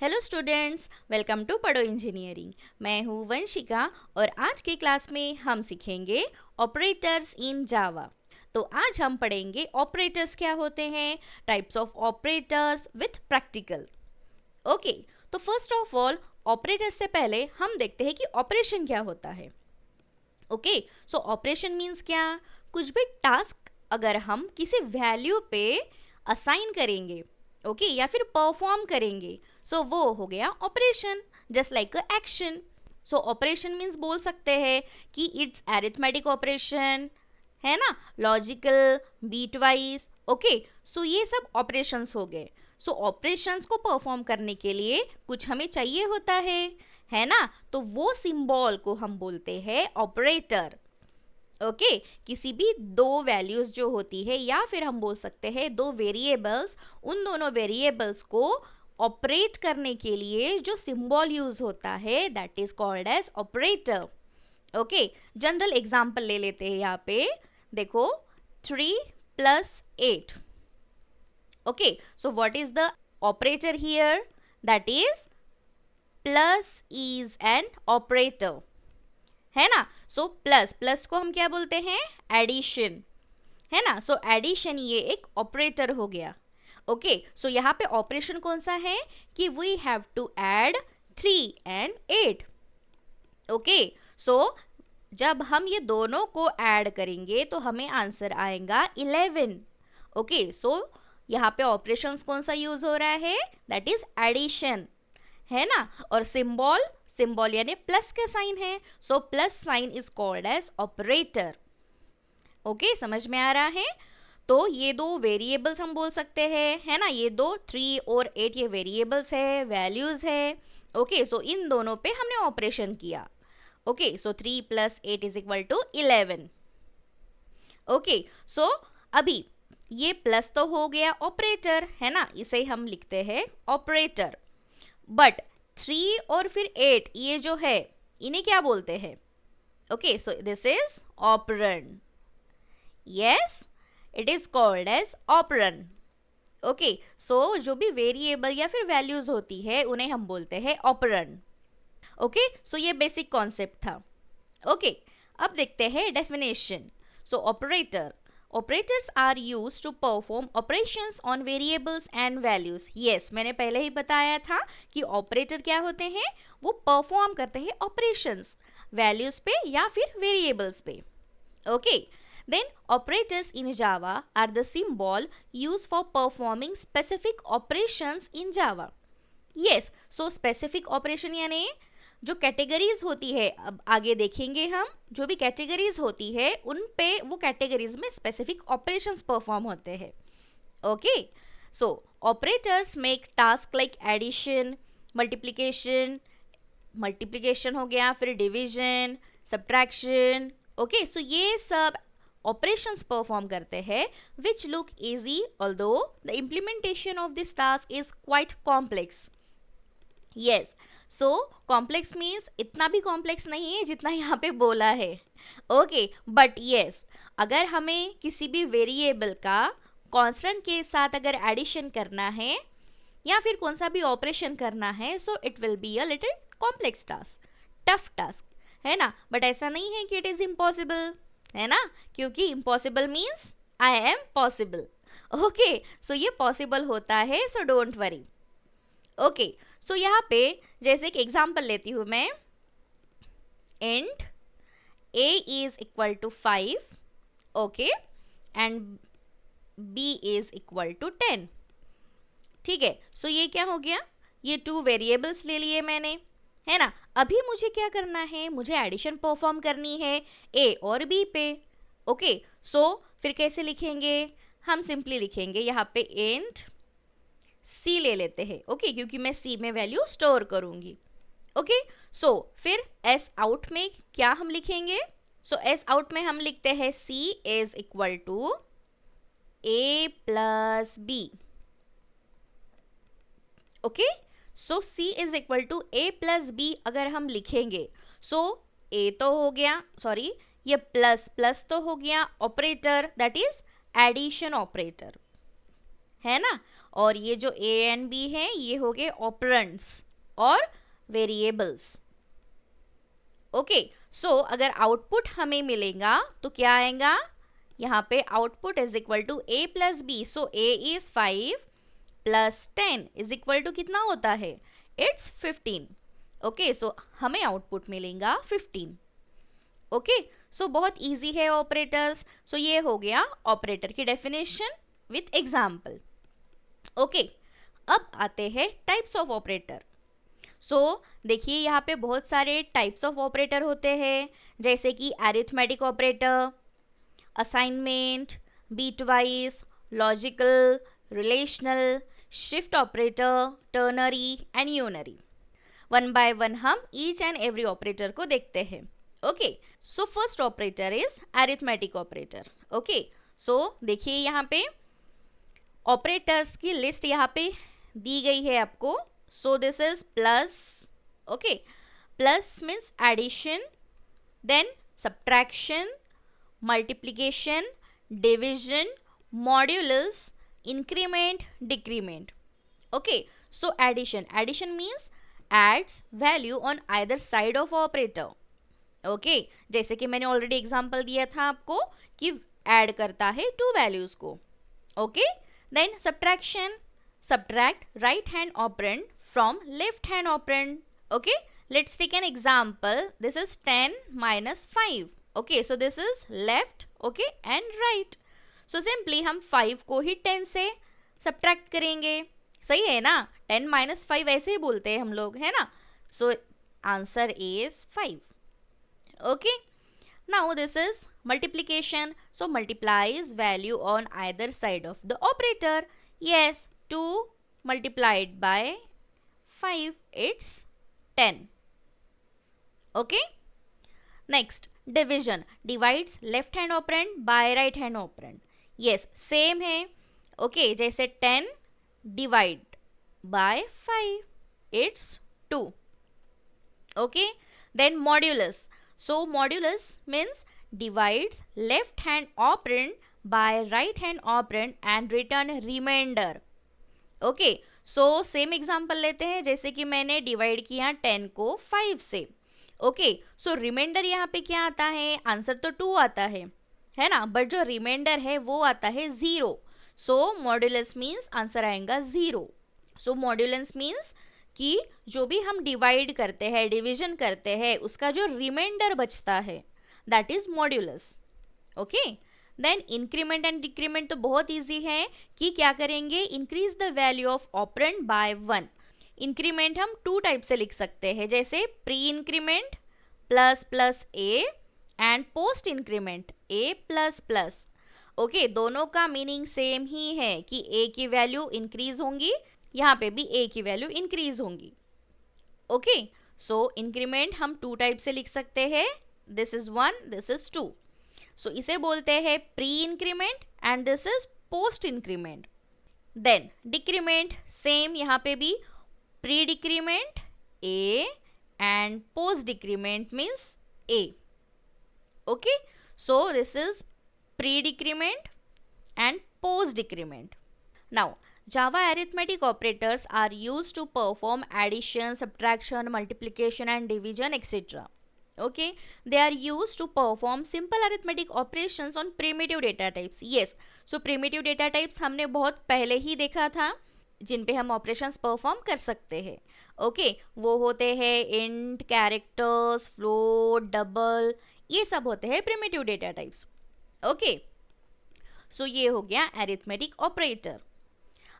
Hello students, welcome to पढ़ो engineering. मैं हूँ वंशिका और आज की क्लास में हम सीखेंगे ऑपरेटर्स इन जावा। तो आज हम पढ़ेंगे ऑपरेटर्स क्या होते हैं, types of operators with practical. Okay, तो फर्स्ट ऑफ ऑल ऑपरेटर से पहले हम देखते हैं कि ऑपरेशन क्या होता है। ओके, सो ऑपरेशन मीन्स क्या, कुछ भी टास्क अगर हम किसी वैल्यू पे असाइन करेंगे, ओके या फिर परफॉर्म करेंगे, सो वो हो गया operation, just like a action. So operation means बोल सकते हैं कि इट्स अरिथमेटिक ऑपरेशन, है ना, logical, beat wise. Okay, so ये सब ऑपरेशंस हो गए। सो ऑपरेशंस को परफॉर्म करने के लिए कुछ हमें चाहिए होता है ना, तो वो सिंबल को हम बोलते हैं ऑपरेटर। ओके, किसी भी दो वैल्यूज जो होती है या फिर हम बोल सकते हैं दो वेरिएबल्स, उन दोनों वेरिएबल्स को ऑपरेट करने के लिए जो सिंबल यूज होता है that is called as operator. Okay, general example ले लेते हैं यहाँ पे, देखो 3 + 8। Okay, so what is the operator here, that is plus is an operator, है ना। सो प्लस प्लस को हम क्या बोलते हैं, एडिशन, है ना। सो एडिशन ये एक ऑपरेटर हो गया। ओके, सो यहाँ पे ऑपरेशन कौन सा है कि we have to add 3 and 8। Okay, so जब हम ये दोनों को ऐड करेंगे तो हमें आंसर आएगा 11। ओके, सो यहाँ पे ऑपरेशंस कौन सा यूज हो रहा है, दैट इज एडिशन, है ना। और सिंबल सिंबल यानी प्लस का साइन है, so plus sign is called as operator. Okay, समझ में आ रहा है। तो ये दो वेरिएबल्स हम बोल सकते हैं, है ना, ये दो 3 और 8 ये वेरिएबल्स है, वैल्यूज है। ओके, सो इन दोनों पे हमने ऑपरेशन किया। Okay, so 3 + 8 = 11। ओके, सो अभी ये प्लस तो हो गया ऑपरेटर, है ना, इसे हम लिखते हैं ऑपरेटर। बट 3 और फिर 8 ये जो है, इन्हें क्या बोलते हैं, okay, so this is operand. Yes, it is called as operand. Okay, so जो भी वेरिएबल या फिर वैल्यूज होती है उन्हें हम बोलते हैं ऑपरेंड। ओके, सो ये बेसिक कॉन्सेप्ट था। ओके, अब देखते हैं definition. So operator, operators are use to perform operations on variables and values. Yes, मैंने पहले ही बताया था कि ऑपरेटर क्या होते हैं, वो परफॉर्म करते हैं ऑपरेशंस वैल्यूज पे या फिर वेरिएबल्स पे। Okay, then operators in Java are the symbol used for performing specific operations in Java. Yes, so specific operation यानी जो कैटेगरीज होती है, अब आगे देखेंगे हम, जो भी कैटेगरीज होती है उन पे वो कैटेगरीज में स्पेसिफिक ऑपरेशंस परफॉर्म होते हैं। Okay, so operators make task like addition, multiplication, multiplication हो गया, फिर डिवीजन, सब्ट्रैक्शन। ओके, सो ये सब ऑपरेशंस परफॉर्म करते हैं which look easy, although the implementation of this task is quite complex. Yes, so complex means इतना भी complex नहीं है जितना यहाँ पे बोला है। ओके, बट यस, अगर हमें किसी भी वेरिएबल का कांस्टेंट के साथ अगर एडिशन करना है या फिर कौन सा भी ऑपरेशन करना है, so it will be a little complex task, tough task, है ना। बट ऐसा नहीं है कि इट इज इम्पॉसिबल, है ना, क्योंकि impossible means I am possible. Okay, so ये पॉसिबल होता है, so don't worry. Okay, so यहाँ पे जैसे एक एग्जाम्पल लेती हूँ मैं, int a is equal to 5, okay, and b is equal to 10। ठीक है, सो ये क्या हो गया, ये 2 वेरिएबल्स ले लिए मैंने, है ना। अभी मुझे क्या करना है, मुझे एडिशन परफॉर्म करनी है a और b पे। ओके, सो फिर कैसे लिखेंगे, हम सिंपली लिखेंगे यहाँ पे इंट c ले लेते हैं, ओके, क्योंकि मैं c में वैल्यू स्टोर करूंगी। ओके, सो फिर s आउट में क्या हम लिखेंगे, सो s आउट में हम लिखते हैं c is equal to a + b। Okay, so c is equal to a + b अगर हम लिखेंगे, सो a तो हो गया, सॉरी ये प्लस प्लस तो हो गया operator, that is addition operator, है ना। और ये जो ए एंड बी है ये हो गए ऑपरेंड्स और वेरिएबल्स। ओके, सो अगर आउटपुट हमें मिलेगा तो क्या आएगा, यहाँ पे output is equal to A plus B, so A is 5 plus 10 is equal to कितना होता है, इट्स 15। ओके, सो हमें आउटपुट मिलेगा 15। ओके, सो बहुत इजी है ऑपरेटर्स। सो ये हो गया ऑपरेटर की डेफिनेशन विथ एग्जाम्पल। ओके, अब आते हैं टाइप्स ऑफ ऑपरेटर। सो देखिए यहाँ पे बहुत सारे टाइप्स ऑफ ऑपरेटर होते हैं, जैसे कि arithmetic operator, assignment, bitwise, logical, relational, shift operator, ternary and unary. One by one हम ईच एंड एवरी ऑपरेटर को देखते हैं। Okay, so first operator is arithmetic operator. Okay, so देखिए यहाँ पे ऑपरेटर्स की लिस्ट यहाँ पे दी गई है आपको। So this is plus. Okay, plus means addition, then subtraction, multiplication, division, modulus, increment, decrement. Okay, so addition means adds value on either side of operator. Okay, जैसे कि मैंने ऑलरेडी एग्जांपल दिया था आपको कि ऐड करता है टू वैल्यूज को। Okay, then subtraction, subtract right hand operand from left hand operand. Okay, let's take an example. This is 10 minus 5. Okay, so this is left, okay, and right. So simply हम 5 को ही 10 से subtract करेंगे। सही है ना, 10 minus 5 ऐसे ही बोलते हैं हम लोग, है ना। So answer is 5. Okay, now this is multiplication. So multiplies value on either side of the operator. Yes, 2 multiplied by 5, it's 10. Okay, next division, divides left hand operand by right hand operand. Yes, same है। okay, जैसे 10 divide by 5, it's 2. okay, then modulus. So modulus means divides left hand operand by right hand operand and return remainder. okay, so same example लेते हैं, जैसे कि मैंने divide किया 10 को 5 से। ओके, सो रिमाइंडर यहाँ पे क्या आता है, आंसर तो 2 आता है ना, बट जो रिमाइंडर है वो आता है 0। सो मॉड्यूलस मीन्स आंसर आएगा 0। सो मॉड्यूलस मीन्स कि जो भी हम डिवाइड करते हैं, डिवीजन करते हैं, उसका जो रिमाइंडर बचता है that is modulus. Okay, then increment and decrement तो बहुत ईजी है कि क्या करेंगे, increase the value of operand by 1। Increment हम 2 टाइप से लिख सकते हैं, जैसे pre increment plus plus a and post increment a plus plus. Okay, दोनों का मीनिंग सेम ही है कि ए की वैल्यू इंक्रीज होंगी, यहाँ पे भी ए की वैल्यू इंक्रीज होंगी। ओके, सो इंक्रीमेंट हम 2 टाइप से लिख सकते हैं, this is 1, this is 2। So इसे बोलते हैं pre increment and this is post increment. Then decrement, same यहाँ पे भी pre decrement A and post decrement means A. Okay, so this is pre decrement and post decrement. Now Java arithmetic operators are used to perform addition, subtraction, multiplication and division, etc. Okay, they are used to perform simple arithmetic operations on primitive data types. Yes, so primitive data types हमने बहुत पहले ही देखा था जिन पे हम operations perform कर सकते हैं। ओके, वो होते हैं इंट, कैरेक्टर्स, फ्लोट, डबल, ये सब होते हैं primitive data types. Okay, so ये हो गया अरिथमेटिक ऑपरेटर।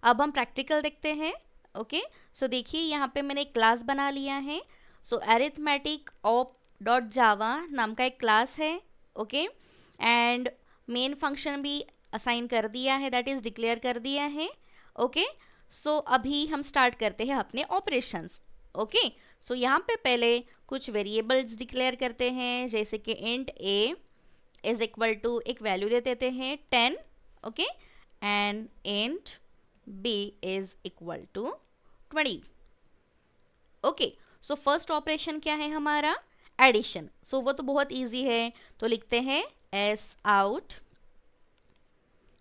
अब हम प्रैक्टिकल देखते हैं। ओके, सो देखिए यहाँ पे मैंने एक क्लास बना लिया है। सो अरिथमेटिक ऑप डॉट जावा नाम का एक क्लास है। ओके, एंड मेन फंक्शन भी असाइन कर दिया है, दैट इज डिक्लेयर कर दिया है। ओके, सो अभी हम स्टार्ट करते हैं अपने ऑपरेशंस। ओके, सो यहाँ पे पहले कुछ वेरिएबल्स डिक्लेयर करते हैं, जैसे कि int a is equal to एक वैल्यू दे देते हैं 10। Okay, and int b is equal to 20। Okay, so first operation क्या है हमारा, एडिशन। सो वो तो बहुत इजी है, तो लिखते हैं s out।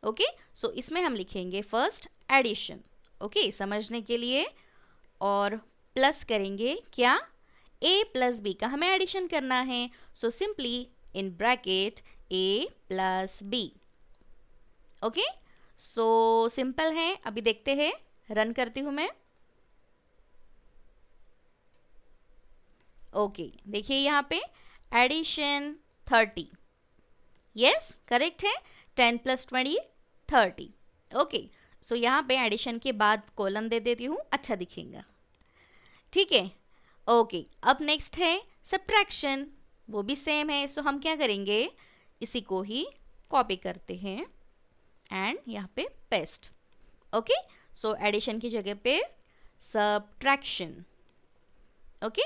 ओके, सो इसमें हम लिखेंगे फर्स्ट एडिशन। ओके, समझने के लिए। और प्लस करेंगे क्या, a प्लस बी का हमें एडिशन करना है, so simply in bracket a plus b. Okay, so simple है। अभी देखते हैं, रन करती हूँ मैं। ओके, देखिए यहाँ पे एडिशन 30, यस करेक्ट है, 10 प्लस 20 30। ओके, सो यहाँ पे एडिशन के बाद कॉलन दे देती हूँ, अच्छा दिखेगा, ठीक है। ओके, अब नेक्स्ट है सब्ट्रैक्शन, वो भी सेम है। सो हम क्या करेंगे, इसी को ही कॉपी करते हैं एंड यहाँ पे पेस्ट। ओके, सो एडिशन की जगह पे subtraction. Okay,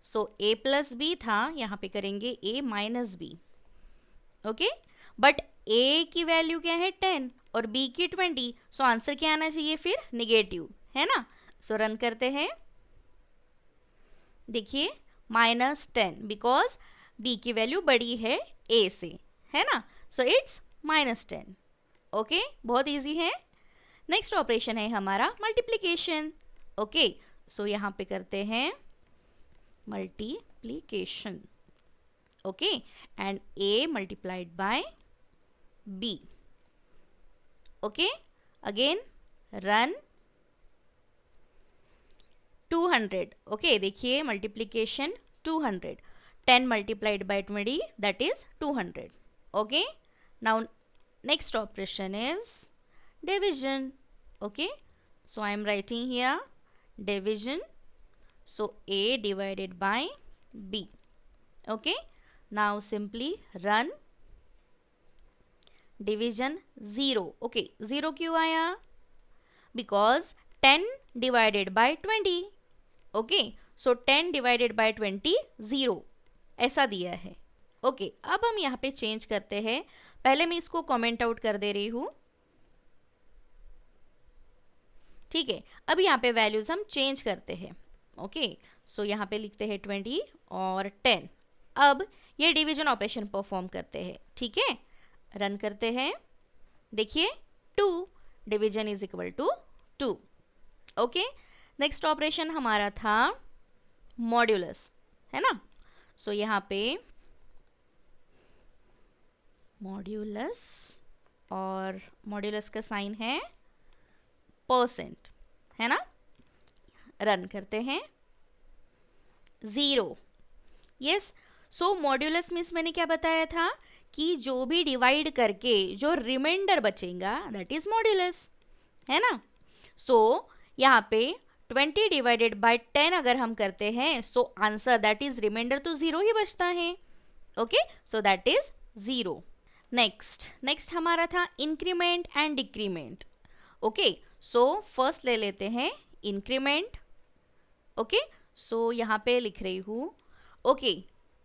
so a plus b था, यहाँ पे करेंगे a minus b. Okay, but a की वैल्यू क्या है 10 और b की 20, सो आंसर क्या आना चाहिए फिर, निगेटिव, है ना। सो रन करते हैं, देखिए -10 बिकॉज b की वैल्यू बड़ी है a से, है ना। So it's -10। ओके, बहुत इजी है। नेक्स्ट ऑपरेशन है हमारा मल्टीप्लिकेशन। ओके, सो यहाँ पे करते हैं multiplication. Okay, and a multiplied by b। Okay, again run. 200। Okay, देखिए multiplication 200, 10 multiplied by 20 that is 200। Okay, now next operation is division. Okay, so I am writing here division, so a divided by b. Okay, now simply run। division 0। okay, 0 क्यों आया, because 10 divided by 20। okay, so 10 divided by 20 0 ऐसा दिया है। okay, अब हम यहाँ पे change करते हैं, पहले मैं इसको कमेंट आउट कर दे रही हूँ, ठीक है। अब यहाँ पे वैल्यूज हम चेंज करते हैं। ओके, सो यहाँ पे लिखते हैं 20 और 10। अब ये डिवीजन ऑपरेशन परफॉर्म करते हैं, ठीक है। रन करते हैं, देखिए 2 division is equal to 2। Okay, next operation हमारा था मॉड्यूलस, है ना। सो यहाँ पे मॉड्यूलस, और मॉड्यूलस का साइन है %, है ना। रन करते हैं, 0। यस, सो मॉड्यूलस मीन्स मैंने क्या बताया था कि जो भी डिवाइड करके जो रिमाइंडर बचेगा दैट इज मॉड्यूलस, है ना। सो यहाँ पे 20 डिवाइडेड बाय 10 अगर हम करते हैं, so answer that is reminder तो 0 ही बचता है। Okay, so that is 0। Next हमारा था increment and decrement. Okay, so first ले लेते हैं इंक्रीमेंट। ओके, सो यहाँ पे लिख रही हूँ। ओके,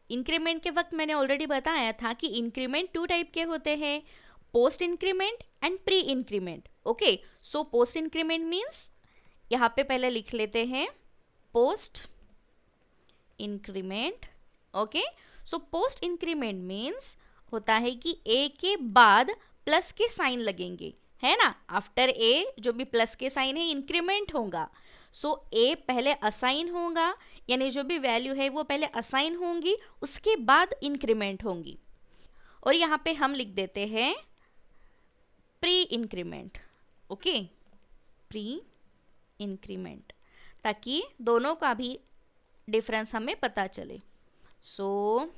इंक्रीमेंट के वक्त मैंने ऑलरेडी बताया था कि इंक्रीमेंट 2 टाइप के होते हैं, post increment and pre increment. Okay, so post increment means यहाँ पे पहले लिख लेते हैं post increment. Okay, so post increment means होता है कि ए के बाद प्लस के साइन लगेंगे, है ना। आफ्टर ए जो भी प्लस के साइन है इंक्रीमेंट होगा, सो ए पहले असाइन होगा, यानी जो भी वैल्यू है वो पहले असाइन होंगी, उसके बाद इंक्रीमेंट होंगी। और यहाँ पे हम लिख देते हैं pre increment. Okay, pre increment, ताकि दोनों का भी डिफरेंस हमें पता चले। सो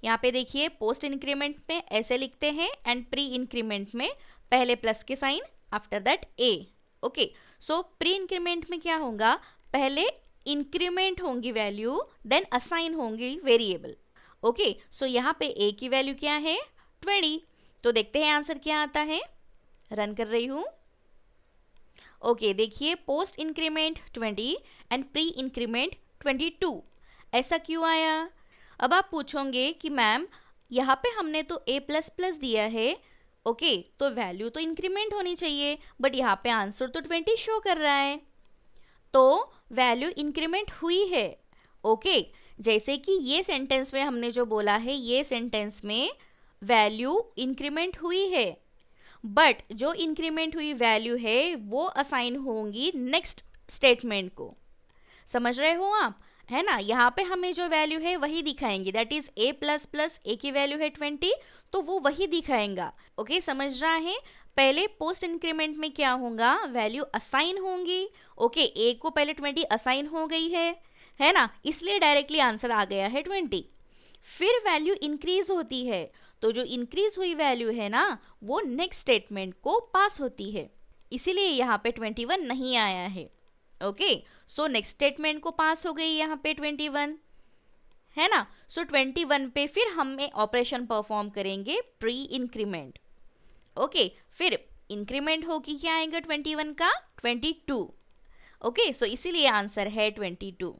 यहाँ पे देखिए पोस्ट इंक्रीमेंट में ऐसे लिखते हैं एंड प्री इंक्रीमेंट में पहले प्लस के sign, after that a. Okay, so pre increment में क्या होगा, पहले इंक्रीमेंट होंगी वैल्यू, देन असाइन होंगी वेरिएबल। ओके, सो यहाँ पे ए की वैल्यू क्या है 20, तो देखते हैं आंसर क्या आता है। रन कर रही हूँ। ओके, देखिए post increment 20 and pre increment 22, ऐसा क्यों आया। अब आप पूछोगे कि मैम यहाँ पे हमने तो a प्लस प्लस दिया है, ओके, तो वैल्यू तो इंक्रीमेंट होनी चाहिए, बट यहाँ पे आंसर तो 20 शो कर रहा है, तो वैल्यू इंक्रीमेंट हुई है। ओके, जैसे कि ये सेंटेंस में हमने जो बोला है, ये सेंटेंस में वैल्यू इंक्रीमेंट हुई है, बट जो इंक्रीमेंट हुई वैल्यू है वो असाइन होंगी नेक्स्ट स्टेटमेंट को। समझ रहे हो आप, है ना? यहाँ पे हमें जो वैल्यू है वही दिखाएंगे, that is a plus plus a की वैल्यू है 20, तो वो वही दिखाएंगा। ओके, समझ रहा है? पहले पोस्ट इंक्रीमेंट में क्या होगा, वैल्यू असाइन होंगी। ओके, a को पहले 20 असाइन हो गई है ना, इसलिए डायरेक्टली आंसर आ गया है 20। फिर वैल्यू इंक्रीज होती है, तो जो इंक्रीज हुई वैल्यू है ना वो नेक्स्ट स्टेटमेंट को पास होती है, इसीलिए यहाँ पे 21 नहीं आया है। ओके, सो नेक्स्ट स्टेटमेंट को पास हो गई यहाँ पे 21, है ना? सो 21 पे फिर हमें ऑपरेशन परफॉर्म करेंगे प्री इंक्रीमेंट। ओके, फिर इंक्रीमेंट होगी क्या आएगा 21 का, 22। ओके, सो इसीलिए आंसर है 22।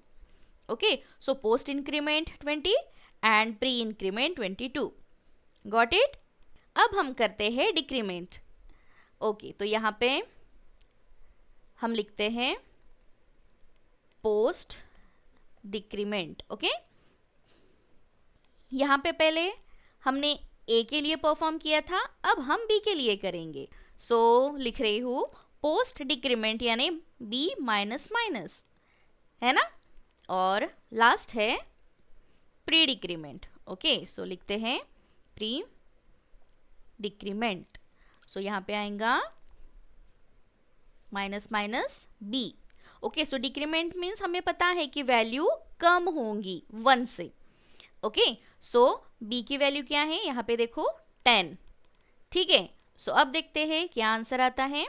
Okay, so post increment 20 and pre increment 22। Got it? अब हम करते हैं डिक्रीमेंट। ओके, तो यहाँ पे हम लिखते हैं पोस्ट डिक्रीमेंट। ओके, यहाँ पे पहले हमने ए के लिए परफॉर्म किया था, अब हम बी के लिए करेंगे। सो लिख रही हूँ पोस्ट डिक्रीमेंट यानी बी माइनस माइनस, है ना? और लास्ट है प्री डिक्रीमेंट। ओके, सो लिखते हैं प्री डिक्रीमेंट। सो यहाँ पे आएगा माइनस माइनस बी। ओके, सो डिक्रीमेंट मीन्स हमें पता है कि वैल्यू कम होंगी 1 से। ओके, सो बी की वैल्यू क्या है, यहाँ पे देखो 10। ठीक है, सो अब देखते हैं क्या आंसर आता है।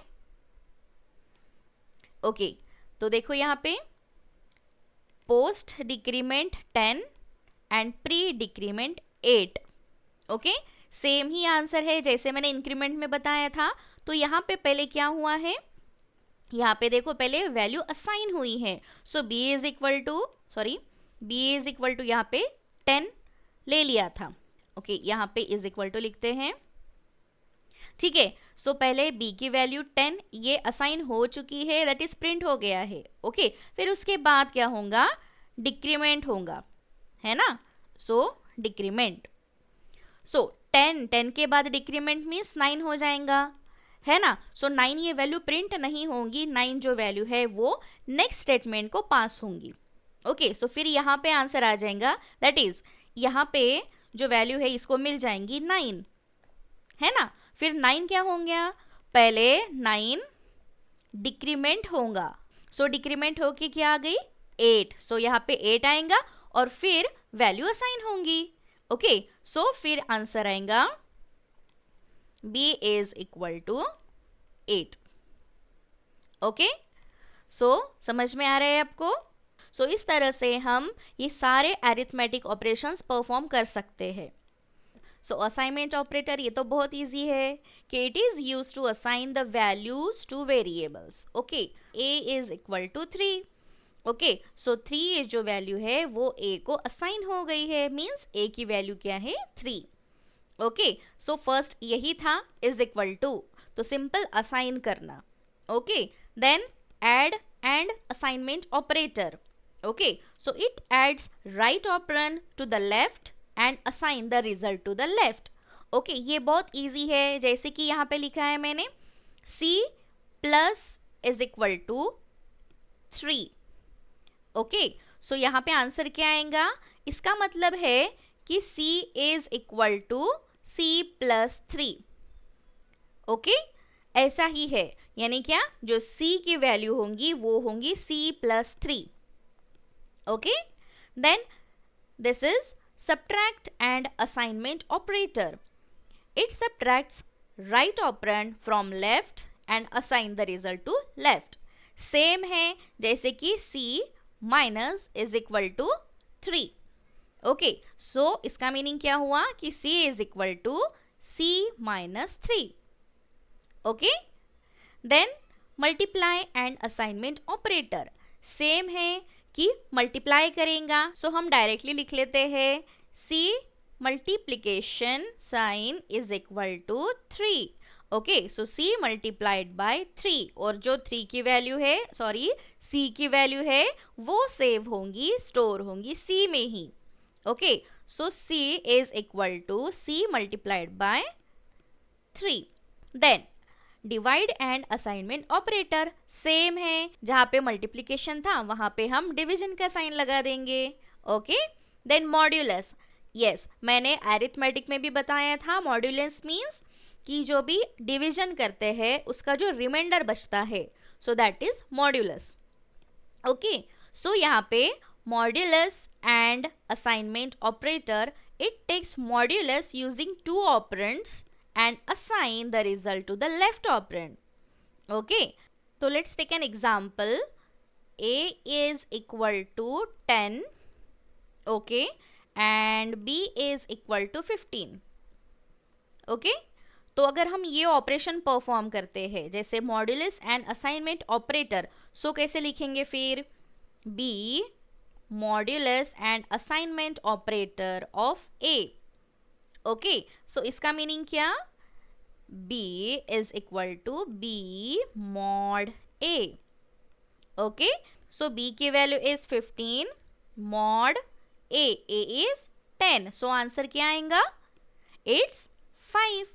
ओके, तो देखो यहाँ पे post decrement 10 and pre decrement 8। Okay, same he answer है जैसे मैंने इंक्रीमेंट में बताया था। तो यहाँ पे पहले क्या हुआ है, यहाँ पे देखो पहले वैल्यू असाइन हुई है। सो b इज इक्वल टू यहाँ पे 10 ले लिया था। ओके, यहाँ पे इज इक्वल टू लिखते हैं। ठीक है, सो पहले b की वैल्यू 10 ये असाइन हो चुकी है, दैट इज प्रिंट हो गया है। ओके, फिर उसके बाद क्या होगा, डिक्रीमेंट होगा, है ना? सो डिक्रीमेंट, सो 10 के बाद डिक्रीमेंट मीन्स 9 हो जाएगा, है ना? सो 9 ये वैल्यू प्रिंट नहीं होंगी, 9 जो वैल्यू है वो नेक्स्ट स्टेटमेंट को पास होंगी। ओके, सो फिर यहाँ पे आंसर आ जाएगा, दैट इज यहाँ पे जो वैल्यू है इसको मिल जाएंगी 9, है ना? फिर 9 क्या हो गया, पहले 9 डिक्रीमेंट होगा। सो डिक्रीमेंट होके क्या आ गई 8। सो यहाँ पे 8 आएगा और फिर वैल्यू असाइन होंगी। ओके, सो फिर आंसर आएगा b is equal to 8। Okay, so समझ में आ रहा है आपको? सो इस तरह से हम ये सारे अरिथमेटिक ऑपरेशंस परफॉर्म कर सकते हैं। सो असाइनमेंट ऑपरेटर ये तो बहुत इजी है कि it is use to assign the values to variables. Okay, a is equal to 3। Okay, so 3 जो वैल्यू है वो a को असाइन हो गई है, मीन्स a की वैल्यू क्या है 3। ओके, सो फर्स्ट यही था इज इक्वल टू, तो सिंपल असाइन करना। Okay, then add and assignment operator. Okay, so it adds right operand to the left and assign the result to the left. Okay, ये बहुत easy है, जैसे कि यहाँ पे लिखा है मैंने c plus is equal to 3। Okay, so यहाँ पे आंसर क्या आएगा, इसका मतलब है कि c is equal to c plus 3। Okay, ऐसा ही है, यानी क्या, जो c की वैल्यू होंगी वो होंगी c plus 3। Okay, then this is subtract and assignment operator. It subtracts right operand from left and assign the result to left. Same है जैसे कि c minus is equal to 3. Okay, so इसका meaning क्या हुआ कि c is equal to c minus 3. Okay, then multiply and assignment operator. Same है कि multiply करेगा, सो हम डायरेक्टली लिख लेते हैं c multiplication sign is equal to 3। Okay, so c multiplied by 3, और जो 3 की वैल्यू है, सॉरी c की वैल्यू है वो सेव होंगी, स्टोर होंगी c में ही। Okay, so c is equal to c multiplied by 3। Then divide and assignment operator same है, जहाँ पे मल्टीप्लिकेशन था वहाँ पे हम डिवीजन का साइन लगा देंगे. ओके. Then modulus. यस, मैंने अरिथमेटिक में भी बताया था. मॉड्यूलस मीन्स कि जो भी डिवीजन करते हैं उसका जो रिमाइंडर बचता है, so that is modulus. Okay. So यहाँ पे modulus and assignment operator, it takes modulus using two operands and assign the result to the left operand. Okay, so let's take an example. A is equal to 10, okay, and B is equal to 15. Okay, तो अगर हम ये operation perform करते हैं जैसे modulus and assignment operator, so कैसे लिखेंगे फिर? B modulus and assignment operator of A. Okay, so इसका मीनिंग क्या? B is equal to B mod A. Okay, so B की value is 15, mod A is 10, so answer क्या आएगा? It's 5.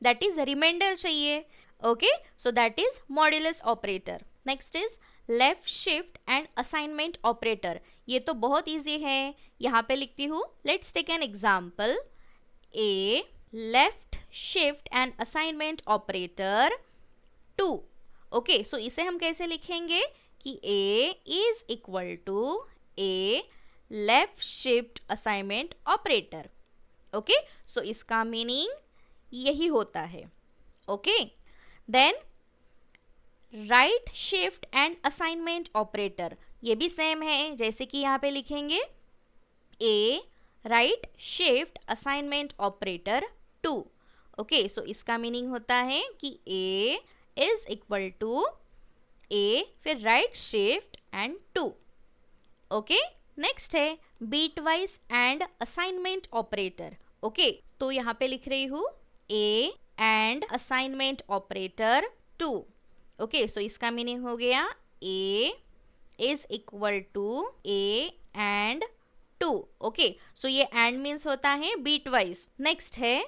That is reminder चाहिए. Okay, so that is modulus operator. Next is left shift and assignment operator. ये तो बहुत easy है, यहाँ पे लिखती हूँ. Let's take an example. A left shift and assignment operator 2. Okay, so इसे हम कैसे लिखेंगे कि a is equal to a left shift assignment operator. Okay, so इसका मीनिंग यही होता है. Okay, then right shift and assignment operator, ये भी सेम है, जैसे कि यहाँ पे लिखेंगे a right shift assignment operator 2. Okay, so इसका मीनिंग होता है कि a is equal to a फिर right shift and 2. Okay, next है bitwise and assignment operator. Okay, तो यहाँ पे लिख रही हूँ a and assignment operator 2. Okay, so इसका मीनिंग हो गया a is equal to a and 2. Okay, so ये एंड मीन्स होता है बीट वाइज. नेक्स्ट है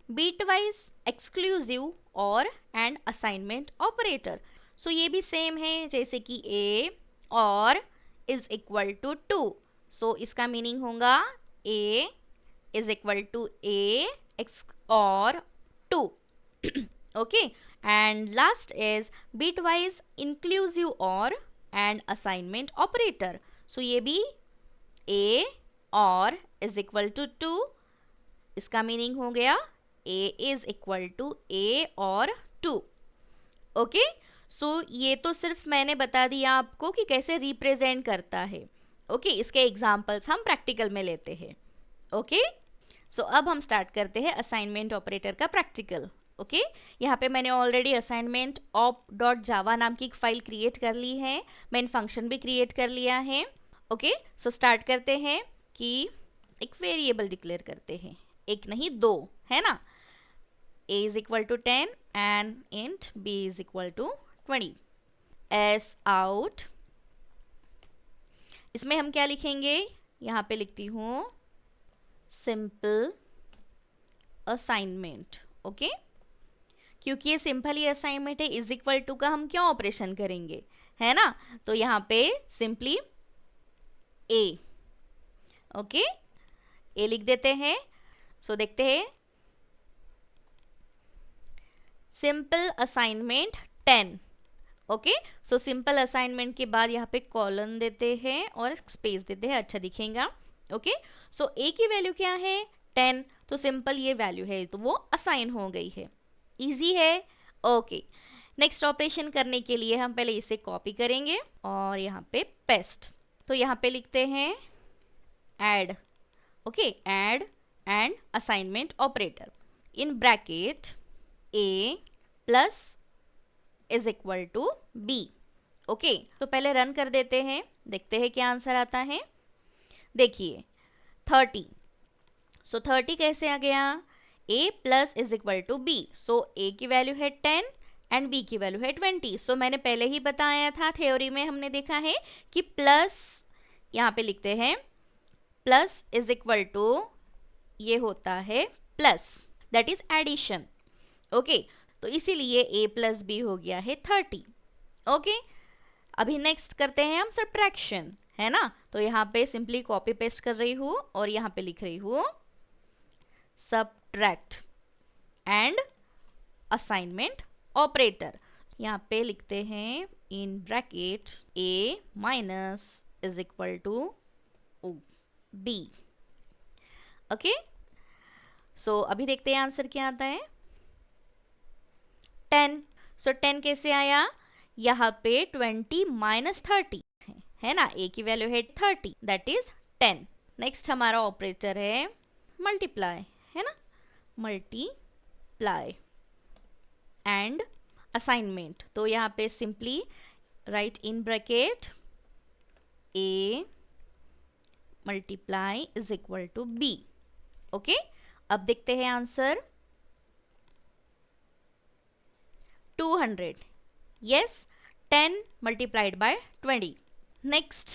bitwise exclusive or and assignment operator. So ये भी सेम है, जैसे कि ए और इज इक्वल टू 2. सो इसका मीनिंग होगा a is equal to a xor 2. Okay, and last is bitwise inclusive or and assignment operator. So ये भी a और is equal to 2. इसका मीनिंग हो गया a is equal to a और 2. Okay, so ये तो सिर्फ मैंने बता दिया आपको कि कैसे रिप्रेजेंट करता है. ओके, इसके एग्जाम्पल्स हम प्रैक्टिकल में लेते हैं. ओके, सो अब हम स्टार्ट करते हैं असाइनमेंट ऑपरेटर का प्रैक्टिकल. ओके, यहाँ पे मैंने ऑलरेडी असाइनमेंट ऑप डॉट जावा नाम की एक फाइल क्रिएट कर ली है, मेन फंक्शन भी क्रिएट कर लिया है. ओके, सो स्टार्ट करते हैं कि एक वेरिएबल डिक्लेयर करते हैं, एक नहीं 2, है ना. a is equal to 10 and int b is equal to 20. S out, इसमें हम क्या लिखेंगे? यहाँ पे लिखती हूँ सिंपल असाइनमेंट. ओके, क्योंकि ये सिंपल ही असाइनमेंट है, इज इक्वल टू का हम क्या ऑपरेशन करेंगे, है ना. तो यहाँ पे सिंपली ए. ओके, ए लिख देते हैं. सो देखते हैं simple assignment 10. Okay, so simple assignment के बाद यहाँ पे कॉलन देते हैं और स्पेस देते हैं, अच्छा दिखेगा. ओके, सो ए की वैल्यू क्या है? 10. तो सिंपल ये वैल्यू है तो वो असाइन हो गई है. इजी है. ओके, नेक्स्ट ऑपरेशन करने के लिए हम पहले इसे कॉपी करेंगे और यहाँ पे पेस्ट. तो यहाँ पे लिखते हैं add. Okay, add and assignment operator in bracket a plus is equal to b. Okay, तो पहले रन कर देते हैं, देखते हैं क्या आंसर आता है. देखिए 30. सो 30 कैसे आ गया? a plus is equal to b. So a की वैल्यू है 10 एंड b की वैल्यू है 20. सो मैंने पहले ही बताया था, थ्योरी में हमने देखा है कि प्लस, यहाँ पे लिखते हैं प्लस इज इक्वल टू, ये होता है plus, that is addition. Okay, तो इसीलिए a प्लस बी हो गया है 30। ओके, अभी नेक्स्ट करते हैं हम सब्ट्रैक्शन, है ना। तो यहाँ पे सिंपली कॉपी पेस्ट कर रही हूँ और यहाँ पे लिख रही हूँ सब्ट्रैक्ट एंड असाइनमेंट ऑपरेटर। यहाँ पे लिखते हैं in bracket a minus is equal to b। Okay, so अभी देखते हैं आंसर क्या आता है। 10। सो 10 कैसे आया, यहाँ पे 20 माइनस 30 है ना, a की वैल्यू है 30, दैट इज 10। नेक्स्ट हमारा ऑपरेटर है मल्टीप्लाई, है ना, मल्टीप्लाई एंड असाइनमेंट। तो यहाँ पे simply write in bracket a multiply is equal to b। Okay, अब देखते हैं answer 200। Yes, 10 multiplied by 20। Next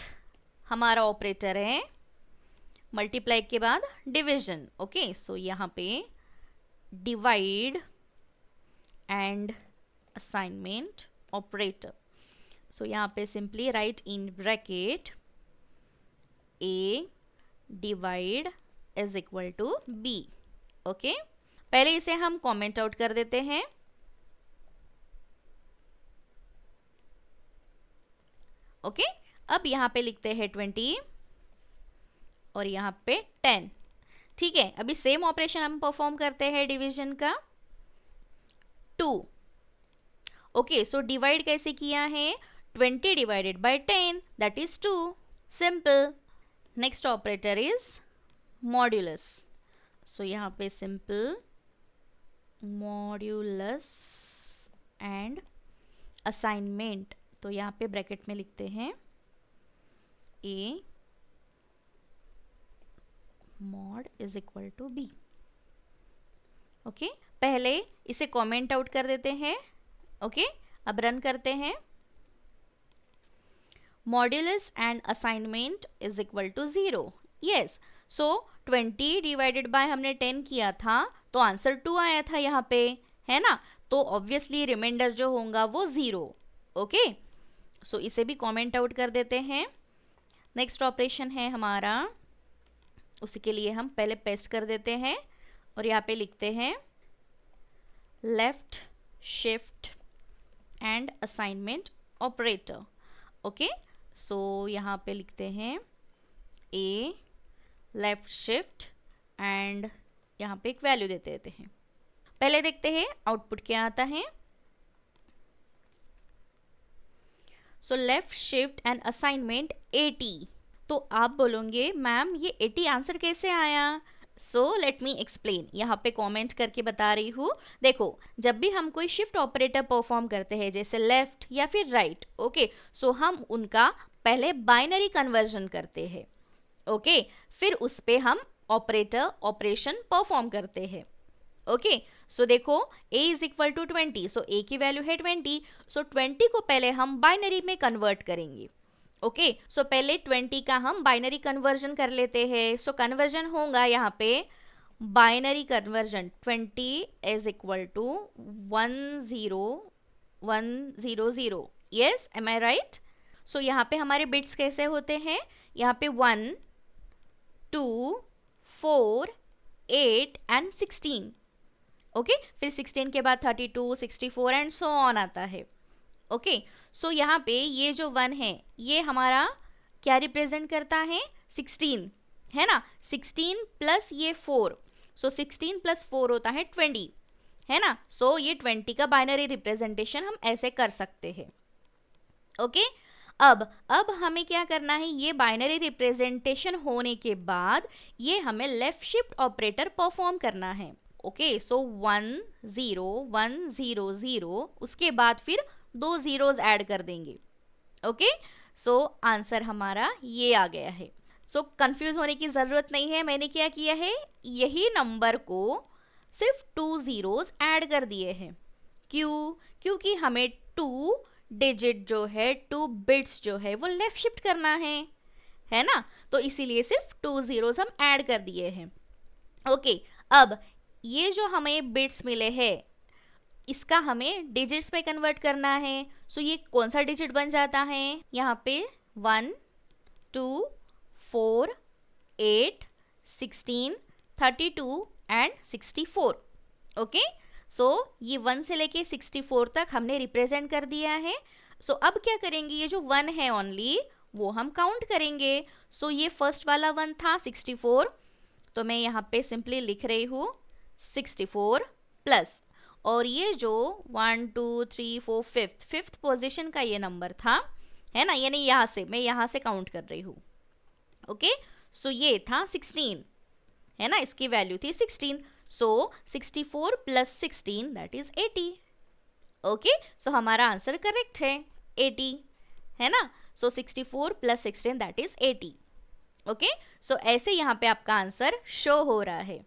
हमारा ऑपरेटर है मल्टीप्लाई के बाद डिवीजन। ओके, सो यहाँ पे divide and assignment operator. So यहाँ पे simply write in bracket a divide is equal to b। Okay, पहले इसे हम कमेंट आउट कर देते हैं। ओके, अब यहाँ पे लिखते हैं 20 और यहाँ पे 10। ठीक है, अभी सेम ऑपरेशन हम परफॉर्म करते हैं डिवीजन का 2। ओके, सो डिवाइड कैसे किया है, 20 divided by 10 that is 2, simple. Next operator is modulus. So यहाँ पे सिंपल मॉड्यूलस एंड असाइनमेंट। तो यहाँ पे ब्रैकेट में लिखते हैं a mod is equal to b। Okay, पहले इसे कमेंट आउट कर देते हैं। ओके, अब रन करते हैं। Modulus and assignment is equal to 0। Yes, so 20 divided by हमने 10 किया था तो आंसर 2 आया था यहाँ पे, है ना। तो ऑब्वियसली रिमाइंडर जो होगा वो 0। ओके, सो इसे भी कमेंट आउट कर देते हैं। नेक्स्ट ऑपरेशन है हमारा, उसी के लिए हम पहले पेस्ट कर देते हैं और यहाँ पे लिखते हैं left shift and assignment operator. Okay, so यहाँ पे लिखते हैं a लेफ्ट शिफ्ट एंड यहाँ पे एक वैल्यू देते देते हैं। पहले देखते हैं आउटपुट क्या आता है। So left shift and assignment 80। तो आप बोलोगे मैम ये 80 आंसर कैसे आया। सो लेट मी एक्सप्लेन, यहाँ पे कमेंट करके बता रही हूँ। देखो, जब भी हम कोई शिफ्ट ऑपरेटर परफॉर्म करते हैं जैसे लेफ्ट या फिर राइट, ओके, सो हम उनका पहले बाइनरी कन्वर्जन करते हैं। ओके, फिर उस पे हम ऑपरेशन परफॉर्म करते हैं। ओके, सो देखो a is equal to 20, so a की वैल्यू है 20, सो 20 को पहले हम बाइनरी में कन्वर्ट करेंगे। ओके, सो पहले 20 का हम बाइनरी कन्वर्जन कर लेते हैं। सो कन्वर्जन होगा यहाँ पे binary conversion 20 is equal to 10100। Yes, am I right. So यहाँ पे हमारे बिट्स कैसे होते हैं, यहाँ पे 1 2 4 8 एंड 16। ओके, फिर 16 के बाद 32 64 एंड सो ऑन आता है। ओके, सो यहाँ पे ये जो 1 है ये हमारा क्या रिप्रेजेंट करता है, 16, है ना। 16 प्लस ये 4, सो 16 प्लस 4 होता है 20, है ना। सो ये 20 का बाइनरी रिप्रेजेंटेशन हम ऐसे कर सकते हैं। ओके, अब हमें क्या करना है, ये बाइनरी रिप्रेजेंटेशन होने के बाद ये हमें लेफ्ट शिफ्ट ऑपरेटर परफॉर्म करना है। ओके, सो 1 0 1 0 0, उसके बाद फिर 2 zeros ऐड कर देंगे। ओके, सो आंसर हमारा ये आ गया है। सो कंफ्यूज होने की ज़रूरत नहीं है, मैंने क्या किया है, यही नंबर को सिर्फ 2 zeros ऐड कर दिए हैं। क्यों, क्योंकि हमें 2 डिजिट जो है, 2 बिट्स जो है वो लेफ्ट शिफ्ट करना है ना। तो इसीलिए सिर्फ 2 zeros हम ऐड कर दिए हैं। ओके, अब ये जो हमें बिट्स मिले हैं इसका हमें डिजिट्स में कन्वर्ट करना है। सो ये कौन सा डिजिट बन जाता है, यहाँ पे 1 2 4 8 16 32 एंड 64। ओके, सो ये 1 से लेके 64 तक हमने रिप्रेजेंट कर दिया है। सो अब क्या करेंगे, ये जो 1 है ओनली वो हम काउंट करेंगे। सो ये फर्स्ट वाला 1 था 64, तो मैं यहाँ पे सिंपली लिख रही हूँ 64 प्लस, और ये जो 1 2 3 4 फिफ्थ पोजीशन का ये नंबर था, है ना, यानी मैं यहाँ से काउंट कर रही हूँ। ओके, सो ये था 16, है ना, इसकी वैल्यू थी 16। सो 64 प्लस 16 दैट इज 80। ओके, सो हमारा आंसर करेक्ट है 80, है ना। सो 64 plus 16 that is 80। Okay, so ऐसे यहाँ पे आपका आंसर शो हो रहा है।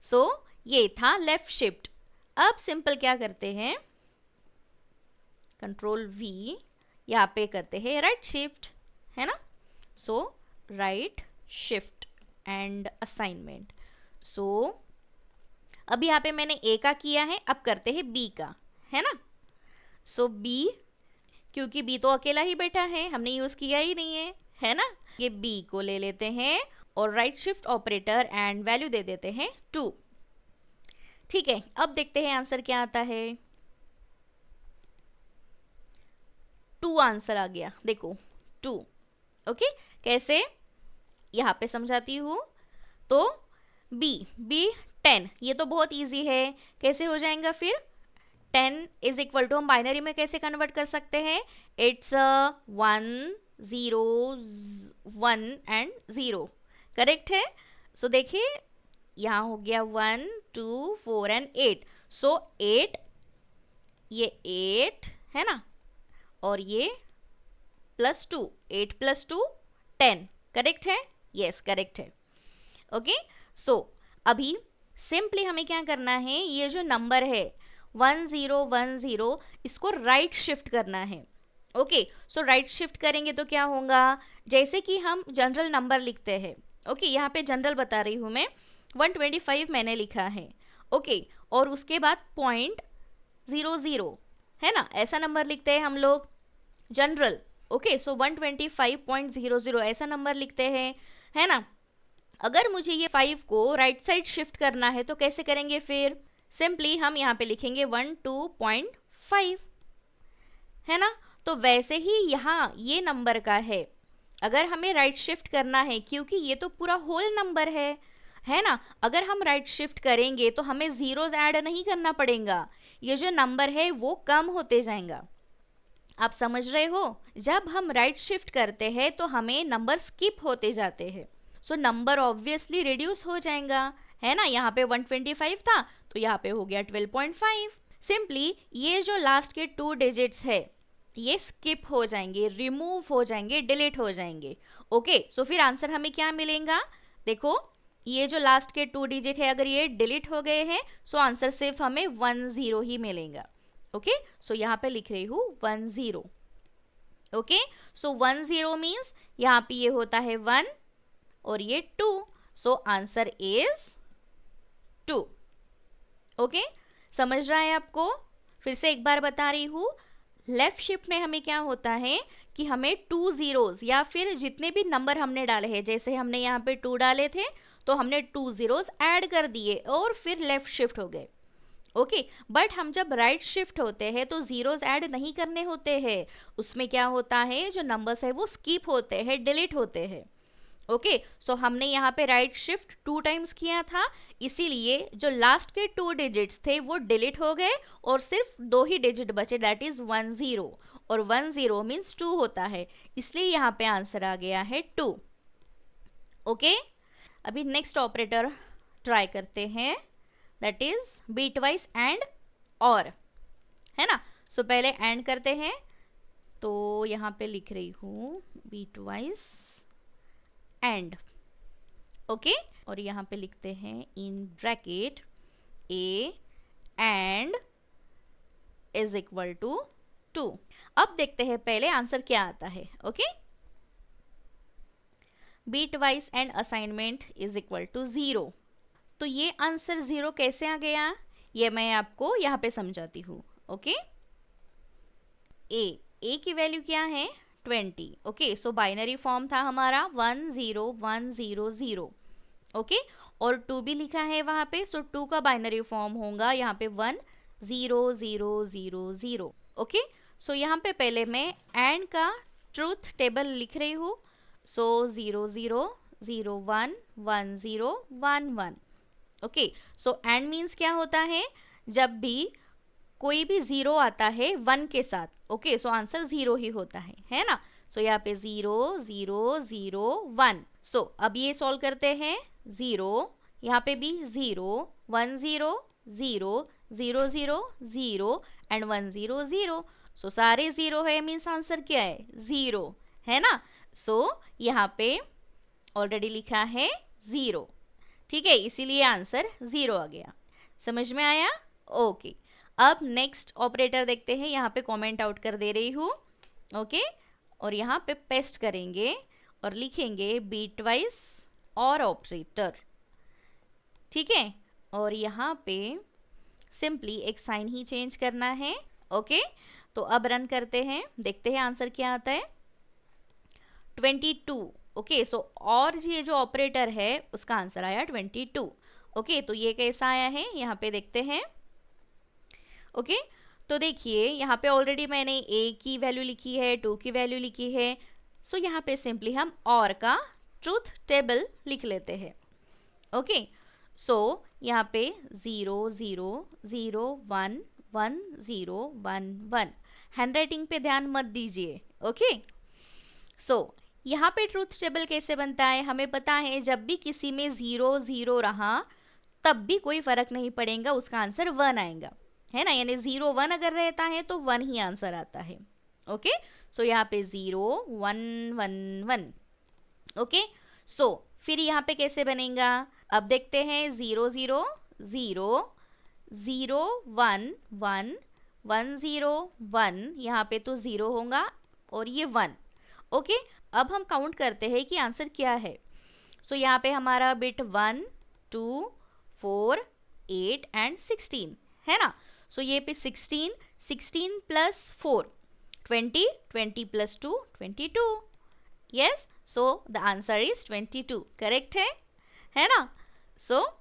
सो ये था लेफ्ट शिफ्ट। अब सिंपल क्या करते हैं, कंट्रोल वी, यहाँ पे करते हैं राइट शिफ्ट, है ना। सो राइट शिफ्ट एंड असाइनमेंट। सो अब यहाँ पे मैंने ए का किया है, अब करते हैं बी का, है ना। सो बी, क्योंकि बी तो अकेला ही बैठा है, हमने यूज किया ही नहीं है ना। ये बी को ले लेते हैं और right shift operator and value दे देते हैं 2। ठीक है, अब देखते हैं आंसर क्या आता है। 2 आंसर आ गया, देखो 2। ओके, कैसे, यहाँ पे समझाती हूँ। तो बी 10, ये तो बहुत इजी है, कैसे हो जाएगा फिर 10 इज इक्वल टू, हम बाइनरी में कैसे कन्वर्ट कर सकते हैं, इट्स 1 0 1 एंड 0, करेक्ट है। सो देखिए यहाँ हो गया 1 2 4 एंड 8। सो 8, ये 8 है ना, और ये प्लस 2, 8 प्लस 2 10, करेक्ट है, यस करेक्ट है। ओके, सो अभी सिंपली हमें क्या करना है, ये जो नंबर है 1010, इसको राइट शिफ्ट करना है। ओके, सो राइट शिफ्ट करेंगे तो क्या होगा, जैसे कि हम जनरल नंबर लिखते हैं। ओके, यहाँ पे जनरल बता रही हूँ मैं, 125 मैंने लिखा है। ओके, और उसके बाद .00 है ना, ऐसा नंबर लिखते हैं हम लोग जनरल। ओके, सो 125.00 ऐसा नंबर लिखते हैं, है ना। अगर मुझे ये 5 को राइट साइड शिफ्ट करना है तो कैसे करेंगे, फिर सिंपली हम यहाँ पे लिखेंगे 12.5, है ना। तो वैसे ही यहाँ ये नंबर का है, अगर हमें राइट शिफ्ट करना है, क्योंकि ये तो पूरा होल नंबर है ना, अगर हम राइट शिफ्ट करेंगे तो हमें जीरोस ऐड नहीं करना पड़ेगा, ये जो नंबर है वो कम होते जाएगा। आप समझ रहे हो, जब हम राइट शिफ्ट करते हैं तो हमें नंबर स्किप होते जाते हैं, सो नंबर ऑब्वियसली रिड्यूस हो जाएगा, है ना। यहाँ पे 125 था तो यहाँ पे हो गया 12.5। सिंपली ये जो लास्ट के 2 डिजिट्स है ये स्किप हो जाएंगे, रिमूव हो जाएंगे, डिलीट हो जाएंगे। ओके, सो फिर आंसर हमें क्या मिलेगा, देखो ये जो लास्ट के 2 डिजिट है अगर ये डिलीट हो गए हैं सो आंसर सिर्फ हमें 10 ही मिलेगा। ओके, सो यहाँ पे लिख रही हूँ 10। ओके, सो 10 मीन्स यहाँ पे ये होता है 1 और ये 2, सो आंसर इज 2। ओके, समझ रहा है आपको, फिर से एक बार बता रही हूँ, लेफ्ट शिफ्ट में हमें क्या होता है कि हमें 2 zeros या फिर जितने भी नंबर हमने डाले हैं, जैसे हमने यहाँ पे 2 डाले थे तो हमने 2 zeros ऐड कर दिए और फिर लेफ्ट शिफ्ट हो गए। ओके, बट हम जब राइट शिफ्ट होते हैं तो जीरोस ऐड नहीं करने होते हैं, उसमें क्या होता है जो नंबर्स है वो स्किप होते हैं, डिलीट होते हैं। ओके, सो हमने यहाँ पे राइट शिफ्ट 2 टाइम्स किया था, इसीलिए जो लास्ट के 2 डिजिट्स थे वो डिलीट हो गए और सिर्फ 2 ही डिजिट बचे, दैट इज 10, और 10 मीन्स 2 होता है, इसलिए यहाँ पे आंसर आ गया है 2। ओके, अभी नेक्स्ट ऑपरेटर ट्राई करते हैं, दैट इज बीटवाइज एंड और, है ना। सो पहले एंड करते हैं, तो यहाँ पे लिख रही हूँ बीटवाइज एंड। ओके, और यहाँ पे लिखते हैं in bracket a and is equal to 2। अब देखते हैं पहले आंसर क्या आता है। Okay, bitwise and assignment is equal to 0, तो ये आंसर 0 कैसे आ गया, ये मैं आपको यहाँ पे समझाती हूँ। ओके, ए की वैल्यू क्या है 20। ओके, सो बाइनरी फॉर्म था हमारा 10100। ओके, और 2 भी लिखा है वहाँ पे, सो 2 का बाइनरी फॉर्म होगा यहाँ पे 10000। ओके, सो यहाँ पे पहले मैं एंड का ट्रूथ टेबल लिख रही हूँ। सो 00011011। ओके, सो एंड मीन्स क्या होता है, जब भी कोई भी जीरो आता है 1 के साथ, ओके, सो आंसर 0 ही होता है ना। सो यहाँ पे 0001। सो अब ये सॉल्व करते हैं। 0, यहाँ पे भी 0, 1 0 0 0 0 0 एंड 1 0 0। सो सारे 0 है, मीन्स आंसर क्या है 0, है ना। सो यहाँ पे ऑलरेडी लिखा है 0, ठीक है, इसीलिए आंसर 0 आ गया। समझ में आया? ओके, अब नेक्स्ट ऑपरेटर देखते हैं। यहाँ पे कमेंट आउट कर दे रही हूँ। ओके, और यहाँ पे पेस्ट करेंगे और लिखेंगे बीटवाइज और ऑपरेटर, ठीक है। और यहाँ पे सिंपली एक साइन ही चेंज करना है। ओके, तो अब रन करते हैं, देखते हैं आंसर क्या आता है 22। ओके, सो और ये जो ऑपरेटर है उसका आंसर आया 22। ओके, तो ये कैसा आया है यहाँ पे देखते हैं। ओके, तो देखिए यहाँ पे ऑलरेडी मैंने ए की वैल्यू लिखी है, 2 की वैल्यू लिखी है। सो यहाँ पे सिंपली हम और का ट्रूथ टेबल लिख लेते हैं। ओके, सो यहाँ पे 0 0 0 1 1 0 1 1। हैंड राइटिंग पे ध्यान मत दीजिए। ओके, सो यहाँ पे ट्रूथ टेबल कैसे बनता है, हमें पता है जब भी किसी में 0 0 रहा तब भी कोई फर्क नहीं पड़ेगा, उसका आंसर 1 आएगा, है ना। यानी 0 1 अगर रहता है तो 1 ही आंसर आता है। ओके, सो यहाँ पे 0 1 1 1। ओके, सो फिर यहाँ पे कैसे बनेगा, अब देखते हैं 0 0 0 0 1 1 1 0 1। यहाँ पे तो 0 होगा और ये 1। ओके, अब हम काउंट करते हैं कि आंसर क्या है। सो यहाँ पे हमारा बिट 1 2 4 8 एंड 16 है ना। सो ये पे 16 16 plus 4 20 20 plus 2 22। Yes, so the answer is 22, correct है ना। सो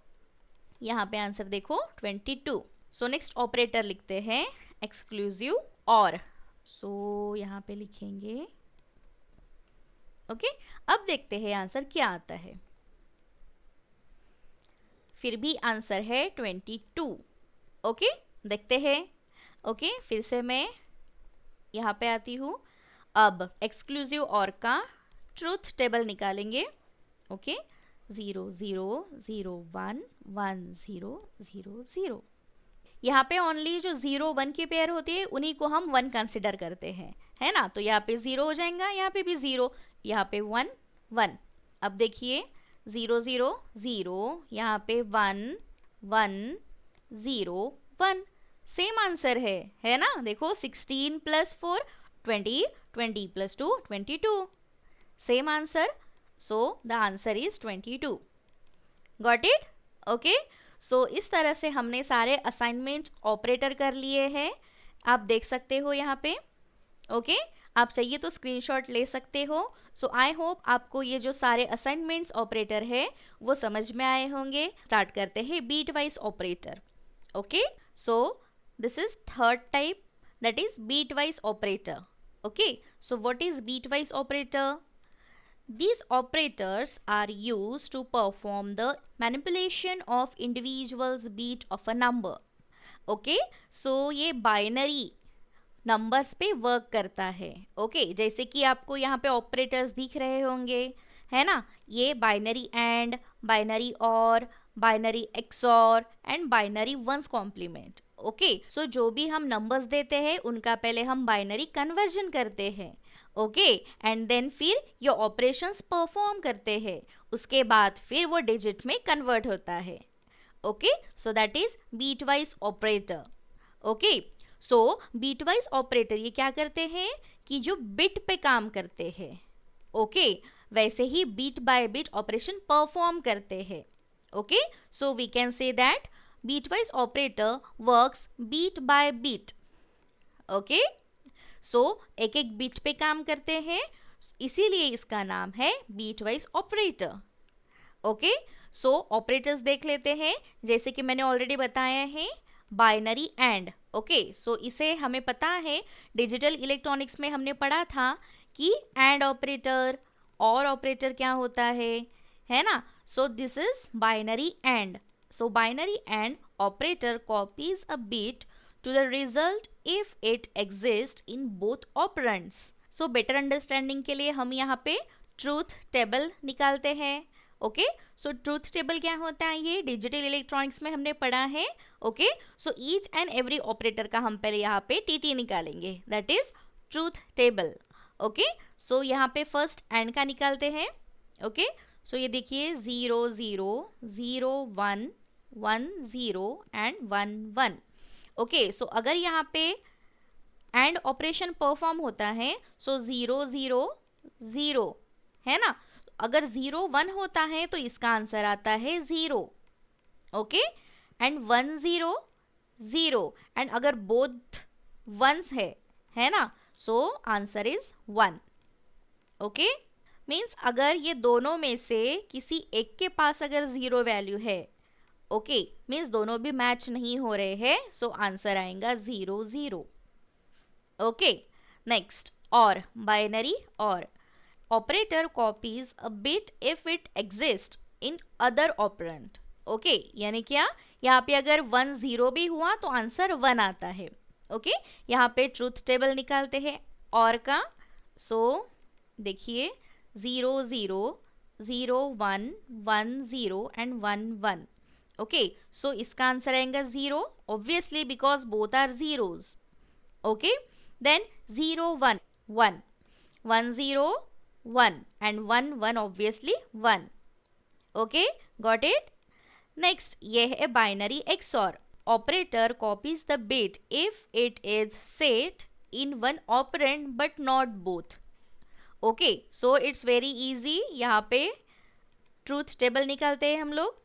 यहाँ पे आंसर देखो 22। सो नेक्स्ट ऑपरेटर लिखते हैं एक्सक्लूसिव और। सो यहाँ पे लिखेंगे। ओके, अब देखते हैं आंसर क्या आता है। फिर भी आंसर है 22। ओके, देखते हैं। ओके, फिर से मैं यहाँ पे आती हूँ। अब एक्सक्लूसिव और का ट्रूथ टेबल निकालेंगे। ओके, 0 0 0 1 1 0 0 0। यहाँ पे ओनली जो 0 1 की पेयर होती है उन्हीं को हम 1 कंसिडर करते हैं, है ना। तो यहाँ पे 0 हो जाएगा, यहाँ पे भी 0, यहाँ पे 1 1। अब देखिए 0 0 0, यहाँ पे 1 1 0 1। सेम आंसर है ना। देखो 16 plus 4 20 20 plus 2 22। Same answer, so the answer is 22। Got it? Okay, so इस तरह से हमने सारे असाइनमेंट ऑपरेटर कर लिए हैं। आप देख सकते हो यहाँ पे। ओके, आप चाहिए तो स्क्रीनशॉट ले सकते हो। सो आई होप आपको ये जो सारे असाइनमेंट्स ऑपरेटर है वो समझ में आए होंगे। स्टार्ट करते हैं bitwise operator. Okay, so this is third type, that is bitwise operator. Okay, so what is bitwise operator? These operators are used to perform the manipulation of individuals bit of a number. Okay, so ये binary numbers पे work करता है। Okay, जैसे कि आपको यहाँ पे operators दिख रहे होंगे, है ना। ये binary and, binary or, binary xor and binary one's complement. Okay, so जो भी हम नंबर्स देते हैं उनका पहले हम बाइनरी कन्वर्जन करते हैं। ओके, एंड देन फिर ये ऑपरेशंस परफॉर्म करते हैं, उसके बाद फिर वो डिजिट में कन्वर्ट होता है। Okay, so that is bitwise operator. Okay, so bitwise operator ये क्या करते हैं कि जो बिट पे काम करते हैं, ओके, वैसे ही bit by bit operation perform करते हैं। Okay, so we can say that bitwise operator works bit by bit. Okay, so एक एक बीट पे काम करते हैं, इसीलिए इसका नाम है bitwise operator. Okay, so operators देख लेते हैं. जैसे कि मैंने ऑलरेडी बताया है, बाइनरी एंड. ओके, सो इसे हमें पता है, डिजिटल इलेक्ट्रॉनिक्स में हमने पढ़ा था कि एंड ऑपरेटर और ऑपरेटर क्या होता है ना. सो this is binary and. So binary and operator copies a bit to the result if it exists in both operands. So better understanding के लिए हम यहाँ पे truth table निकालते हैं. ओके, सो ट्रूथ टेबल क्या होता है, ये डिजिटल इलेक्ट्रॉनिक्स में हमने पढ़ा है. Okay, so each and every operator का हम पहले यहाँ पे टीटी निकालेंगे, that is truth table. Okay, so यहाँ पे फर्स्ट एंड का निकालते हैं. ओके, सो ये देखिए 0 0 0 1 1 0 एंड 1 1. ओके, सो अगर यहाँ पे एंड ऑपरेशन परफॉर्म होता है, सो 0 0 0 है ना. अगर 0 1 होता है तो इसका आंसर आता है 0. ओके, एंड 1 0 0, एंड अगर बोथ वंस है ना, so answer is 1. Okay, means अगर ये दोनों में से किसी एक के पास अगर 0 वैल्यू है, ओके, मीन्स दोनों भी मैच नहीं हो रहे हैं, सो आंसर आएगा 0 0. Okay, next or binary or operator copies a bit if it exists in other operand. Okay, यानी क्या, यहाँ पे अगर 1 0 भी हुआ तो आंसर 1 आता है. ओके, यहाँ पे ट्रूथ टेबल निकालते हैं और का. सो देखिए 0 0 0 1 1 0 एंड 1 1. ओके, सो इसका आंसर आएगा 0, obviously because both are zeros. Okay, then 0 1 1 1 0 1 and 1 1 obviously 1. Okay, got it. Next, ये है binary XOR. Operator copies the bit if it is set in one operand but not both. Okay, so it's very easy. यहाँ पे truth table निकालते हैं हम लोग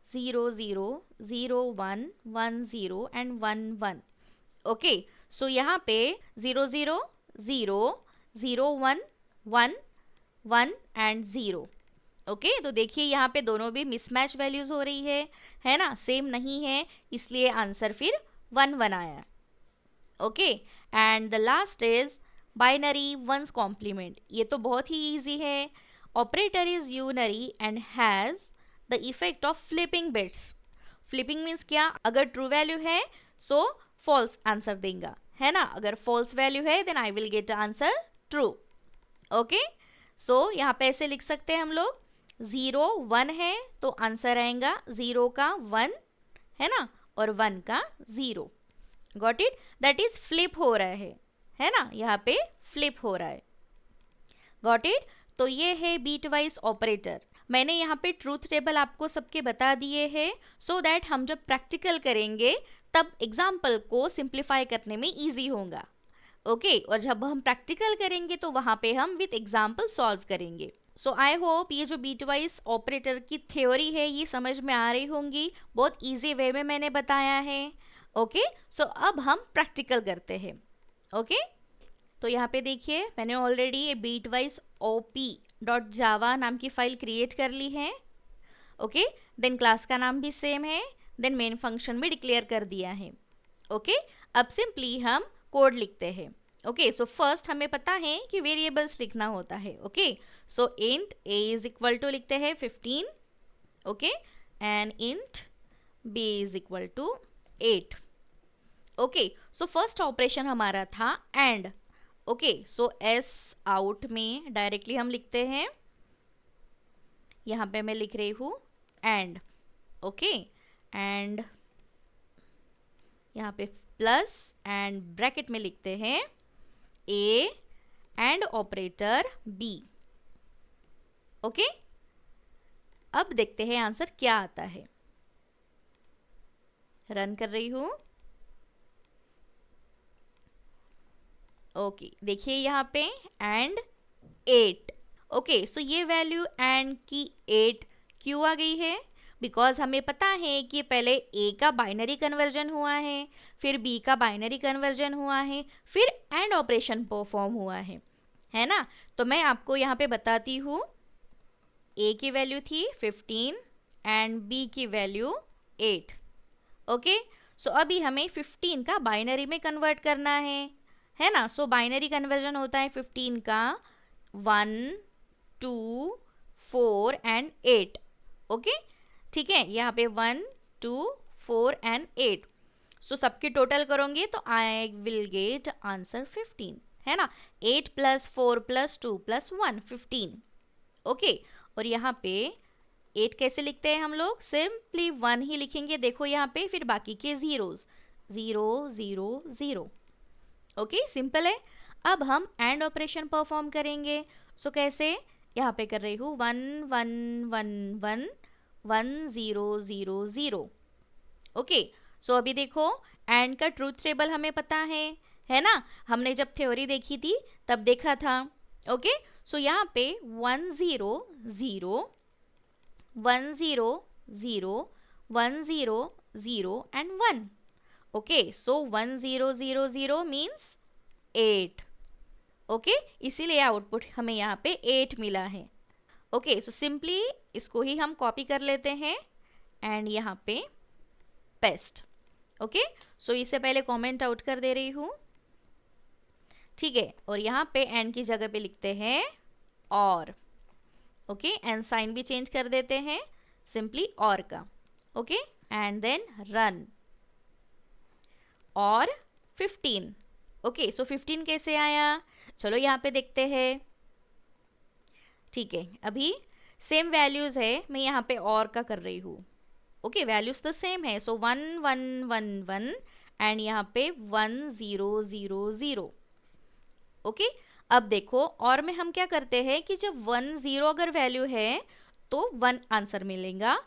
0 0 0 1 1 0 and 1 1. Okay, so यहाँ पे 0 0 0 0 1 1 1 एंड 0. ओके, तो देखिए यहाँ पे दोनों भी मिसमैच वैल्यूज हो रही है ना, सेम नहीं है, इसलिए आंसर फिर 1 1 आया. Okay, and the last is binary one's complement. ये तो बहुत ही इजी है. Operator is unary and has the effect of flipping bits. Flipping means क्या, अगर ट्रू वैल्यू है सो फॉल्स आंसर देगा, है ना. अगर फॉल्स वैल्यू है then I will get answer true. Okay, so यहाँ पे ऐसे लिख सकते हैं हम लोग 0 1 है तो आंसर आएगा 0 का 1 है ना, और 1 का 0. Got it, that is flip हो रहा है ना, यहाँ पे फ्लिप हो रहा है. Got it. तो ये है बीट वाइज ऑपरेटर. मैंने यहाँ पे ट्रूथ टेबल आपको सबके बता दिए हैं, सो दैट हम जब प्रैक्टिकल करेंगे तब एग्जाम्पल को सिंप्लीफाई करने में ईजी होगा. ओके, और जब हम प्रैक्टिकल करेंगे तो वहाँ पे हम विथ एग्जाम्पल सॉल्व करेंगे. सो आई होप ये जो बीट वाइज ऑपरेटर की थ्योरी है ये समझ में आ रही होंगी. बहुत इजी वे में मैंने बताया है. ओके, सो अब हम प्रैक्टिकल करते हैं. ओके, तो यहाँ पे देखिए मैंने ऑलरेडी ये बीट वाइज op.java नाम की फाइल क्रिएट कर ली है. ओके, देन क्लास का नाम भी सेम है, देन मेन फंक्शन भी डिक्लेयर कर दिया है. ओके, अब सिंपली हम कोड लिखते हैं. ओके, सो फर्स्ट हमें पता है कि वेरिएबल्स लिखना होता है. Okay, so int a is equal to लिखते हैं 15. Okay, and int b is equal to 8. Okay, so first operation हमारा था and. Okay, so S out में डायरेक्टली हम लिखते हैं, यहाँ पे मैं लिख रही हूँ एंड. ओके, एंड यहाँ पे प्लस एंड ब्रैकेट में लिखते हैं a and operator b. Okay, अब देखते हैं आंसर क्या आता है. रन कर रही हूं. ओके, देखिए यहाँ पे एंड 8. ओके, सो ये वैल्यू एंड की 8 क्यों आ गई है, बिकॉज हमें पता है कि पहले ए का बाइनरी कन्वर्जन हुआ है, फिर बी का बाइनरी कन्वर्जन हुआ है, फिर एंड ऑपरेशन परफॉर्म हुआ है ना। तो मैं आपको यहाँ पे बताती हूँ, ए की वैल्यू थी 15 एंड बी की वैल्यू 8। ओके, सो अभी हमें 15 का बाइनरी में कन्वर्ट करना है ना। सो बाइनरी कन्वर्जन होता है 15 का 1, 2, 4 एंड 8। ओके, ठीक है, यहाँ पे 1, 2, 4 एंड 8। सो सबकी टोटल करोगे तो आई विल गेट आंसर 15, है ना। 8 + 4 + 2 + 1 15। ओके, और यहाँ पे 8 कैसे लिखते हैं हम लोग, सिंपली 1 ही लिखेंगे। देखो यहाँ पे, फिर बाकी के जीरोस 0 0 0। ओके, सिंपल है। अब हम एंड ऑपरेशन परफॉर्म करेंगे। सो कैसे, यहाँ पे कर रही हूँ 1 1 1 1 1 0 0 0। ओके, सो अभी देखो एंड का ट्रूथ टेबल हमें पता है ना। हमने जब थ्योरी देखी थी तब देखा था। ओके, सो यहाँ पे 1 0 0 1 0 0 1 0 0 and 1। Okay, so 1 0 0 0 means 8। Okay, इसीलिए आउटपुट हमें यहाँ पे 8 मिला है। ओके, सो सिंपली इसको ही हम कॉपी कर लेते हैं एंड यहाँ पे पेस्ट। ओके, सो इससे पहले कमेंट आउट कर दे रही हूँ, ठीक है। और यहाँ पे एंड की जगह पे लिखते हैं और। ओके, एंड साइन भी चेंज कर देते हैं सिंपली और का। ओके, एंड देन रन और 15। ओके, सो 15 कैसे आया, चलो यहाँ पे देखते हैं। ठीक है, अभी सेम वैल्यूज है, मैं यहाँ पे और का कर रही हूँ। ओके, वैल्यूज तो सेम है। सो 1 1 1 1 एंड यहाँ पे 1 0 0 0। ओके, अब देखो और में हम क्या करते हैं कि जब 1 0 अगर वैल्यू है तो 1 आंसर मिलेगा,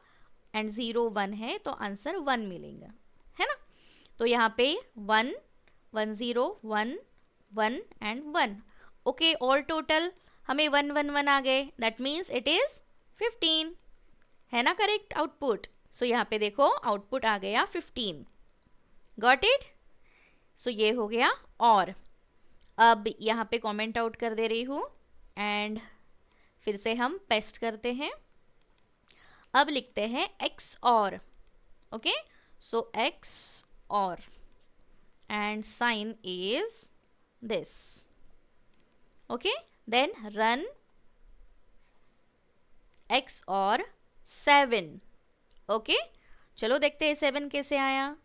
एंड 0 1 है तो आंसर 1 मिलेगा, है ना। तो यहाँ पे 1 1 0 1 1 एंड 1। ओके, ऑल टोटल हमें 1 1 1 आ गए, दैट मीन्स इट इज 15, है ना करेक्ट आउटपुट। सो यहाँ पे देखो आउटपुट आ गया 15। Got it. सो ये हो गया। और अब यहाँ पे कमेंट आउट कर दे रही हूँ एंड फिर से हम पेस्ट करते हैं। अब लिखते हैं XOR. Okay, so XOR and sign is this. Okay, then run XOR 7। Okay, चलो देखते हैं 7 कैसे आया।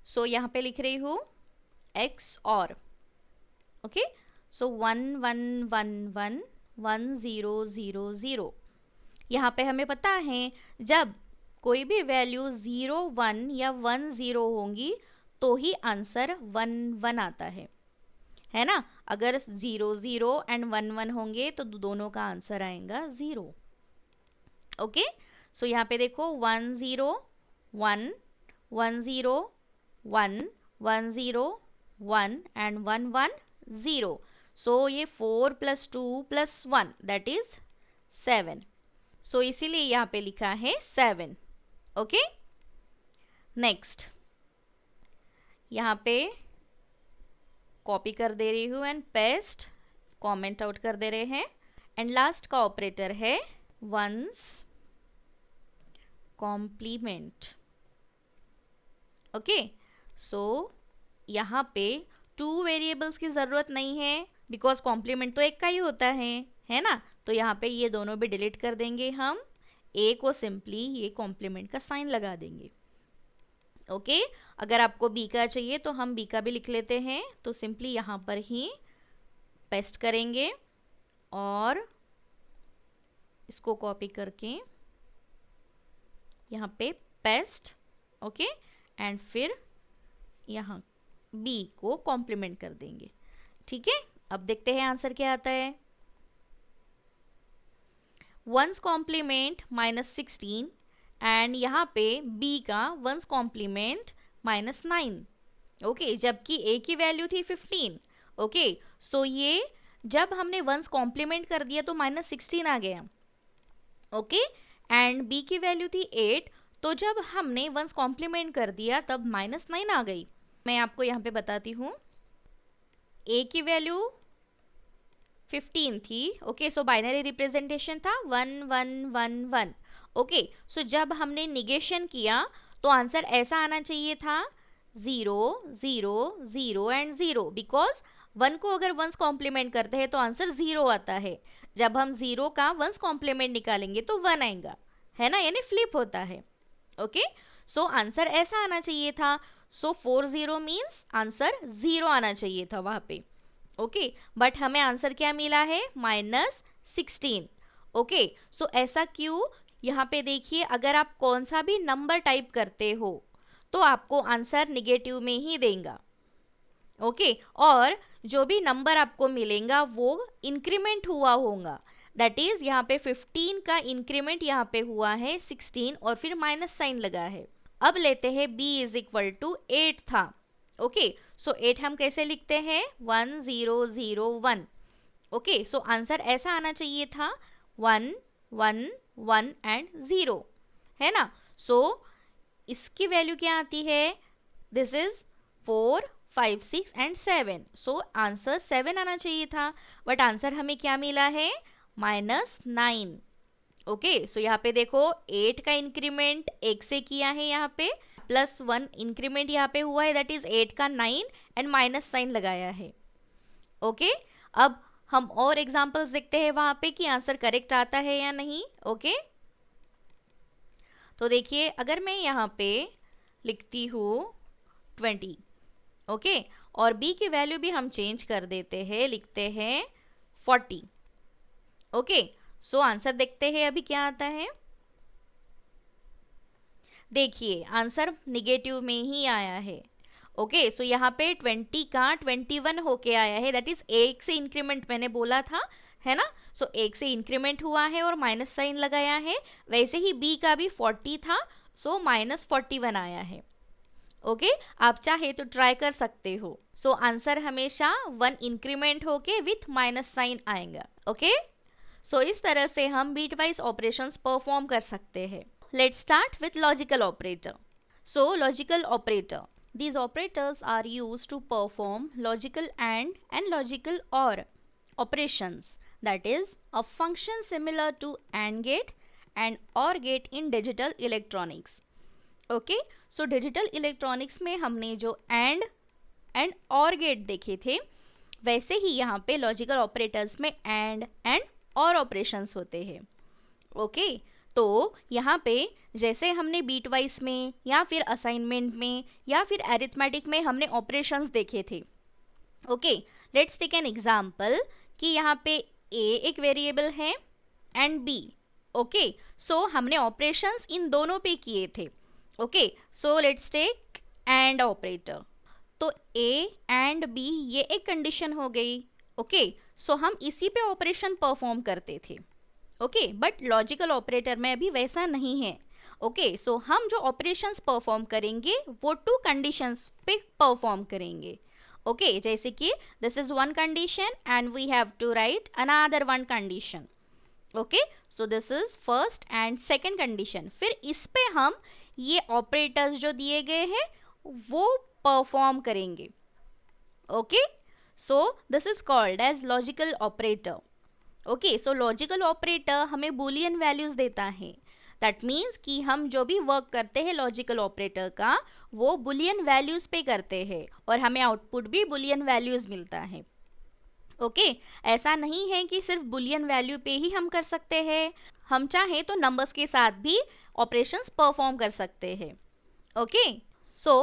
सो यहाँ पे लिख रही हूँ एक्स और। ओके, सो 1 1 1 1 1 0 0 0। यहाँ पे हमें पता है जब कोई भी वैल्यू 0 1 या 1 0 होंगी तो ही आंसर 1 1 आता है ना। अगर 0 0 एंड 1 1 होंगे तो दोनों का आंसर आएगा 0। ओके, सो यहाँ पे देखो 1 0 1 1 0 1 1 0 1 एंड 1 1 0। सो ये 4 + 2 + 1 दैट इज 7। सो इसीलिए यहाँ पे लिखा है 7। ओके, नेक्स्ट यहाँ पे कॉपी कर दे रही हूँ एंड पेस्ट, कमेंट आउट कर दे रहे हैं। एंड लास्ट का ऑपरेटर है वंस कॉम्प्लीमेंट। ओके, सो यहाँ पे 2 वेरिएबल्स की ज़रूरत नहीं है बिकॉज कॉम्प्लीमेंट तो एक का ही होता है ना। तो यहाँ पे ये दोनों भी डिलीट कर देंगे हम, ए को सिंपली ये कॉम्प्लीमेंट का साइन लगा देंगे। ओके, अगर आपको बी का चाहिए तो हम बी का भी लिख लेते हैं। तो सिंपली यहाँ पर ही पेस्ट करेंगे और इसको कॉपी करके यहाँ पे पेस्ट। ओके, एंड फिर यहाँ बी को कॉम्प्लीमेंट कर देंगे। ठीक है, अब देखते हैं आंसर क्या आता है। 1's कॉम्प्लीमेंट -16 एंड यहाँ पे b का 1's कॉम्प्लीमेंट -9। ओके, जबकि a की वैल्यू थी 15। ओके, सो ये जब हमने 1's कॉम्प्लीमेंट कर दिया तो -16 आ गया। ओके, एंड बी की वैल्यू थी 8, तो जब हमने वंस कॉम्प्लीमेंट कर दिया तब -9 आ गई। मैं आपको यहाँ पे बताती हूँ, ए की वैल्यू 15 थी, ओके, सो बाइनरी रिप्रेजेंटेशन था 1 1 1 1, ओके। सो जब हमने निगेशन किया तो आंसर ऐसा आना चाहिए था 0 0 0 एंड 0, बिकॉज 1 को अगर वंस कॉम्प्लीमेंट करते हैं तो आंसर 0 आता है। जब हम 0 का वंस कॉम्प्लीमेंट निकालेंगे तो 1 आएगा, है ना, यानी फ्लिप होता है, ओके। सो आंसर ऐसा आना चाहिए था। सो 4 0 मीन्स आंसर 0 आना चाहिए था वहां पे, ओके, बट हमें आंसर क्या मिला है -16, ओके। सो ऐसा क्यों? यहाँ पे देखिए, अगर आप कौन सा भी नंबर टाइप करते हो तो आपको आंसर निगेटिव में ही देगा, ओके, और जो भी नंबर आपको मिलेगा वो इंक्रीमेंट हुआ होगा। दैट इज यहाँ पे 15 का इंक्रीमेंट यहाँ पे हुआ है 16 और फिर माइनस साइन लगा है। अब लेते हैं b इज इक्वल टू 8 था, ओके। सो 8 हम कैसे लिखते हैं 1 0 0 1, ओके। सो आंसर ऐसा आना चाहिए था 1 1 1 एंड 0, है ना। सो इसकी वैल्यू क्या आती है, this is 4 5 6 and 7, so answer 7 आना चाहिए था, बट आंसर हमें क्या मिला है -9, ओके। सो यहाँ पे देखो 8 का इंक्रीमेंट 1 से किया है, यहाँ पे +1 इंक्रीमेंट यहाँ पे हुआ है, दैट इज 8 का 9 एंड माइनस साइन लगाया है, ओके। अब हम और एग्जांपल्स देखते हैं वहां पे कि आंसर करेक्ट आता है या नहीं, ओके। तो देखिए, अगर मैं यहाँ पे लिखती हूँ 20, ओके, और b की वैल्यू भी हम चेंज कर देते हैं, लिखते हैं 40, ओके। सो आंसर देखते हैं अभी क्या आता है। देखिए आंसर निगेटिव में ही आया है, ओके। सो यहाँ पे 20 का 21 होके आया है, दैट इज 1 से इंक्रीमेंट मैंने बोला था, है ना। सो 1 से इंक्रीमेंट हुआ है और माइनस साइन लगाया है। वैसे ही b का भी 40 था, सो -41 आया है, ओके। आप चाहे तो ट्राई कर सकते हो। सो आंसर हमेशा 1 इंक्रीमेंट होके विथ माइनस साइन आएगा, ओके। सो इस तरह से हम बीट वाइज ऑपरेशंस परफॉर्म कर सकते हैं। Let's start with logical operator. So logical operator. These operators are used to perform logical and logical OR operations. That is a function similar to AND gate and OR gate in digital electronics. Okay. So digital electronics में हमने जो and OR gate देखे थे, वैसे ही यहाँ पे logical operators में and OR operations होते हैं, ओके। तो यहाँ पे जैसे हमने बीट वाइज में या फिर असाइनमेंट में या फिर अरिथमेटिक में हमने ऑपरेशंस देखे थे, okay. Let's take an example कि यहाँ पे a एक वेरिएबल है एंड b, ओके। सो हमने ऑपरेशंस इन दोनों पे किए थे, okay. So let's take and operator. तो a एंड b ये एक कंडीशन हो गई, ओके। सो हम इसी पे ऑपरेशन परफॉर्म करते थे, ओके, बट लॉजिकल ऑपरेटर में अभी वैसा नहीं है, ओके। सो हम जो ऑपरेशंस परफॉर्म करेंगे वो 2 कंडीशंस पे परफॉर्म करेंगे, ओके। जैसे कि this is 1 condition and we have to write another 1 condition, okay. So this is first and second condition. फिर इस पे हम ये ऑपरेटर्स जो दिए गए हैं वो परफॉर्म करेंगे, okay. So this is called as logical operator, okay. So logical operator हमें बुलियन वैल्यूज देता है, दैट मीन्स कि हम जो भी वर्क करते हैं लॉजिकल ऑपरेटर का वो बुलियन वैल्यूज पे करते हैं और हमें आउटपुट भी बुलियन वैल्यूज मिलता है, ओके। ऐसा नहीं है कि सिर्फ बुलियन वैल्यू पे ही हम कर सकते हैं, हम चाहे तो नंबर्स के साथ भी ऑपरेशंस परफॉर्म कर सकते हैं, okay. So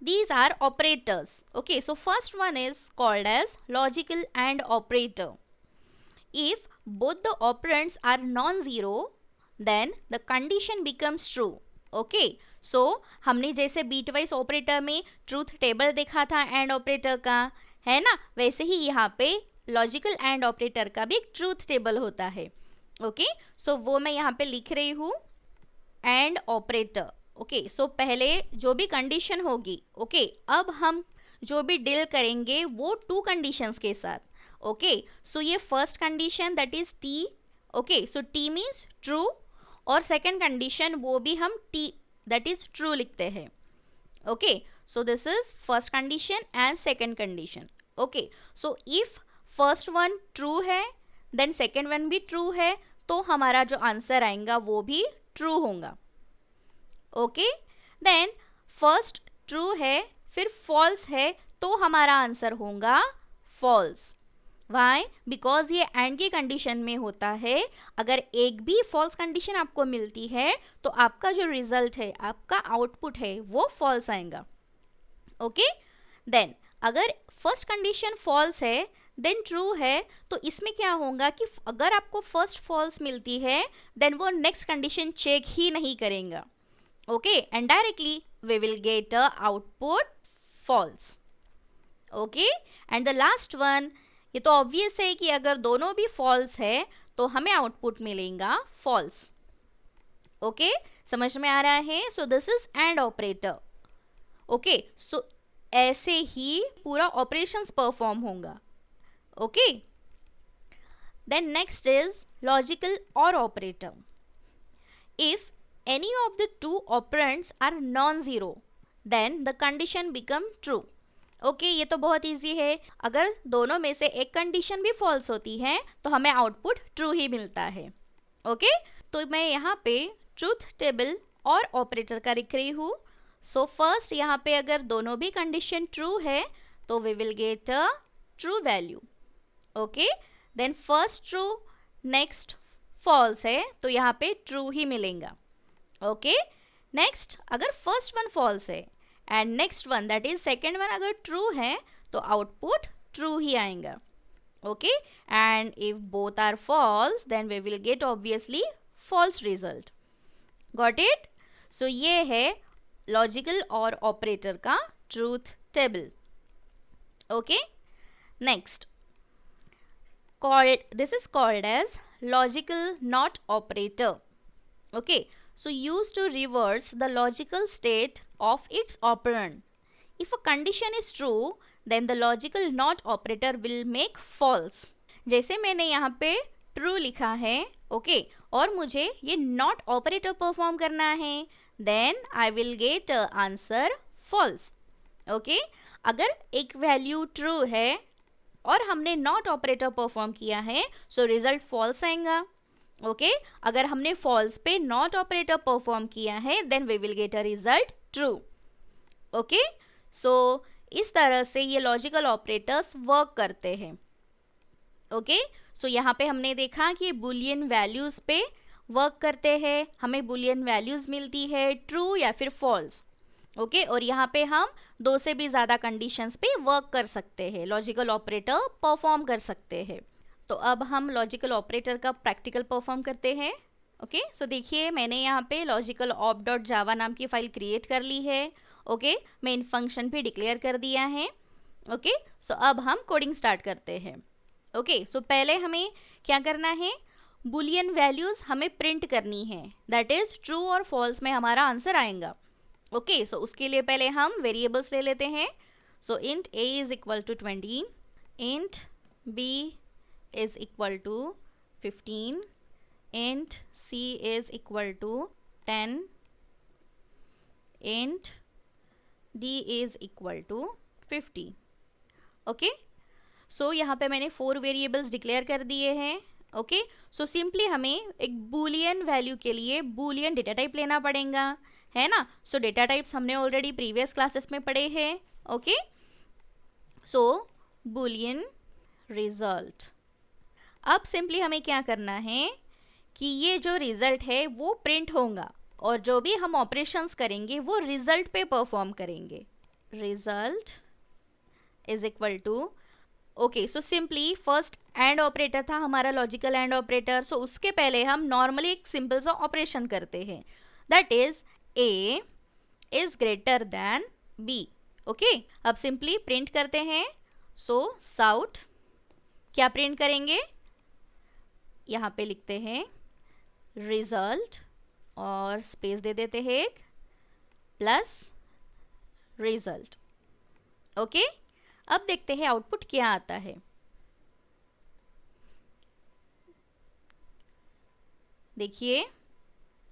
these are operators, okay। so first one is called as logical AND operator. If both the operands are non-zero, then the condition becomes true, okay। so हमने जैसे बीटवाइज operator में truth table देखा था and operator का, है ना, वैसे ही यहाँ पे लॉजिकल एंड ऑपरेटर का भी एक ट्रूथ टेबल होता है, ओके। सो वो मैं यहाँ पे लिख रही हूँ एंड ऑपरेटर, ओके। सो पहले जो भी कंडीशन होगी, ओके, अब हम जो भी डील करेंगे वो 2 कंडीशंस के साथ, ओके। सो ये first condition that is T, okay. So T means true और सेकेंड कंडीशन वो भी हम टी दैट इज ट्रू लिखते हैं. Okay, so this is first condition and second condition. Okay, so if first one true है then second one भी true है, तो हमारा जो आंसर आएगा वो भी ट्रू होगा. ओके, देन फर्स्ट ट्रू है फिर फॉल्स है, तो हमारा आंसर होगा फॉल्स. वाई? बिकॉज ये एंड की कंडीशन में होता है. अगर एक भी फॉल्स कंडीशन आपको मिलती है तो आपका जो रिजल्ट है, आपका आउटपुट है, वो फॉल्स आएगा. ओके, देन अगर फर्स्ट कंडीशन फॉल्स है देन ट्रू है, तो इसमें क्या होगा कि अगर आपको फर्स्ट फॉल्स मिलती है देन वो नेक्स्ट कंडीशन चेक ही नहीं करेगा. Okay, and directly we will get a output false. Okay, and the last one, ये तो ऑब्वियस है कि अगर दोनों भी फॉल्स है तो हमें आउटपुट मिलेगा फॉल्स. ओके, समझ में आ रहा है? So this is and operator. Okay, so ऐसे ही पूरा ऑपरेशंस परफॉर्म होगा. Okay, then next is logical or operator. If any of the two operands are non-zero then the condition become true. Okay, ये तो बहुत इजी है. अगर दोनों में से एक कंडीशन भी फॉल्स होती है तो हमें आउटपुट ट्रू ही मिलता है. ओके, तो मैं यहाँ पे ट्रूथ टेबल और ऑपरेटर का लिख रही हूँ. सो फर्स्ट यहाँ पे अगर दोनों भी कंडीशन ट्रू है तो we will get a true value. Okay, then first true, next false है तो यहाँ पे ट्रू ही मिलेगा. ओके, नेक्स्ट अगर फर्स्ट वन फॉल्स है and next one that is second one अगर ट्रू है तो आउटपुट ट्रू ही आएगा. Okay, and if both are false then we will get obviously false result. Got it? So ये है logical or operator का truth table. Okay, next this is called as logical not operator. Okay, so used to reverse the logical state of its operand. If a condition is true then the logical not operator will make false. जैसे मैंने यहाँ पे true लिखा है, okay, और मुझे ये not operator perform करना है, then I will get a answer false. Okay, अगर एक value true है और हमने नॉट ऑपरेटर परफॉर्म किया है सो रिजल्ट फॉल्स आएगा. ओके, अगर हमने फॉल्स पे नॉट ऑपरेटर परफॉर्म किया है then we will get a result true. Okay, so इस तरह से ये लॉजिकल ऑपरेटर्स वर्क करते हैं. ओके, सो यहाँ पे हमने देखा कि बुलियन वैल्यूज पे वर्क करते हैं. हमें बुलियन वैल्यूज मिलती है ट्रू या फिर फॉल्स. ओके, और यहाँ पे हम दो से भी ज़्यादा कंडीशंस पे वर्क कर सकते हैं, लॉजिकल ऑपरेटर परफॉर्म कर सकते हैं. तो अब हम लॉजिकल ऑपरेटर का प्रैक्टिकल परफॉर्म करते हैं. ओके, सो देखिए मैंने यहाँ पे लॉजिकल ऑप डॉट जावा नाम की फाइल क्रिएट कर ली है. ओके, मेन फंक्शन भी डिक्लेयर कर दिया है. ओके, सो अब हम कोडिंग स्टार्ट करते हैं. ओके, सो पहले हमें क्या करना है, बुलियन वैल्यूज़ हमें प्रिंट करनी है, दैट इज़ ट्रू और फॉल्स में हमारा आंसर आएगा. ओके, सो उसके लिए पहले हम वेरिएबल्स ले लेते हैं. So int a is equal to 20, int b is equal to 15, int c is equal to 10, int d is equal to 50. Okay, so यहाँ पे मैंने 4 वेरिएबल्स डिक्लेयर कर दिए हैं. ओके, सो सिंपली हमें एक बूलियन वैल्यू के लिए बूलियन डेटा टाइप लेना पड़ेगा, है ना. सो डेटा टाइप्स हमने ऑलरेडी प्रीवियस क्लासेस में पढ़े हैं. ओके, सो बूलियन रिजल्ट. अब सिंपली हमें क्या करना है कि ये जो रिजल्ट है वो प्रिंट होगा और जो भी हम ऑपरेशंस करेंगे वो रिजल्ट पे परफॉर्म करेंगे. Result is equal to, okay, so simply first and operator था हमारा लॉजिकल एंड ऑपरेटर. सो उसके पहले हम नॉर्मली एक सिंपल सा ऑपरेशन करते हैं, that is A is greater than B. Okay, अब सिंपली प्रिंट करते हैं. सो साउट क्या प्रिंट करेंगे, यहाँ पे लिखते हैं रिजल्ट और स्पेस दे देते हैं एक प्लस रिजल्ट. ओके, अब देखते हैं आउटपुट क्या आता है. देखिए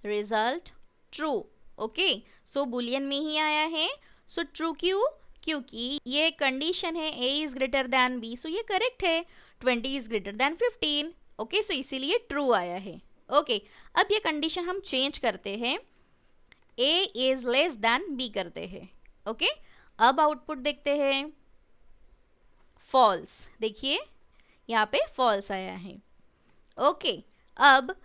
result true. Okay, so Boolean में ही आया है, सो ट्रू क्यों? क्योंकि ये कंडीशन है a is greater than b, सो ये करेक्ट है। 20 इज ग्रेटर दैन 15। ओके, सो इसीलिए ट्रू आया है। ओके, अब ये कंडीशन हम चेंज करते हैं, a is less than b करते हैं। ओके, अब आउटपुट देखते हैं, फॉल्स। देखिए यहाँ पे फॉल्स आया है। ओके, अब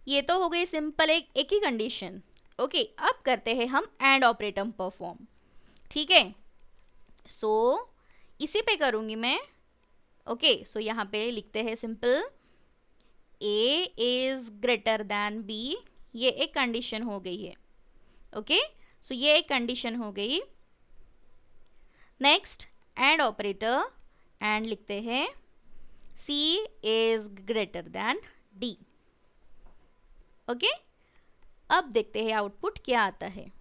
ये तो हो गई सिंपल एक ही कंडीशन। ओके, अब करते हैं हम एंड ऑपरेटर परफॉर्म। ठीक है, सो इसी पे करूंगी मैं। ओके, सो यहाँ पे लिखते हैं simple a is greater than b, ये एक कंडीशन हो गई है। ओके, सो ये एक कंडीशन हो गई। नेक्स्ट एंड ऑपरेटर, एंड लिखते हैं c is greater than d। Okay, अब देखते हैं आउटपुट क्या आता है।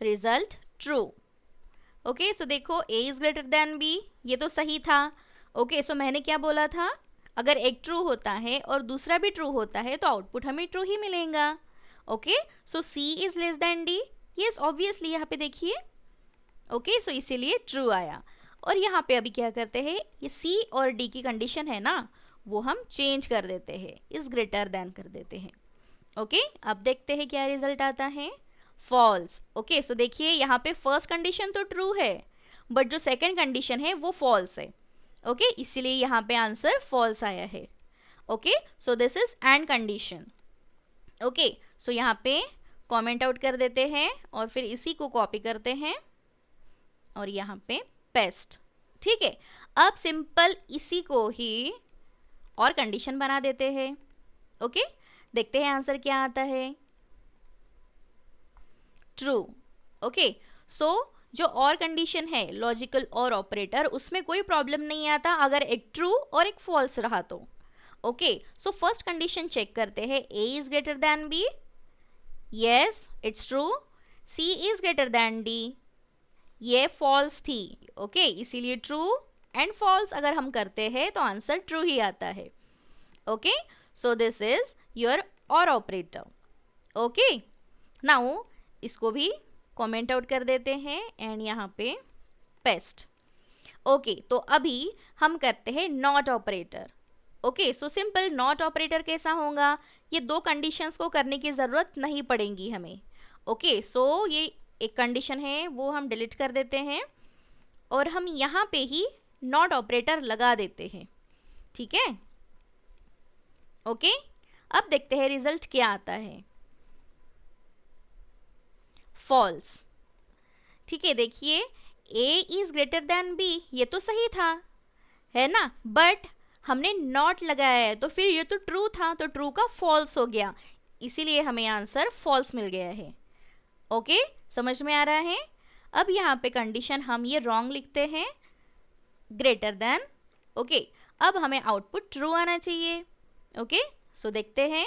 Result true. ओके, सो देखो a is greater than b, ये तो सही था। ओके, सो मैंने क्या बोला था, अगर एक ट्रू होता है और दूसरा भी ट्रू होता है तो आउटपुट हमें ट्रू ही मिलेगा। Okay, so c is less than d, yes obviously यहाँ पे देखिए। ओके, सो इसीलिए ट्रू आया। और यहाँ पे अभी क्या करते हैं, ये c और d की कंडीशन है ना, वो हम चेंज कर देते हैं, इज ग्रेटर दैन कर देते हैं। ओके, अब देखते हैं क्या रिजल्ट आता है, फॉल्स। ओके, सो देखिए यहाँ पे फर्स्ट कंडीशन तो ट्रू है, बट जो सेकंड कंडीशन है वो फॉल्स है। ओके, इसीलिए यहाँ पे आंसर फॉल्स आया है। Okay, so this is and condition. Okay, so यहाँ पे कमेंट आउट कर देते हैं और फिर इसी को कॉपी करते हैं और यहाँ पे पेस्ट। ठीक है, अब सिंपल इसी को ही और कंडीशन बना देते हैं। ओके, देखते हैं आंसर क्या आता है, ट्रू। ओके, सो जो और कंडीशन है लॉजिकल और ऑपरेटर, उसमें कोई प्रॉब्लम नहीं आता अगर एक ट्रू और एक फॉल्स रहा तो। Okay, so first condition check करते हैं, a is greater than b, yes it's true. c is greater than d, ये फॉल्स थी। ओके, इसीलिए ट्रू एंड फॉल्स अगर हम करते हैं तो आंसर ट्रू ही आता है। Okay, so this is your और ऑपरेटर। ओके, नाउ इसको भी कमेंट आउट कर देते हैं एंड यहाँ पे पेस्ट। ओके, तो अभी हम करते हैं not operator. Okay, so simple not operator कैसा होगा, ये दो कंडीशंस को करने की ज़रूरत नहीं पड़ेगी हमें। ओके, सो ये एक कंडीशन है वो हम डिलीट कर देते हैं और हम यहाँ पे ही नॉट ऑपरेटर लगा देते हैं। ठीक है, ओके, अब देखते हैं रिजल्ट क्या आता है, फॉल्स। ठीक है, देखिए a is greater than b, ये तो सही था, है ना, बट हमने नॉट लगाया है तो फिर ये तो ट्रू था, तो ट्रू का फॉल्स हो गया, इसीलिए हमें आंसर फॉल्स मिल गया है। ओके, समझ में आ रहा है। अब यहाँ पे कंडीशन हम ये रॉन्ग लिखते हैं, ग्रेटर देन। ओके, अब हमें आउटपुट ट्रू आना चाहिए। ओके, सो देखते हैं,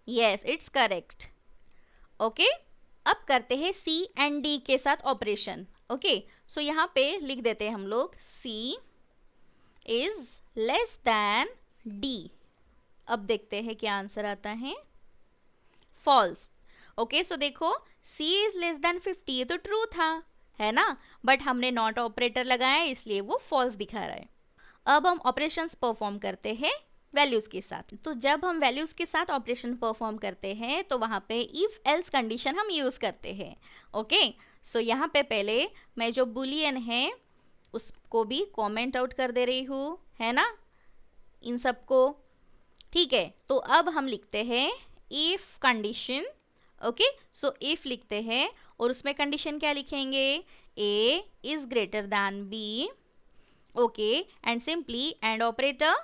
यस इट्स करेक्ट। ओके, अब करते हैं C एंड D के साथ ऑपरेशन। ओके, सो यहाँ पे लिख देते हैं हम लोग C is less than D। अब देखते हैं क्या आंसर आता है, फॉल्स। ओके, सो देखो C इज लेस देन 50, ये तो ट्रू था, है ना, बट हमने नॉट ऑपरेटर लगाया है इसलिए वो फॉल्स दिखा रहा है। अब हम ऑपरेशंस परफॉर्म करते हैं वैल्यूज़ के साथ। तो जब हम वैल्यूज़ के साथ ऑपरेशन परफॉर्म करते हैं तो वहाँ पे इफ़ एल्स कंडीशन हम यूज़ करते हैं। ओके, सो यहाँ पे पहले मैं जो बुलियन है उसको भी कमेंट आउट कर दे रही हूँ, है ना, इन सबको। ठीक है, तो अब हम लिखते हैं if condition. Okay, so if लिखते हैं और उसमें कंडीशन क्या लिखेंगे, a is greater than b। Okay, and simply and operator,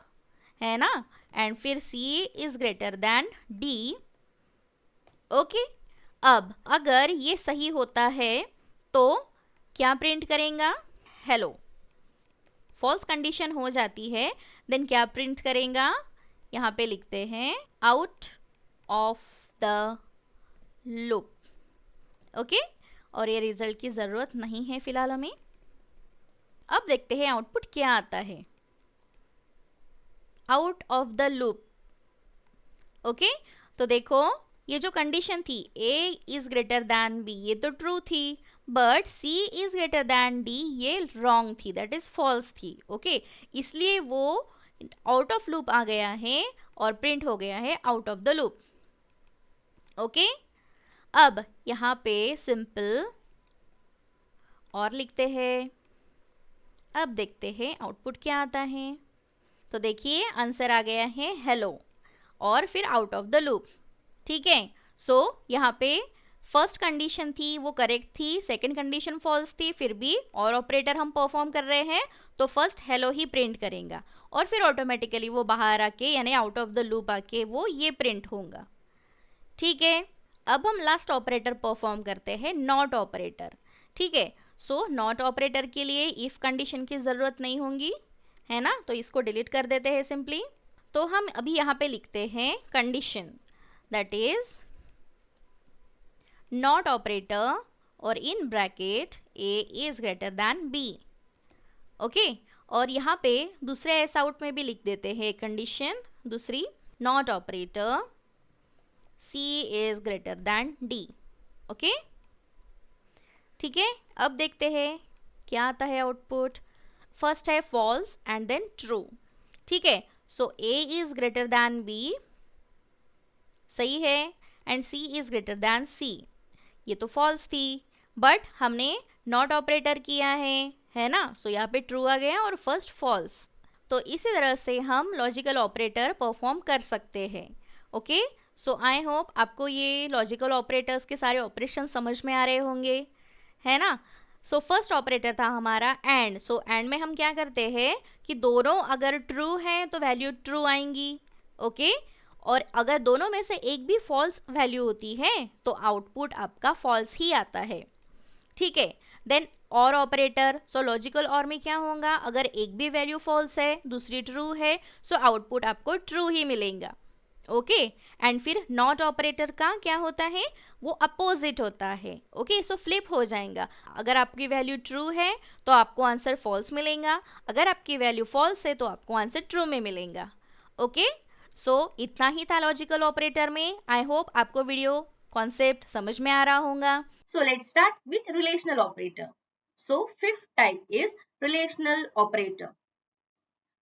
है ना, एंड फिर C is greater than D। Okay, अब अगर ये सही होता है तो क्या प्रिंट करेगा, हेलो। फॉल्स कंडीशन हो जाती है देन क्या प्रिंट करेगा, यहाँ पे लिखते हैं out of the loop. Okay, और ये रिजल्ट की ज़रूरत नहीं है फिलहाल हमें। अब देखते हैं आउटपुट क्या आता है, out of the loop. Okay, तो देखो, ये जो कंडीशन थी A is greater than B, ये तो ट्रू थी, but C is greater than D ये रॉन्ग थी, दैट इज फॉल्स थी। ओके, इसलिए वो आउट ऑफ लूप आ गया है और प्रिंट हो गया है out of the loop. Okay, अब यहाँ पे सिंपल और लिखते हैं। अब देखते हैं आउटपुट क्या आता है। तो देखिए आंसर आ गया है हेलो और फिर आउट ऑफ द लूप। ठीक है, सो यहाँ पे फर्स्ट कंडीशन थी वो करेक्ट थी, सेकंड कंडीशन फॉल्स थी, फिर भी और ऑपरेटर हम परफॉर्म कर रहे हैं तो फर्स्ट हेलो ही प्रिंट करेगा और फिर ऑटोमेटिकली वो बाहर आके यानी आउट ऑफ द लूप आके वो ये प्रिंट होगा। ठीक है, अब हम लास्ट ऑपरेटर परफॉर्म करते हैं, नॉट ऑपरेटर। ठीक है, सो नॉट ऑपरेटर के लिए इफ कंडीशन की ज़रूरत नहीं होगी, है ना, तो इसको डिलीट कर देते हैं सिंपली। तो हम अभी यहाँ पे लिखते हैं condition that is not operator और in bracket A is greater than B। Okay, और यहाँ पे दूसरे एस आउट में भी लिख देते हैं कंडीशन दूसरी, not operator C is greater than D। Okay, ठीक है, अब देखते हैं क्या आता है आउटपुट। फर्स्ट है फॉल्स एंड देन ट्रू। ठीक है, सो A is greater than B सही है and C is greater then C, ये तो फॉल्स थी, बट हमने नॉट ऑपरेटर किया है ना, सो यहाँ पे ट्रू आ गया और फर्स्ट फॉल्स। तो इसी तरह से हम लॉजिकल ऑपरेटर परफॉर्म कर सकते हैं। ओके, सो आई होप आपको ये लॉजिकल ऑपरेटर्स के सारे ऑपरेशन समझ में आ रहे होंगे, है ना। सो फर्स्ट ऑपरेटर था हमारा एंड। सो एंड में हम क्या करते हैं कि दोनों अगर ट्रू हैं तो वैल्यू ट्रू आएंगी। ओके, और अगर दोनों में से एक भी फॉल्स वैल्यू होती है तो आउटपुट आपका फॉल्स ही आता है। ठीक है, देन और ऑपरेटर, सो लॉजिकल और में क्या होगा, अगर एक भी वैल्यू फॉल्स है दूसरी ट्रू है सो आउटपुट आपको ट्रू ही मिलेगा। ओके, एंड फिर नॉट ऑपरेटर का क्या होता है, वो अपोजिट होता है। ओके, सो फ्लिप हो जाएगा, अगर आपकी वैल्यू ट्रू है तो आपको आंसर फॉल्स मिलेगा, अगर आपकी वैल्यू फॉल्स है तो आपको आंसर ट्रू में मिलेगा। ओके, सो इतना ही था लॉजिकल ऑपरेटर में। आई होप आपको वीडियो कॉन्सेप्ट समझ में आ रहा होगा। So let's start with relational operator. So fifth type is relational operator.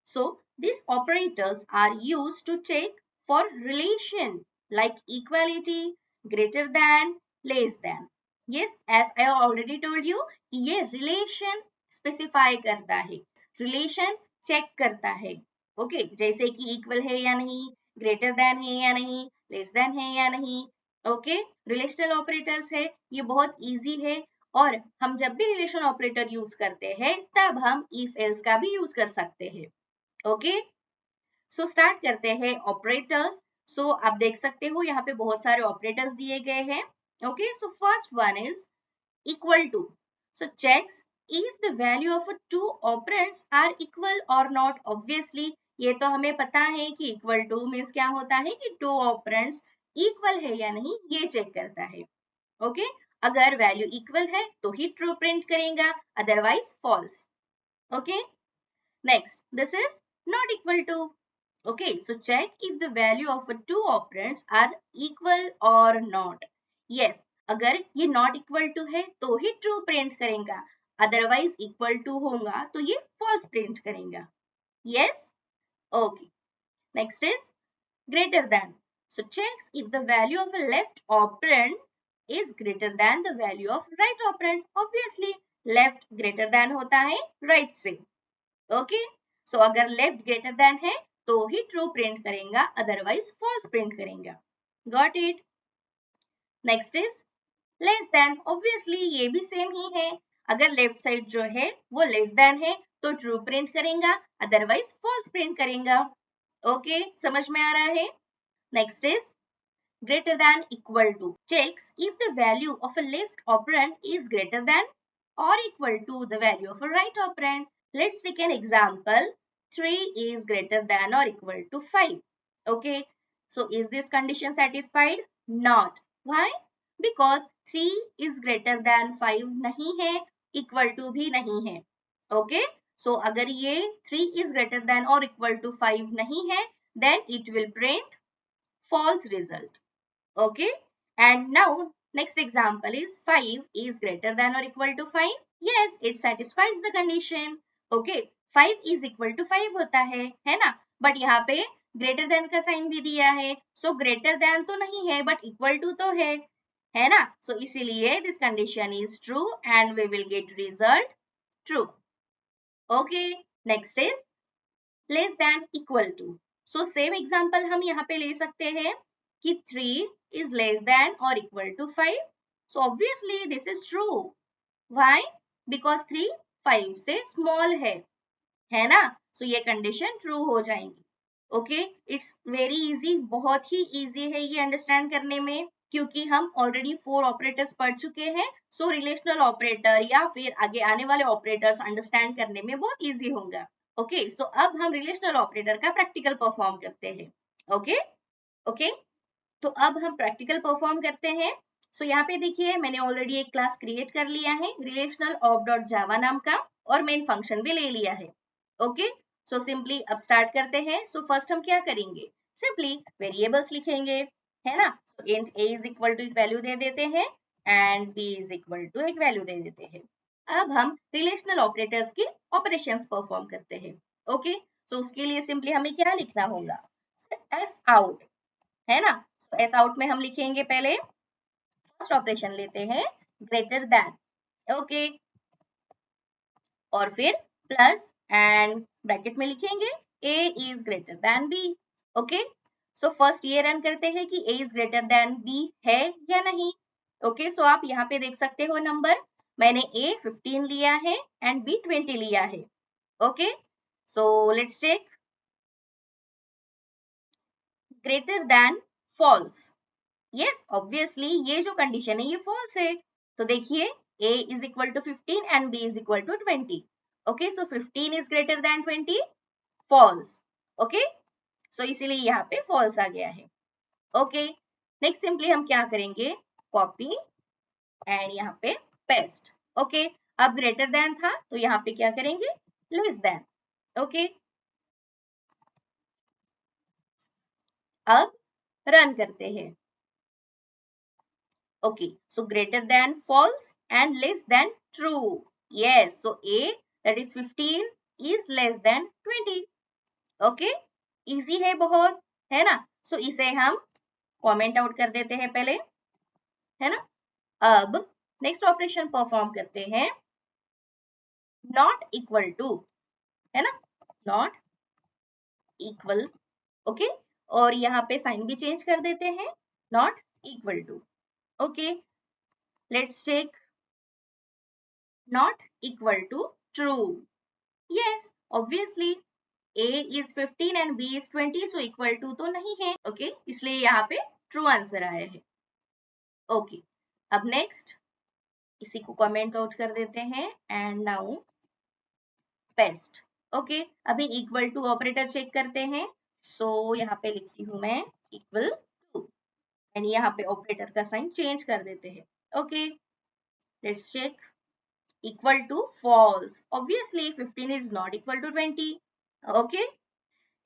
So these operators are used to check for relation like equality, greater than, less than. Yes, as I already told you, ये relation specify करता है, relation check करता है। Okay, जैसे कि equal है या नहीं, ग्रेटर देन है या नहीं, लेस देन है या नहीं। ओके, रिलेशनल ऑपरेटर्स है, ये बहुत इजी है और हम जब भी रिलेशन ऑपरेटर यूज करते हैं तब हम इफ एल्स का भी यूज कर सकते हैं। ओके, सो स्टार्ट करते हैं ऑपरेटर्स। सो आप देख सकते हो यहाँ पे बहुत सारे ऑपरेटर्स दिए गए हैं। Okay, so first one is equal to. So checks if the value of two operands are equal or not. Obviously ये तो हमें पता है कि equal to means क्या होता है कि two operands equal है या नहीं ये चेक करता है। ओके, अगर वैल्यू इक्वल है तो ही ट्रू प्रिंट करेगा, otherwise false. Okay, next this is not equal to. Okay, so check if the value of two operands are equal or not. Yes, अगर ये not equal to है तो ही true print करेगा, otherwise equal to होगा तो ये false print करेगा। Yes, okay. Next is greater than. So checks if the value of a left operand is greater than the value of right operand. Obviously, left greater than होता है right से। Okay, सो अगर left greater than है तो ही true print करेगा, otherwise false print करेगा। Got it. Next is less than. Obviously ये भी सेम ही है, अगर लेफ्ट साइड जो है वो लेस देन है तो ट्रू प्रिंट करेगा, अदरवाइज फॉल्स प्रिंट करेगा। ओके, समझ में आ रहा है। Next is greater than equal to. Checks if the value of a left operand is greater than or equal to the value of a right operand. Let's take an example. 3 is greater than or equal to 5. Okay, so is this condition satisfied? Not. Why? Because 3 is greater than 5 नहीं है, equal to भी नहीं है। Okay, so अगर ये 3 is greater than or equal to 5 नहीं है, then it will print false result. Okay, and now next example is 5 is greater than or equal to 5. Yes, it satisfies the condition. Okay, 5 is equal to 5 होता है ना, but यहाँ पे greater than का sign भी दिया है, so greater than तो नहीं है बट इक्वल टू तो है ना, सो इसीलिए this condition is true and we will get result true. Okay, next is less than equal to. So same example हम यहाँ पे ले सकते हैं कि 3 is less than or equal to 5. So obviously this is true. Why? Because 3 5 से small है ना, so ये condition true हो जाएंगी. Okay, it's very easy, बहुत ही easy है ये understand करने में, क्योंकि हम ऑलरेडी 4 ऑपरेटर्स पढ़ चुके हैं, सो रिलेशनल ऑपरेटर या फिर आगे आने वाले ऑपरेटर्स अंडरस्टैंड करने में बहुत इजी होगा. ओके, सो अब हम रिलेशनल ऑपरेटर का प्रैक्टिकल परफॉर्म करते हैं. ओके ओके, तो अब हम प्रैक्टिकल परफॉर्म करते हैं. सो यहाँ पे देखिए मैंने ऑलरेडी एक क्लास क्रिएट कर लिया है रिलेशनल ऑप डॉट जावा नाम का, और मेन फंक्शन भी ले लिया है. ओके, सो सिंपली अब स्टार्ट करते हैं. सो फर्स्ट हम क्या करेंगे, सिंपली वेरिएबल्स लिखेंगे, है ना. int a is equal to एक वैल्यू दे देते हैं and b is equal to एक वैल्यू दे देते हैं. अब हम रिलेशनल ऑपरेटर्स के ऑपरेशंस परफॉर्म करते हैं. ओके, सो उसके लिए सिंपली हमें क्या लिखना होगा, एस आउट, है ना. एस आउट में हम लिखेंगे पहले फर्स्ट ऑपरेशन लेते हैं ग्रेटर देन. ओके, और फिर प्लस एंड ब्रैकेट में लिखेंगे a is greater than b. Okay, so first ये रन करते हैं कि a is greater than b है या नहीं. ओके, सो आप यहाँ पे देख सकते हो नंबर, मैंने a 15 लिया है एंड b 20 लिया है. Okay, so let's check greater than false. Yes, obviously ये जो कंडीशन है ये फॉल्स है. तो देखिए a is equal to 15 and b is equal to 20. Okay, so 15 is greater than 20, false. Okay, so इसीलिए यहाँ पे false आ गया है. Okay, next simply हम क्या करेंगे, copy and यहाँ पे paste. Okay, अब greater than था तो यहाँ पे क्या करेंगे, less than. Okay, अब रन करते हैं. Okay, so greater than false and less than true. Yes, so a that is 15 is less than 20. Okay, easy है बहुत, है ना. so इसे हम कमेंट आउट कर देते हैं पहले, है ना. अब नेक्स्ट ऑपरेशन परफॉर्म करते हैं नॉट इक्वल टू, है ना, नॉट इक्वल. ओके, और यहाँ पे साइन भी चेंज कर देते हैं, not equal to. Okay, let's check not equal to true. Yes, obviously a is 15 and b is 20, so equal to तो नहीं है. ओके, इसलिए यहाँ पे ट्रू आंसर आया है. ओके, अब नेक्स्ट इसी को कमेंट आउट कर देते हैं एंड नाउ पेस्ट. ओके, अभी इक्वल टू ऑपरेटर चेक करते हैं. सो यहाँ पे लिखती हूँ मैं इक्वल टू एंड यहाँ पे ऑपरेटर का साइन चेंज कर देते हैं. Okay, let's check equal to false. Obviously 15 is not equal to 20. Okay,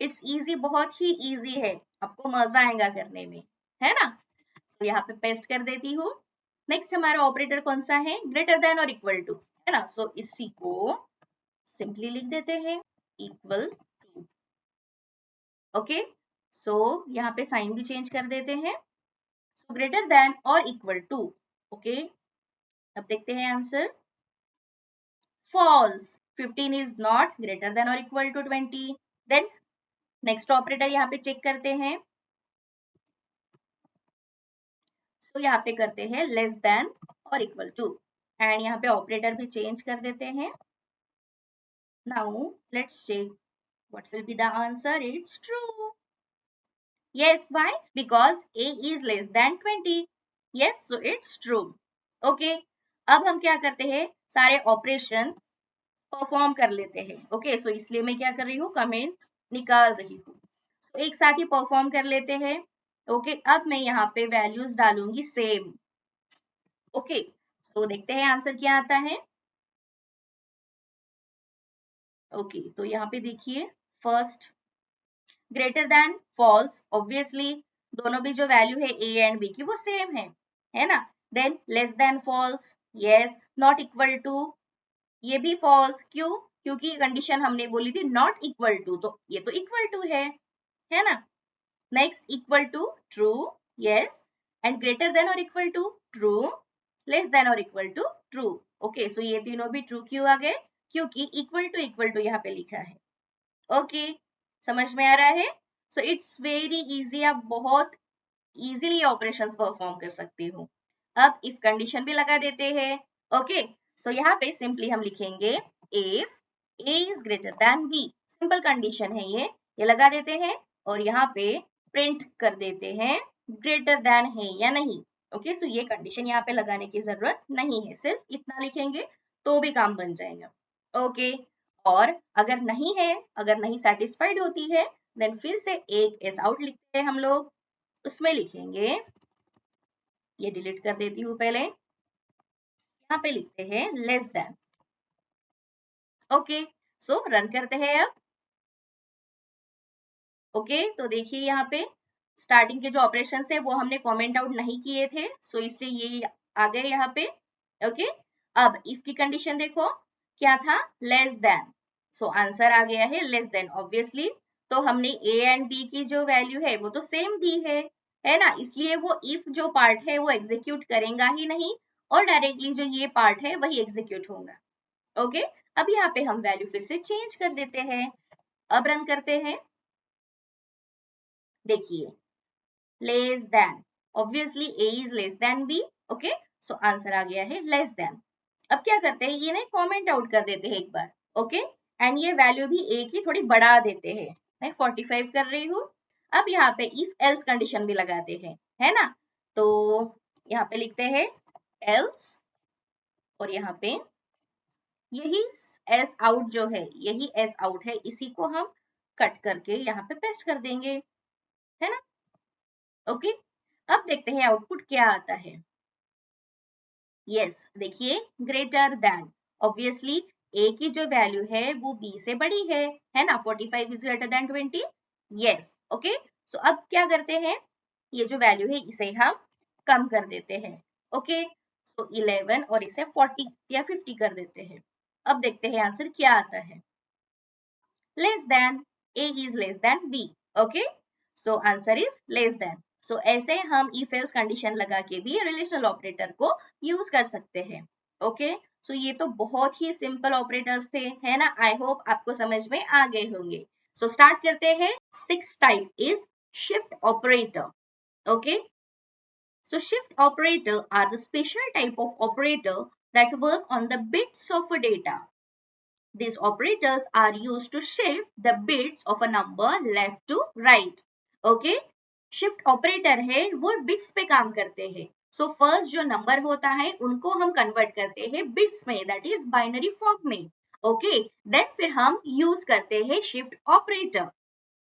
it's easy, बहुत ही easy है, आपको मजा आएगा करने में, है ना. तो यहाँ पे पेस्ट कर देती हूँ. नेक्स्ट हमारा ऑपरेटर कौन सा है, greater than or equal to, है ना. सो इसी को सिंपली लिख देते हैं इक्वल टू. ओके, सो यहाँ पे साइन भी चेंज कर देते हैं, greater than or equal to. Okay, अब देखते हैं answer, false. 15 is not greater than or equal to 20. Then next operator यहाँ पे चेक करते हैं. तो यहाँ पे करते हैं less than और equal to and यहाँ पे ऑपरेटर भी चेंज कर देते हैं. Now let's check what will be the answer. It's true. Yes, why? Because a is less than 20. Yes, so it's true. Okay, अब हम क्या करते हैं, सारे ऑपरेशन परफॉर्म कर लेते हैं. ओके, सो इसलिए मैं क्या कर रही हूँ, कमेंट निकाल रही हूँ. तो एक साथ ही परफॉर्म कर लेते हैं. ओके, अब मैं यहाँ पे वैल्यूज डालूंगी सेम. ओके, तो देखते हैं आंसर क्या आता है. ओके, तो यहाँ पे देखिए first greater than false, obviously दोनों भी जो वैल्यू है ए एंड बी की वो सेम है ना। Then less than false, yes. Not equal to, ये भी फॉल्स, क्यों? क्योंकि कंडीशन हमने बोली थी नॉट इक्वल टू, तो ये तो इक्वल टू है ना। Next equal to, true, yes. And greater than or equal to, true. Less than or equal to, true. Okay, so ये तीनों भी ट्रू क्यों आ गए? क्योंकि इक्वल टू यहाँ पे लिखा है। ओके, समझ में आ रहा है? सो इट्स वेरी इजी, आप बहुत इजीली ऑपरेशंस परफॉर्म कर सकते हो। अब इफ कंडीशन भी लगा देते हैं। ओके, सो यहाँ पे सिंपली हम लिखेंगे if a is greater than b, simple condition है ये लगा देते हैं और यहाँ पे प्रिंट कर देते हैं ग्रेटर देन है या नहीं। ओके, सो ये कंडीशन यहाँ पे लगाने की जरूरत नहीं है, सिर्फ इतना लिखेंगे तो भी काम बन जाएगा। ओके, और अगर नहीं है, अगर नहीं सेटिस्फाइड होती है, देन फिर से एक एस आउट लिखते हैं हम लोग, उसमें लिखेंगे, ये डिलीट कर देती हूँ पहले, यहाँ पे लिखते हैं लेस देन। ओके, सो रन करते हैं अब। ओके, तो देखिए यहाँ पे स्टार्टिंग के जो ऑपरेशन है वो हमने कमेंट आउट नहीं किए थे, सो इसलिए ये आ गए यहाँ पे। ओके, अब इफ की कंडीशन देखो, क्या था? लेस देन, सो आंसर आ गया है लेस देन ऑब्वियसली। तो हमने ए एंड बी की जो वैल्यू है वो तो सेम दी है ना, इसलिए वो इफ जो पार्ट है वो एग्जीक्यूट करेगा ही नहीं और डायरेक्टली जो ये पार्ट है वही एग्जीक्यूट होगा। ओके, अब यहाँ पे हम वैल्यू फिर से चेंज कर देते हैं। अब रन करते हैं, देखिए less than, obviously a is less than b. Okay, so answer आ गया है लेस देन। अब क्या करते हैं, ये ना कमेंट आउट कर देते हैं एक बार। ओके, एंड ये वैल्यू भी ए की थोड़ी बढ़ा देते हैं, मैं 45 कर रही हूँ। अब यहाँ पे इफ एल्स कंडीशन भी लगाते हैं, है ना। तो यहाँ पे लिखते हैं एल्स, और यहाँ पे यही एस आउट जो है, यही एस आउट है, इसी को हम कट करके यहाँ पे पेस्ट कर देंगे, है ना। ओके, अब देखते हैं आउटपुट क्या आता है। यस, देखिए ग्रेटर देन, ऑब्वियसली ए की जो वैल्यू है वो बी से बड़ी है ना। 45 is greater than 20, yes. Okay, so अब क्या करते हैं, ये जो वैल्यू है इसे हम कम कर देते हैं। ओके, तो 11 और इसे 40 या 50 कर देते हैं। अब देखते हैं आंसर क्या आता है। Less than, a is less than b. Okay, so answer is less than. So ऐसे हम if else कंडीशन लगा के भी रिलेशनल ऑपरेटर को यूज कर सकते हैं। ओके, सो ये तो बहुत ही सिंपल ऑपरेटर्स थे, है ना। आई होप आपको समझ में आ गए होंगे। सो स्टार्ट करते हैं। 6th type is shift operator. Okay, so shift operator are the special type of operator that work on the bits of a data. These operators are used to shift the bits of a number left to right. Okay? Shift operator है वो bits पे काम करते हैं। So first जो number होता है उनको हम convert करते हैं bits में, that is binary form में। Okay? Then फिर हम use करते हैं shift operator.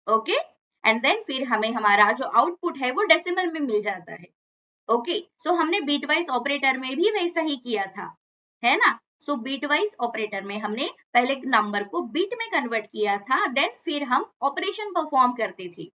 Okay? And then फिर हमें हमारा जो output है वो decimal में मिल जाता है। ओके, सो हमने बीट वाइज ऑपरेटर में भी वैसा ही किया था, है ना। सो बीट वाइज ऑपरेटर में हमने पहले नंबर को बीट में कन्वर्ट किया था, देन फिर हम ऑपरेशन परफॉर्म करते थे।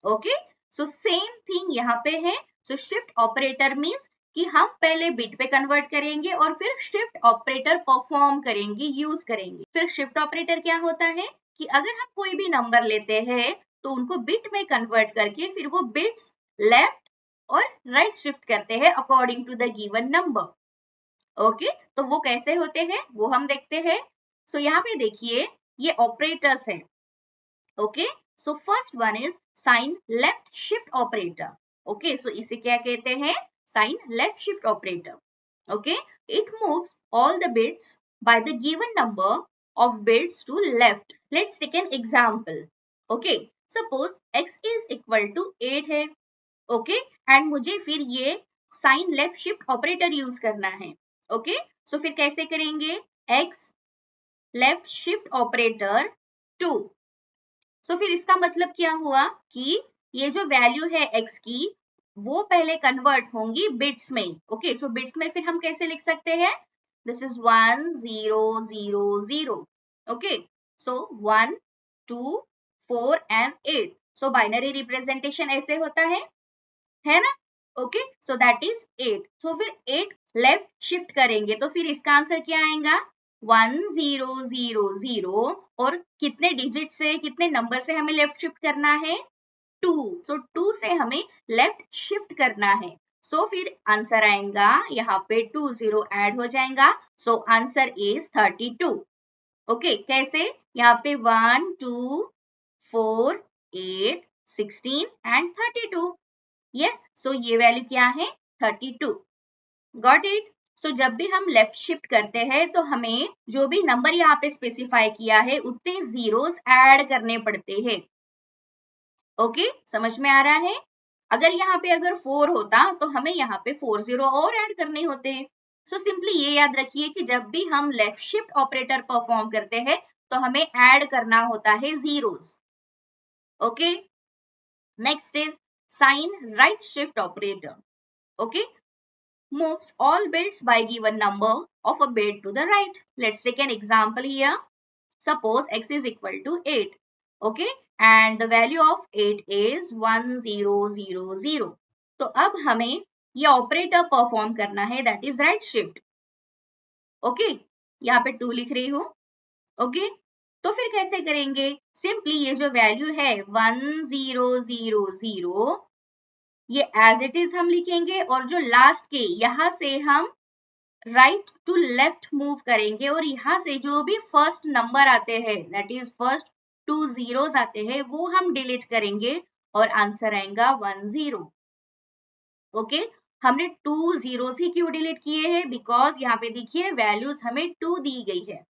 ओके, सो सेम थिंग यहाँ पे है। सो शिफ्ट ऑपरेटर मीन्स कि हम पहले बिट पे कन्वर्ट करेंगे और फिर शिफ्ट ऑपरेटर परफॉर्म करेंगे, यूज करेंगे। फिर शिफ्ट ऑपरेटर क्या होता है कि अगर हम कोई भी नंबर लेते हैं तो उनको बिट में कन्वर्ट करके फिर वो बिट्स लेफ्ट और राइट शिफ्ट करते हैं according to the given number. Okay, तो वो कैसे होते हैं वो हम देखते हैं। सो यहाँ पे देखिए ये ऑपरेटर्स है। Okay, so first one is sign left shift operator. Okay, so इसे क्या कहते हैं? Sign left shift operator. Okay, it moves all the bits by the given number of bits to left. Let's take an example. Okay, suppose x is equal to 8 है। Okay, and मुझे फिर ये sign left shift operator use करना है। Okay, so फिर कैसे करेंगे? X left shift operator 2। सो फिर इसका मतलब क्या हुआ कि ये जो वैल्यू है एक्स की वो पहले कन्वर्ट होंगी बिट्स में। ओके, सो बिट्स में फिर हम कैसे लिख सकते हैं? This is 1 0 0 0। Okay, so 1 2 4 and 8। So binary representation ऐसे होता है। So that is 8। सो फिर 8 लेफ्ट शिफ्ट करेंगे तो फिर इसका आंसर क्या आएगा 1000 और कितने डिजिट से कितने नंबर से हमें लेफ्ट शिफ्ट करना है 2। सो 2 से हमें लेफ्ट शिफ्ट करना है। सो फिर आंसर आएगा यहाँ पे 20 ऐड हो जाएगा। So answer is 32। ओके कैसे यहाँ पे 1 2 4 8 16 एंड 32। यस सो ये वैल्यू क्या है 32। Got it. सो जब भी हम लेफ्ट शिफ्ट करते हैं तो हमें जो भी नंबर यहाँ पे स्पेसिफाई किया है उतने जीरोस ऐड करने पड़ते हैं। ओके समझ में आ रहा है। अगर यहाँ पे अगर 4 होता तो हमें यहाँ पे 4 जीरो और ऐड करने होते। सो सिंपली ये याद रखिए कि जब भी हम लेफ्ट शिफ्ट ऑपरेटर परफॉर्म करते हैं तो हमें ऐड करना होता है zeros. Okay next is sine right shift operator. Okay moves all bits by given number of a bit to the right. Let's take an example here. Suppose x is equal to 8. Okay, and the value of 8 is 1000. तो अब हमें ये operator perform करना है that is right shift. Okay यहाँ पे 2 लिख रही हूँ। ओके तो फिर कैसे करेंगे सिंपली ये जो वैल्यू है 1000 ये एज इट इज हम लिखेंगे और जो लास्ट के यहां से हम राइट टू लेफ्ट मूव करेंगे और यहाँ से जो भी फर्स्ट नंबर आते हैं दैट इज फर्स्ट 2 जीरोस आते हैं वो हम डिलीट करेंगे और आंसर आएगा 10। ओके हमने 2 जीरोस ही क्यों डिलीट किए हैं बिकॉज यहाँ पे देखिए वैल्यूज हमें 2 दी गई है।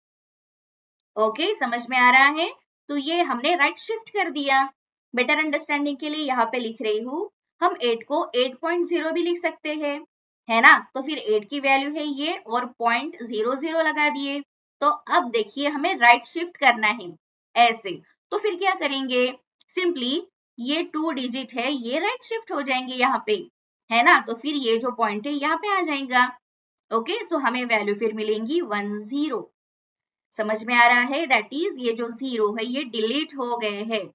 ओके समझ में आ रहा है। तो ये हमने राइट शिफ्ट कर दिया। बेटर अंडरस्टैंडिंग के लिए यहाँ पे लिख रही हूँ हम 8 को 8.0 भी लिख सकते हैं है ना। तो फिर 8 की वैल्यू है ये और 0.00 लगा दिए। तो अब देखिए हमें राइट शिफ्ट करना है ऐसे। तो फिर क्या करेंगे सिंपली ये 2 डिजिट है ये राइट शिफ्ट हो जाएंगे यहाँ पे है ना। तो फिर ये जो पॉइंट है यहाँ पे आ जाएगा। ओके सो हमें वैल्यू फिर मिलेंगी 10। समझ में आ रहा है दैट इज ये जो 0 है ये डिलीट हो गए हैं।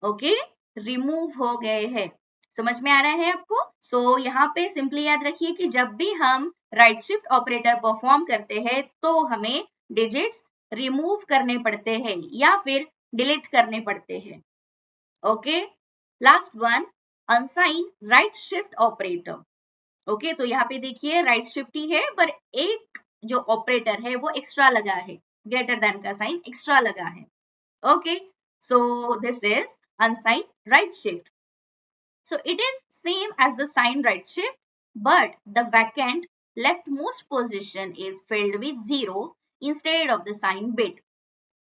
ओके रिमूव हो गए हैं। समझ में आ रहा है आपको। सो यहाँ पे सिंपली याद रखिए कि जब भी हम राइट शिफ्ट ऑपरेटर परफॉर्म करते हैं तो हमें डिजिट्स रिमूव करने पड़ते हैं या फिर डिलीट करने पड़ते हैं। Okay last one अनसाइन right shift operator. Okay तो यहाँ पे देखिए राइट शिफ्ट ही है पर एक जो ऑपरेटर है वो एक्स्ट्रा लगा है ग्रेटर देन का साइन एक्स्ट्रा लगा है। Okay so this is unsigned right shift. So it is same as the signed right shift, but the vacant leftmost position is filled with 0 instead of the signed bit.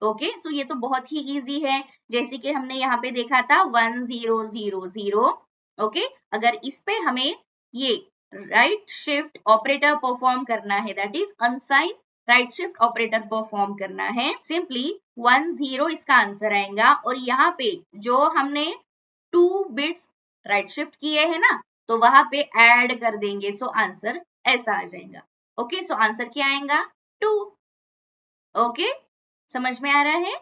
Okay, so ये तो बहुत ही easy है जैसे कि हमने यहाँ पे देखा था 1000। Okay, अगर इस पे हमें ये right shift operator perform करना है that is unsigned right shift operator perform करना है सिंपली 10 इसका आंसर आएगा और यहाँ पे जो हमने 2 बिट्स राइट शिफ्ट किए हैं ना तो वहां पे ऐड कर देंगे सो आंसर ऐसा आ जाएगा। ओके सो आंसर क्या आएगा 2। ओके समझ में आ रहा है।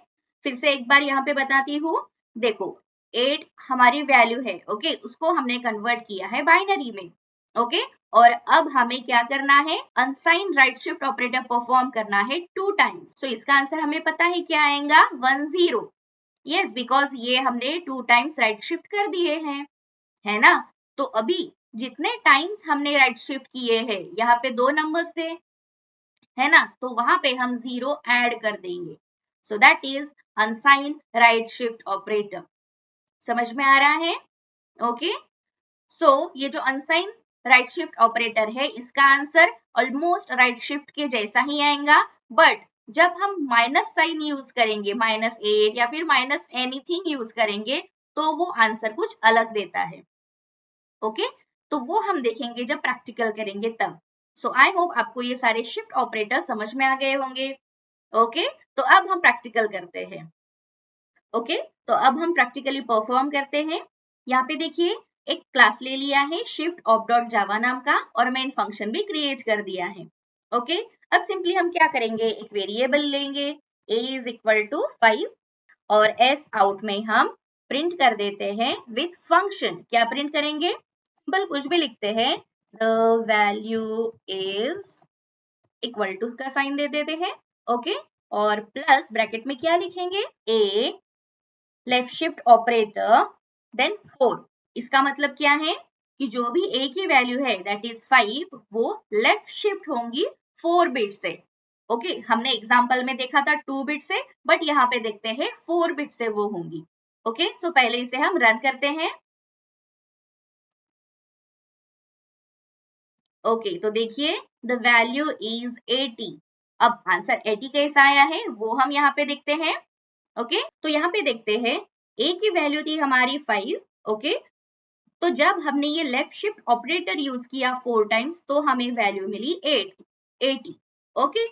फिर से एक बार यहाँ पे बताती हूँ देखो 8 हमारी वैल्यू है ओके उसको हमने कन्वर्ट किया है बाइनरी में। ओके और अब हमें क्या करना है अनसाइन राइट शिफ्ट ऑपरेटर परफॉर्म करना है 2 टाइम्स। सो इसका आंसर हमें पता है क्या आएगा 10। यस बिकॉज ये हमने 2 टाइम्स राइट शिफ्ट कर दिए हैं है ना। तो अभी जितने टाइम्स हमने राइट शिफ्ट किए हैं यहाँ पे 2 नंबर्स थे है ना तो वहां पे हम 0 ऐड कर देंगे। सो that is अनसाइन right shift operator. समझ में आ रहा है। ओके सो ये जो अनसाइन राइट शिफ्ट ऑपरेटर है इसका आंसर ऑलमोस्ट राइट शिफ्ट के जैसा ही आएगा बट जब हम माइनस साइन यूज करेंगे -8 या फिर माइनस एनीथिंग यूज करेंगे तो वो आंसर कुछ अलग देता है। ओके तो वो हम देखेंगे जब प्रैक्टिकल करेंगे तब। सो आई होप आपको ये सारे शिफ्ट ऑपरेटर समझ में आ गए होंगे। ओके तो अब हम प्रैक्टिकल करते हैं। ओके तो अब हम प्रैक्टिकली परफॉर्म करते हैं। यहाँ पे देखिए एक क्लास ले लिया है shift op.java नाम का और मेन फंक्शन भी क्रिएट कर दिया है। ओके अब सिंपली हम क्या करेंगे एक वेरिएबल लेंगे a इज इक्वल टू 5 और s आउट में हम प्रिंट कर देते हैं विथ फंक्शन। क्या प्रिंट करेंगे सिंपल कुछ भी लिखते हैं, the value is equal to का साइन दे देते हैं, ओके, और प्लस ब्रैकेट में क्या लिखेंगे, a left shift operator then 4। इसका मतलब क्या है कि जो भी ए की वैल्यू है दैट इज 5 वो लेफ्ट शिफ्ट होंगी 4 बिट से, ओके। हमने एग्जांपल में देखा था 2 बिट से, बट यहाँ पे देखते हैं 4 बिट से वो होंगी, ओके। सो पहले इसे हम रन करते हैं, ओके। तो देखिए द वैल्यू इज 80। अब आंसर 80 कैसा आया है वो हम यहाँ पे देखते हैं, ओके। तो यहाँ पे देखते हैं ए की वैल्यू थी हमारी 5, ओके। तो जब हमने ये लेफ्ट शिफ्ट ऑपरेटर यूज किया 4 टाइम्स तो हमें वैल्यू मिली 80, ओके,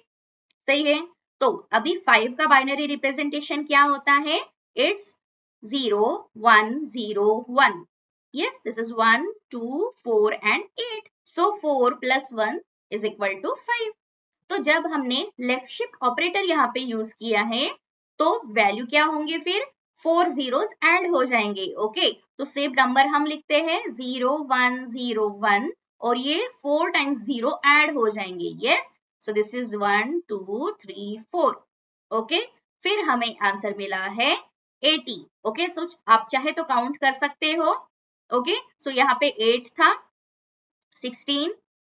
सही है। तो अभी 5 का बाइनरी रिप्रेजेंटेशन क्या होता है, it's 0 1 0 1। yes, this is 1 2 4 and 8, so 4 plus 1 is equal to 5। तो जब हमने लेफ्ट शिफ्ट ऑपरेटर यहाँ पे यूज किया है तो वैल्यू क्या होंगे, फिर 4 जीरोस ऐड हो जाएंगे, ओके। तो सेम नंबर हम लिखते हैं 0 1 0 1 और ये 4 टाइम्स 0 ऐड हो जाएंगे, yes. So this is 1 2 3 4, okay. फिर हमें आंसर मिला है 80, ओके। सो आप चाहे तो काउंट कर सकते हो, ओके। सो यहाँ पे 8 था, 16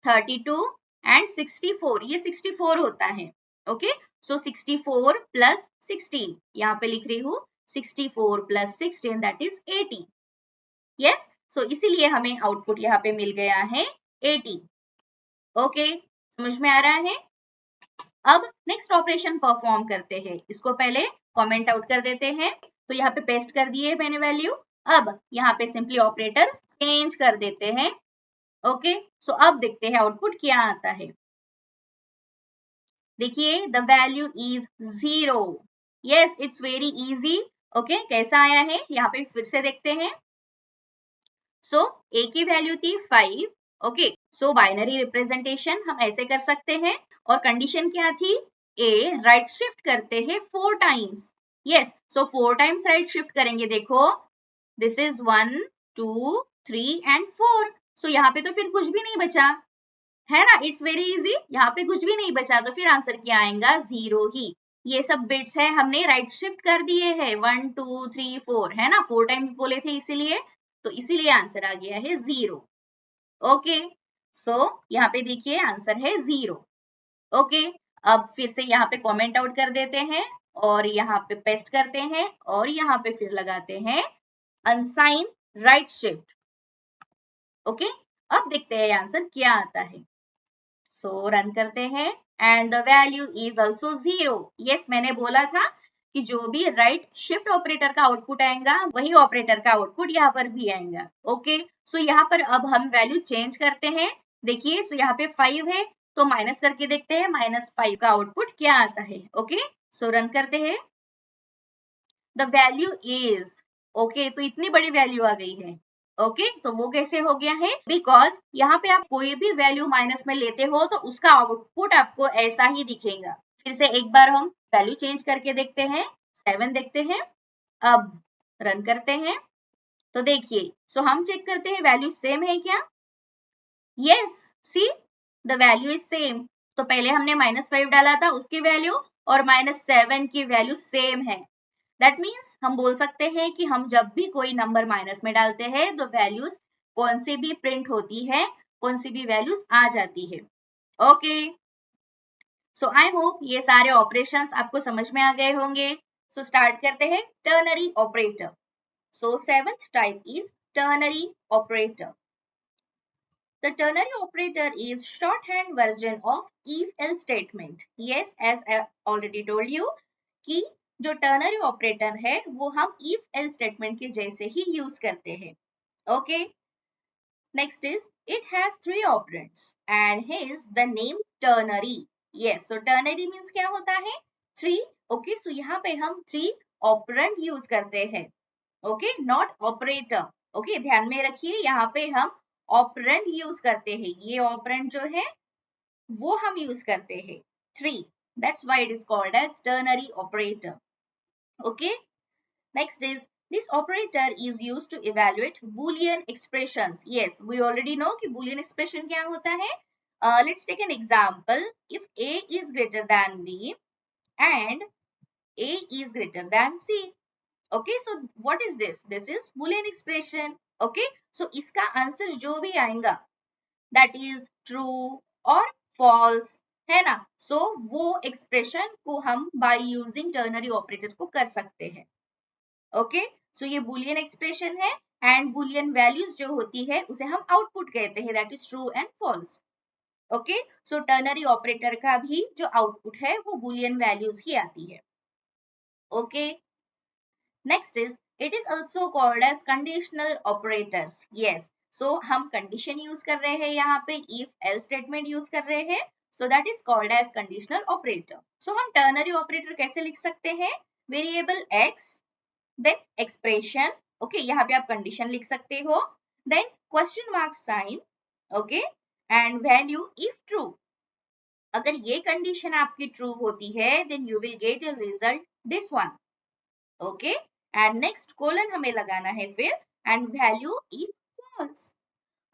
32 एंड 64, ये 64 होता है, ओके। सो 64 प्लस 16, यहाँ पे लिख रही हूँ 64 प्लस 16 दैट इज 80, यस। सो इसीलिए हमें आउटपुट यहाँ पे मिल गया है 80, ओके। समझ में आ रहा है। अब नेक्स्ट ऑपरेशन परफॉर्म करते हैं, इसको पहले कमेंट आउट कर देते हैं। तो यहाँ पे पेस्ट कर दिए मैंने वैल्यू, अब यहाँ पे सिंपली ऑपरेटर चेंज कर देते हैं, ओके। सो अब देखते हैं आउटपुट क्या आता है। देखिए the value is 0, yes, it's very easy, okay. कैसा आया है यहाँ पे फिर से देखते हैं। सो ए की वैल्यू थी 5, ओके। सो बाइनरी रिप्रेजेंटेशन हम ऐसे कर सकते हैं, और कंडीशन क्या थी, ए राइट शिफ्ट करते हैं 4 टाइम्स, यस। सो 4 टाइम्स राइट शिफ्ट करेंगे, देखो दिस इज 1 2 3 एंड 4। सो यहाँ पे तो फिर कुछ भी नहीं बचा, है ना, इट्स वेरी इजी। यहाँ पे कुछ भी नहीं बचा तो फिर आंसर क्या आएगा, 0 ही। ये सब बिट्स है हमने राइट शिफ्ट कर दिए हैं 1 2 3 4, है ना, 4 टाइम्स बोले थे इसीलिए, तो इसीलिए आंसर आ गया है 0, ओके। सो यहाँ पे देखिए आंसर है 0, ओके। अब फिर से यहाँ पे कमेंट आउट कर देते हैं और यहाँ पे पेस्ट करते हैं और यहाँ पे फिर लगाते हैं अनसाइन राइट शिफ्ट, ओके। अब देखते हैं आंसर क्या आता है। सो रन करते हैं and the value is also 0, yes. मैंने बोला था कि जो भी राइट शिफ्ट ऑपरेटर का आउटपुट आएगा वही ऑपरेटर का आउटपुट यहाँ पर भी आएगा, ओके। सो यहाँ पर अब हम वैल्यू चेंज करते हैं, देखिए। सो यहाँ पे 5 है तो माइनस करके देखते हैं -5 का आउटपुट क्या आता है, ओके। सो रन करते हैं, द वैल्यू इज, ओके। तो इतनी बड़ी वैल्यू आ गई है, ओके। तो वो कैसे हो गया है, बिकॉज यहाँ पे आप कोई भी वैल्यू माइनस में लेते हो तो उसका आउटपुट आपको ऐसा ही दिखेगा। फिर से एक बार हम वैल्यू चेंज करके देखते हैं, 7 देखते हैं, अब रन करते हैं। तो देखिए, सो हम चेक करते हैं वैल्यू सेम है क्या, yes, see the value is same. तो पहले हमने -5 डाला था उसकी वैल्यू और -7 की वैल्यू सेम है। दैट मीन्स हम बोल सकते हैं कि हम जब भी कोई नंबर माइनस में डालते हैं तो वैल्यूज कौन सी भी प्रिंट होती है, कौन सी भी वैल्यूज आ जाती है, ओके। सो आई होप ये सारे ऑपरेशंस आपको समझ में आ गए होंगे। सो स्टार्ट करते हैं ternary operator. So seventh type is ternary operator. The ternary operator is shorthand version of if-else statement. Yes, as I already told you कि जो टर्नरी ऑपरेटर है वो हम if else statement के जैसे ही यूज करते हैं, okay. Next is it has 3 operands and hence the name ternary. Yes, so ternary means क्या होता है, 3, ओके। सो यहाँ पे हम 3 ऑपरेंड यूज करते हैं, ओके, नॉट ऑपरेटर, ओके। ध्यान में रखिए यहाँ पे हम ऑपरेंड यूज करते हैं, ये ऑपरेंड जो है वो हम यूज करते हैं 3, that's why it is called as ternary operator, okay. Next is This operator is used to evaluate Boolean expressions. Yes, we already know कि Boolean expression क्या होता है. Let's take an example. If A is greater than B and A is greater than C. Okay, so what is this? This is Boolean expression. Okay, so इसका answer जो भी आएगा, that is true or false, है ना. So वो expression को हम by using ternary operator को कर सकते हैं. ओके, सो ये बुलियन एक्सप्रेशन है एंड बुलियन वैल्यूज जो होती है उसे हम आउटपुट कहते हैं, that is true and false. Okay, so ternary operator का भी जो आउटपुट है वो बुलियन वैल्यूज ही आती है. Okay, next is it is also called as conditional operators. Yes, so हम कंडीशन यूज कर रहे हैं यहाँ पे, इफ एल्स स्टेटमेंट यूज कर रहे हैं, so that is called as conditional operator. So हम टर्नरी ऑपरेटर कैसे लिख सकते हैं? Variable x, then expression, okay, यहाँ पे आप condition लिख सकते हो, then question mark sign, okay, and value if true. अगर ये condition आपकी true होती है then you will get a result this one, okay, and next colon हमें लगाना है फिर and value if false.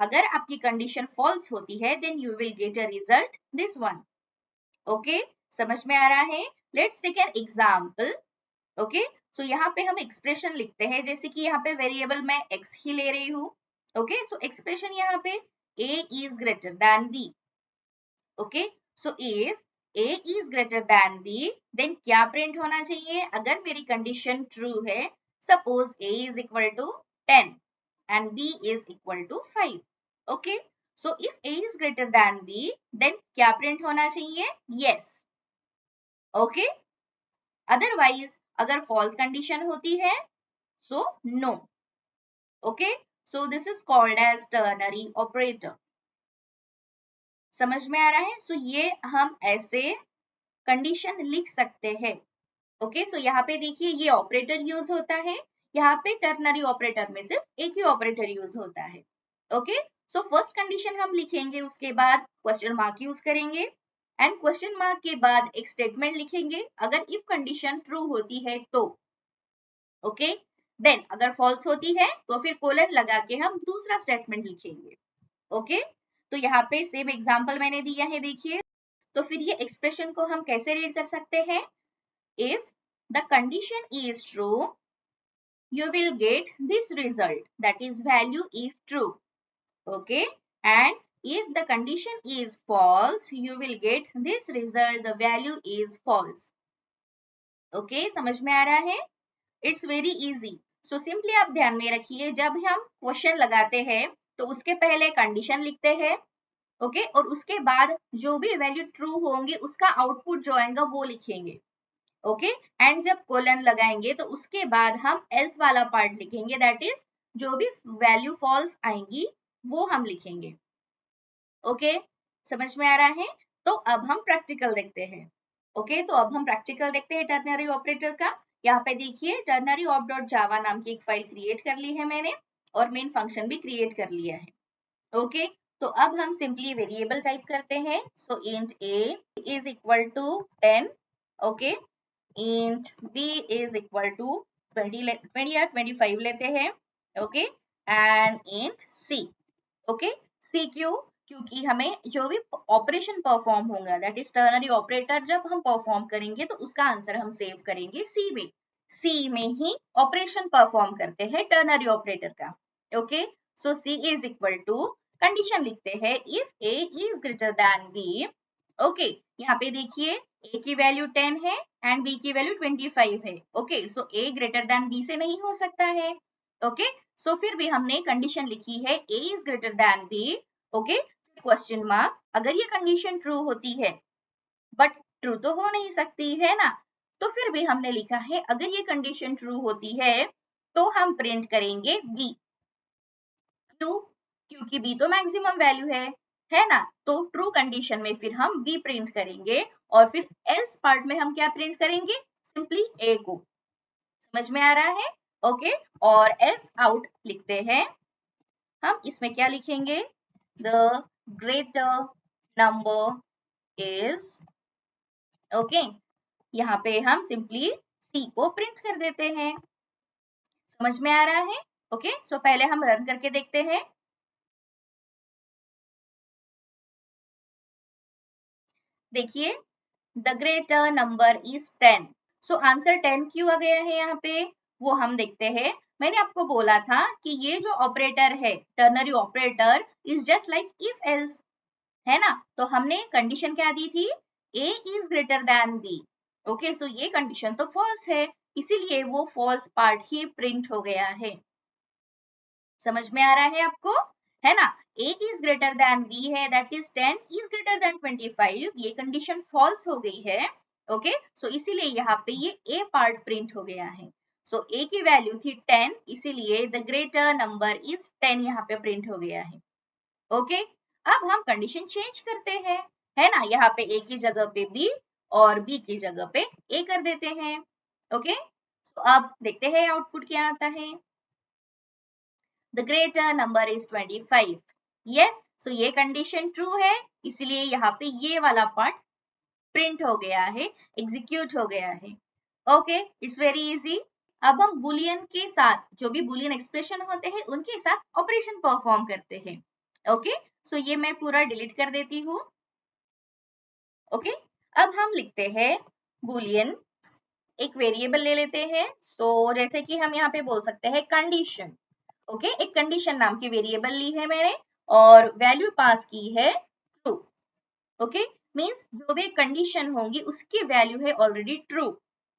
अगर आपकी condition false होती है then you will get a result this one. okay, समझ में आ रहा है? Let's take an example. Okay, so यहाँ पे हम एक्सप्रेशन लिखते हैं, जैसे कि यहाँ पे वेरिएबल मैं x ही ले रही हूँ. ओके, सो एक्सप्रेशन यहाँ पे a is greater than b. Okay, so if a is greater than b, then क्या प्रिंट होना चाहिए? अगर मेरी कंडीशन ट्रू है, suppose a is equal to 10 and b is equal to 5. Okay, so if a is greater than b, then क्या print होना चाहिए? yes. Okay, otherwise अगर फॉल्स कंडीशन होती है so no. Okay, so this is called as ternary operator. समझ में आ रहा है? सो ये हम ऐसे कंडीशन लिख सकते हैं. ओके, सो यहाँ पे देखिए ये ऑपरेटर यूज होता है, यहाँ पे टर्नरी ऑपरेटर में सिर्फ एक ही ऑपरेटर यूज होता है. ओके, सो फर्स्ट कंडीशन हम लिखेंगे, उसके बाद क्वेश्चन मार्क यूज करेंगे एंड क्वेश्चन मार्क के बाद एक स्टेटमेंट लिखेंगे अगर इफ कंडीशन ट्रू होती है तो. ओके, देन अगर फॉल्स होती है तो फिर कोलन लगा के हम दूसरा स्टेटमेंट लिखेंगे. ओके, तो यहाँ पे सेम एग्जांपल मैंने दिया है, देखिए. तो फिर ये एक्सप्रेशन को हम कैसे रीड कर सकते हैं? If the condition is true you will get this result, that is value if true. Okay, and if the condition is false you will get this result, the value is false. Okay, समझ में आ रहा है? It's very easy. So simply आप ध्यान में रखिए, जब हम क्वेश्चन लगाते हैं तो उसके पहले कंडीशन लिखते हैं. ओके, और उसके बाद जो भी वैल्यू ट्रू होंगे उसका आउटपुट जो आएगा वो लिखेंगे. ओके, एंड जब कोलन लगाएंगे तो उसके बाद हम एल्स वाला पार्ट लिखेंगे, दैट इज जो भी वैल्यू फॉल्स आएंगी वो हम लिखेंगे. ओके, समझ में आ रहा है? तो अब हम प्रैक्टिकल देखते हैं. ओके, तो अब हम प्रैक्टिकल देखते हैं टर्नरी ऑपरेटर का. यहाँ पे देखिए टर्नरी ऑप डॉट जावा नाम की एक फाइल क्रिएट कर ली है मैंने और मेन फंक्शन भी क्रिएट कर लिया है. ओके, तो अब हम सिंपली वेरिएबल टाइप करते हैं. तो int a is equal to 10. Okay, int b is equal to 20 या 25 लेते हैं. Okay, and int c. Okay, c क्यों? क्योंकि हमें जो भी ऑपरेशन परफॉर्म होगा, दैट इज टर्नरी ऑपरेटर जब हम परफॉर्म करेंगे तो उसका आंसर हम सेव करेंगे c में. c में ही ऑपरेशन परफॉर्म करते हैं टर्नरी ऑपरेटर का. Okay, so c is equal to condition लिखते हैं if a is greater than b. Okay, यहाँ पे देखिए a की वैल्यू 10 है एंड b की वैल्यू 25 है. Okay, so a greater than b से नहीं हो सकता है. ओके, सो फिर भी हमने कंडीशन लिखी है a is greater than b. Okay, question mark. अगर ये कंडीशन ट्रू होती है, बट ट्रू तो हो नहीं सकती है ना, तो फिर भी हमने लिखा है अगर ये कंडीशन ट्रू होती है तो हम प्रिंट करेंगे b. क्यों? क्योंकि b तो मैक्सिमम वैल्यू है ना. तो ट्रू कंडीशन में फिर हम b प्रिंट करेंगे और फिर एल्स पार्ट में हम क्या प्रिंट करेंगे? सिंपली a को. समझ में आ रहा है? ओके, और एल्स आउट लिखते हैं हम. इसमें क्या लिखेंगे? The greater number is. Okay, यहाँ पे हम सिंपली c को प्रिंट कर देते हैं. समझ में आ रहा है? ओके, सो पहले हम रन करके देखते हैं। देखिए, the greater number is 10। So answer 10 क्यों आ गया है यहाँ पे, वो हम देखते हैं। मैंने आपको बोला था कि ये जो ऑपरेटर है, ternary operator, is just like if else, है ना। तो हमने कंडीशन क्या दी थी, a is greater than b। Okay, so ये कंडीशन तो फॉल्स है, इसीलिए वो फॉल्स पार्ट ही प्रिंट हो गया है। समझ में आ रहा है आपको, है ना। a is greater than b है, that is 10 is greater then 25, ये कंडीशन फॉल्स हो गई है। ओके, सो इसीलिए यहाँ पे ये a पार्ट प्रिंट हो गया है। सो a की वैल्यू थी 10, इसीलिए द ग्रेटर नंबर इज 10 यहाँ पे प्रिंट हो गया है। ओके, अब हम कंडीशन चेंज करते हैं, है ना। यहाँ पे a की जगह पे b और b की जगह पे a कर देते हैं। ओके, तो अब देखते हैं आउटपुट क्या आता है। The greater number is 25. Yes, so ये कंडीशन ट्रू है, इसलिए यहाँ पे ये वाला पार्ट प्रिंट हो गया है, एग्जीक्यूट हो गया है। Okay, it's very easy. अब हम बुलियन के साथ, जो भी बुलियन एक्सप्रेशन होते हैं, उनके साथ ऑपरेशन परफॉर्म करते हैं। ओके, सो ये मैं पूरा डिलीट कर देती हूँ। ओके, अब हम लिखते हैं बुलियन, एक वेरिएबल ले लेते हैं। सो जैसे कि हम यहाँ पे बोल सकते हैं कंडीशन। ओके, एक कंडीशन नाम की वेरिएबल ली है मैंने और वैल्यू पास की है ट्रू। ओके, मींस जो भी कंडीशन होंगी उसकी वैल्यू है ऑलरेडी ट्रू।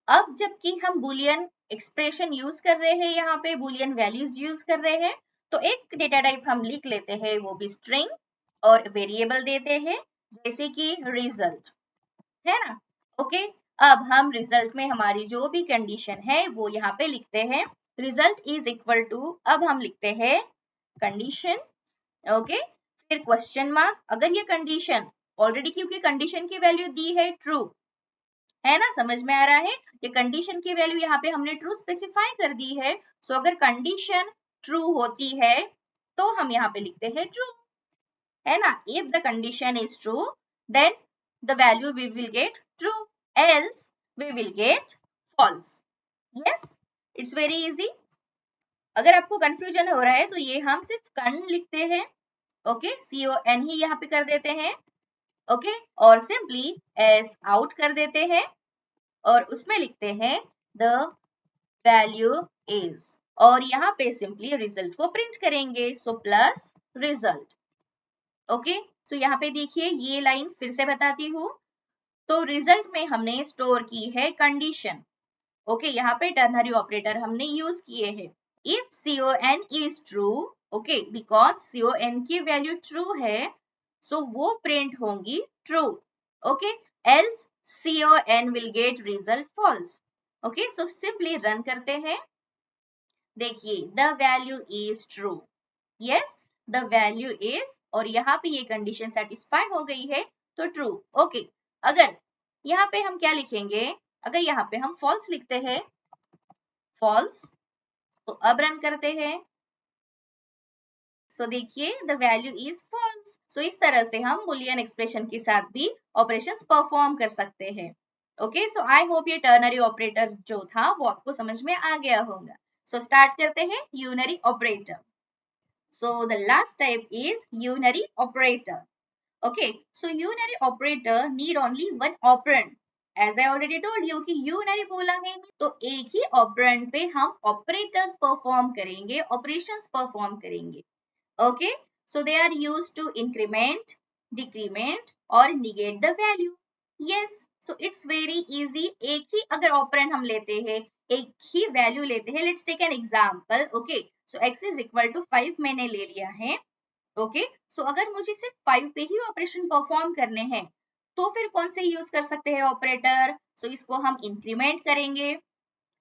अब जबकि हम बुलियन एक्सप्रेशन यूज कर रहे हैं, यहाँ पे बुलियन वैल्यूज यूज कर रहे हैं, तो एक डेटा टाइप हम लिख लेते हैं, वो भी स्ट्रिंग, और वेरिएबल देते हैं जैसे कि रिजल्ट, है ना। ओके, अब हम रिजल्ट में हमारी जो भी कंडीशन है वो यहाँ पे लिखते हैं। रिजल्ट इज इक्वल टू, अब हम लिखते हैं कंडीशन। ओके, फिर क्वेश्चन मार्क, अगर ये कंडीशन ऑलरेडी, क्योंकि कंडीशन की वैल्यू दी है ट्रू, है ना, समझ में आ रहा है। ये कंडीशन की वैल्यू यहाँ पे हमने ट्रू स्पेसिफाई कर दी है। सो अगर कंडीशन ट्रू होती है तो हम यहाँ पे लिखते हैं ट्रू, है ना। If the condition is true then the value we will get true, else we will get false. Yes, it's very easy. अगर आपको कंफ्यूजन हो रहा है तो ये हम सिर्फ कन लिखते हैं। ओके, CON ही यहाँ पे कर देते हैं। ओके, और सिंपली एस आउट कर देते हैं और उसमें लिखते हैं द वैल्यू इज, और यहाँ पे सिंपली रिजल्ट को प्रिंट करेंगे। So plus result. Okay, so यहाँ पे देखिए, ये लाइन फिर से बताती हूँ। तो रिजल्ट में हमने स्टोर की है कंडीशन। ओके, यहाँ पे टर्नरी ऑपरेटर हमने यूज किए हैं। If CON is true, okay, because CON की वैल्यू ट्रू है, सो वो प्रिंट होंगी true. Okay, else CON will get result false. Okay, so simply run करते हैं। देखिए, the value is true. Yes, the value is, और यहाँ पे ये कंडीशन सेटिस्फाई हो गई है तो ट्रू। ओके, अगर यहाँ पे हम क्या लिखेंगे, अगर यहाँ पे हम फॉल्स लिखते हैं, फॉल्स, तो अब रन करते हैं। सो देखिए, द वैल्यू इज फॉल्स। सो इस तरह से हम बुलियन एक्सप्रेशन के साथ भी ऑपरेशंस परफॉर्म कर सकते हैं। ओके, सो आई होप ये टर्नरी ऑपरेटर जो था वो आपको समझ में आ गया होगा। सो स्टार्ट करते हैं unary operator. So the last type is unary operator. Okay, so unary operator need only one operand. As I already told you कि unary बोला है तो एक ही ऑपरेंड पे हम ऑपरेटर्स परफॉर्म करेंगे, ऑपरेशंस परफॉर्म करेंगे। Okay, so they are used to increment, decrement और negate the value. Yes, so it's very easy. एक ही अगर ऑपरेंड हम लेते हैं, एक ही वैल्यू लेते हैं, let's take an example. Okay, so x is equal to 5 मैंने ले लिया है। ओके, सो अगर मुझे सिर्फ 5 पे ही ऑपरेशन परफॉर्म करने हैं तो फिर कौन से यूज कर सकते हैं ऑपरेटर। सो इसको हम इंक्रीमेंट करेंगे,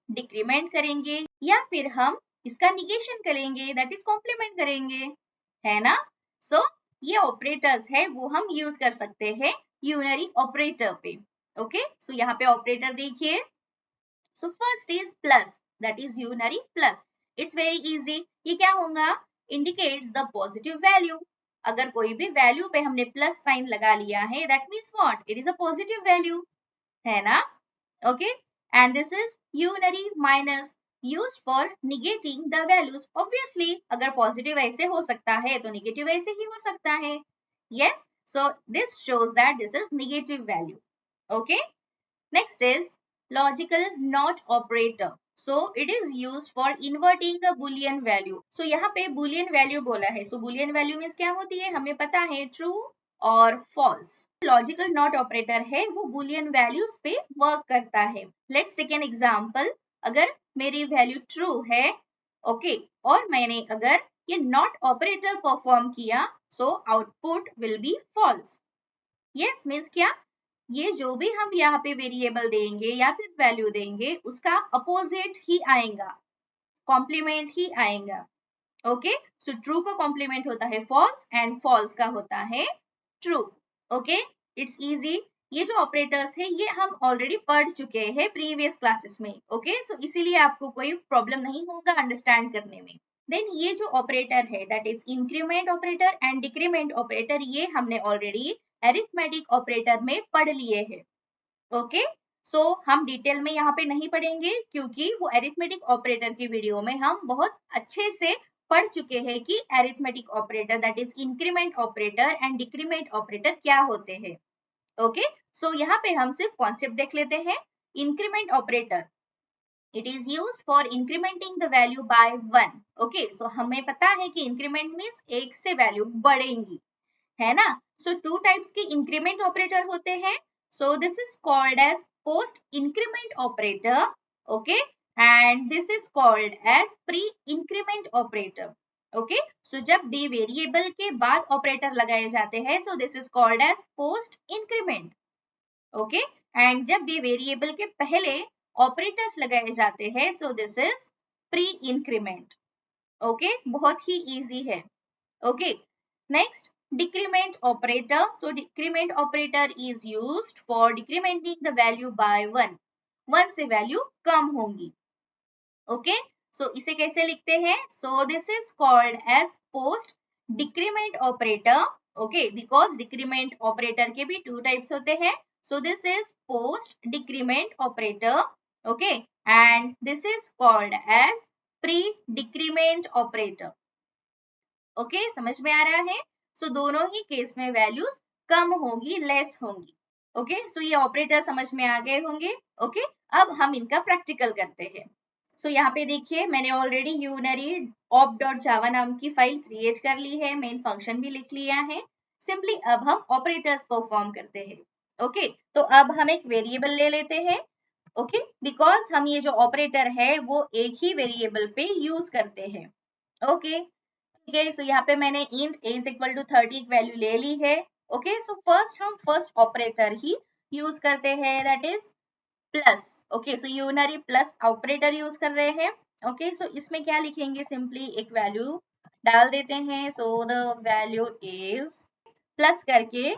डिक्रीमेंट करेंगे, या फिर हम इसका निगेशन करेंगे, दैट इज कॉम्प्लीमेंट करेंगे, है ना। सो ये ऑपरेटर्स है वो हम यूज कर सकते हैं यूनरी ऑपरेटर पे। ओके, सो यहाँ पे ऑपरेटर देखिए। So first is plus, that is unary plus. It's very easy. ये क्या होगा, इंडिकेट्स द पॉजिटिव वैल्यू। अगर कोई भी वैल्यू पे हमने प्लस साइन लगा लिया है, that means what, it is a positive value, है ना। Okay, and this is unary minus. used for negating the values. Obviously, अगर पॉजिटिव ऐसे हो सकता है तो नेगेटिव ऐसे ही हो सकता है. Yes, so this shows that this is negative value. Okay, next is logical not operator. So it is used for inverting a boolean value. So यहाँ पे boolean value बोला है. So boolean value means क्या होती है, हमें पता है true और false. लॉजिकल नॉट ऑपरेटर है वो boolean values पे वर्क करता है. Let's take an example. अगर मेरी वैल्यू ट्रू है, ओके, और मैंने अगर ये नॉट ऑपरेटर परफॉर्म किया, so output will be false. Yes means क्या, ये जो भी हम यहाँ पे वेरिएबल देंगे या फिर वैल्यू देंगे उसका अपोजिट ही आएगा, कॉम्प्लीमेंट ही आएगा. ओके, सो ट्रू का कॉम्प्लीमेंट होता है फॉल्स एंड फॉल्स का होता है ट्रू. Okay, it's easy. ये जो ऑपरेटर्स है ये हम ऑलरेडी पढ़ चुके हैं प्रीवियस क्लासेस में. ओके, सो इसीलिए आपको कोई प्रॉब्लम नहीं होगा अंडरस्टैंड करने में. देन ये जो ऑपरेटर है that is increment operator and decrement operator, ये हमने ऑलरेडी अरिथमेटिक ऑपरेटर में पढ़ लिए हैं. ओके, सो हम डिटेल में यहाँ पे नहीं पढ़ेंगे क्योंकि वो अरिथमेटिक ऑपरेटर की वीडियो में हम बहुत अच्छे से पढ़ चुके हैं कि arithmetic operator that is increment operator and decrement operator क्या होते हैं. ओके, सो यहाँ पे हम सिर्फ कॉन्सेप्ट देख लेते हैं. Increment operator, it is used for incrementing the value by 1. Okay, so हमें पता है कि इंक्रीमेंट मीन्स एक से वैल्यू बढ़ेंगी, है ना. सो टू टाइप्स के इंक्रीमेंट ऑपरेटर होते हैं. So this is called as post increment operator, okay, and this is called as pre increment operator. Okay, so जब भी वेरिएबल के बाद ऑपरेटर लगाए जाते हैं, so this is called as post increment. Okay, and जब भी वेरिएबल के पहले ऑपरेटर्स लगाए जाते हैं, so this is pre increment. Okay, बहुत ही इजी है. Okay, next decrement operator. So decrement operator is used for decrementing the value by 1. 1 से वैल्यू कम होंगी. ओके, सो इसे कैसे लिखते हैं? So this is called as post decrement operator. Okay, because decrement operator के भी टू टाइप्स होते हैं. So this is post decrement operator, okay, and this is called as pre decrement operator. Okay, समझ में आ रहा है? सो दोनों ही केस में वैल्यूज कम होंगी, लेस होंगी. ओके, सो ये ऑपरेटर समझ में आ गए होंगे. ओके, अब हम इनका प्रैक्टिकल करते हैं. सो यहाँ पे देखिए मैंने ऑलरेडी यूनरी op.java नाम की फाइल क्रिएट कर ली है, मेन फंक्शन भी लिख लिया है. सिंपली अब हम ऑपरेटर्स परफॉर्म करते हैं. ओके, तो अब हम एक वेरिएबल ले लेते हैं. ओके, बिकॉज हम ये जो ऑपरेटर है वो एक ही वेरिएबल पे यूज करते हैं. ओके, ठीक है, सो यहाँ पे मैंने int a is equal to 30 value ले ली है. ओके, सो फर्स्ट हम फर्स्ट ऑपरेटर ही यूज करते हैं that is plus. Okay, so unary plus operator use कर रहे हैं. ओके, सो इसमें क्या लिखेंगे, सिंपली एक वैल्यू डाल देते हैं. So the value is plus करके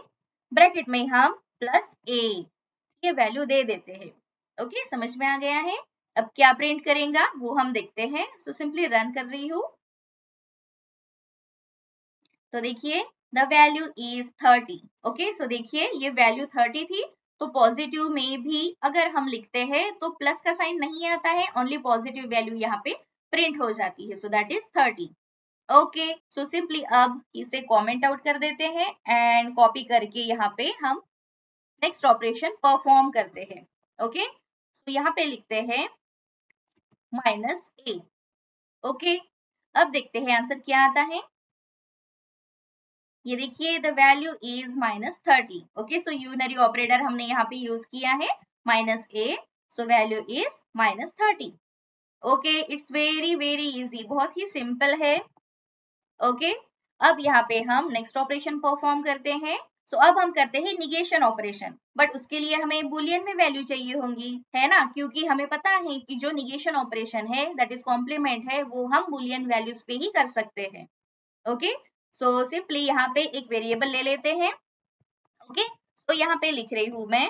ब्रैकेट में हम प्लस a ये वैल्यू दे देते हैं. ओके, समझ में आ गया है? अब क्या प्रिंट करेगा वो हम देखते हैं. सो सिंपली रन कर रही हूँ. तो देखिए the value is 30. Okay, so देखिए ये वैल्यू 30 थी, तो पॉजिटिव में भी अगर हम लिखते हैं तो प्लस का साइन नहीं आता है, ओनली पॉजिटिव वैल्यू यहाँ पे प्रिंट हो जाती है. So that is 30. Okay, so simply अब इसे कमेंट आउट कर देते हैं एंड कॉपी करके यहाँ पे हम नेक्स्ट ऑपरेशन परफॉर्म करते हैं. ओके, तो यहाँ पे लिखते हैं -a. ओके, अब देखते हैं आंसर क्या आता है. ये देखिए the value is -30. Okay, so unary operator हमने यहाँ पे यूज किया है -a, so value is -30. Okay, it's very very easy, बहुत ही सिंपल है. ओके, अब यहाँ पे हम नेक्स्ट ऑपरेशन परफॉर्म करते हैं. सो अब हम करते हैं निगेशन ऑपरेशन, बट उसके लिए हमें बुलियन में वैल्यू चाहिए होंगी, है ना, क्योंकि हमें पता है कि जो निगेशन ऑपरेशन है दैट इज कॉम्प्लीमेंट है वो हम बुलियन वैल्यूज पे ही कर सकते हैं. ओके, सो सिंपली यहाँ पे एक वेरिएबल ले लेते हैं. ओके, तो यहाँ पे लिख रही हूँ मैं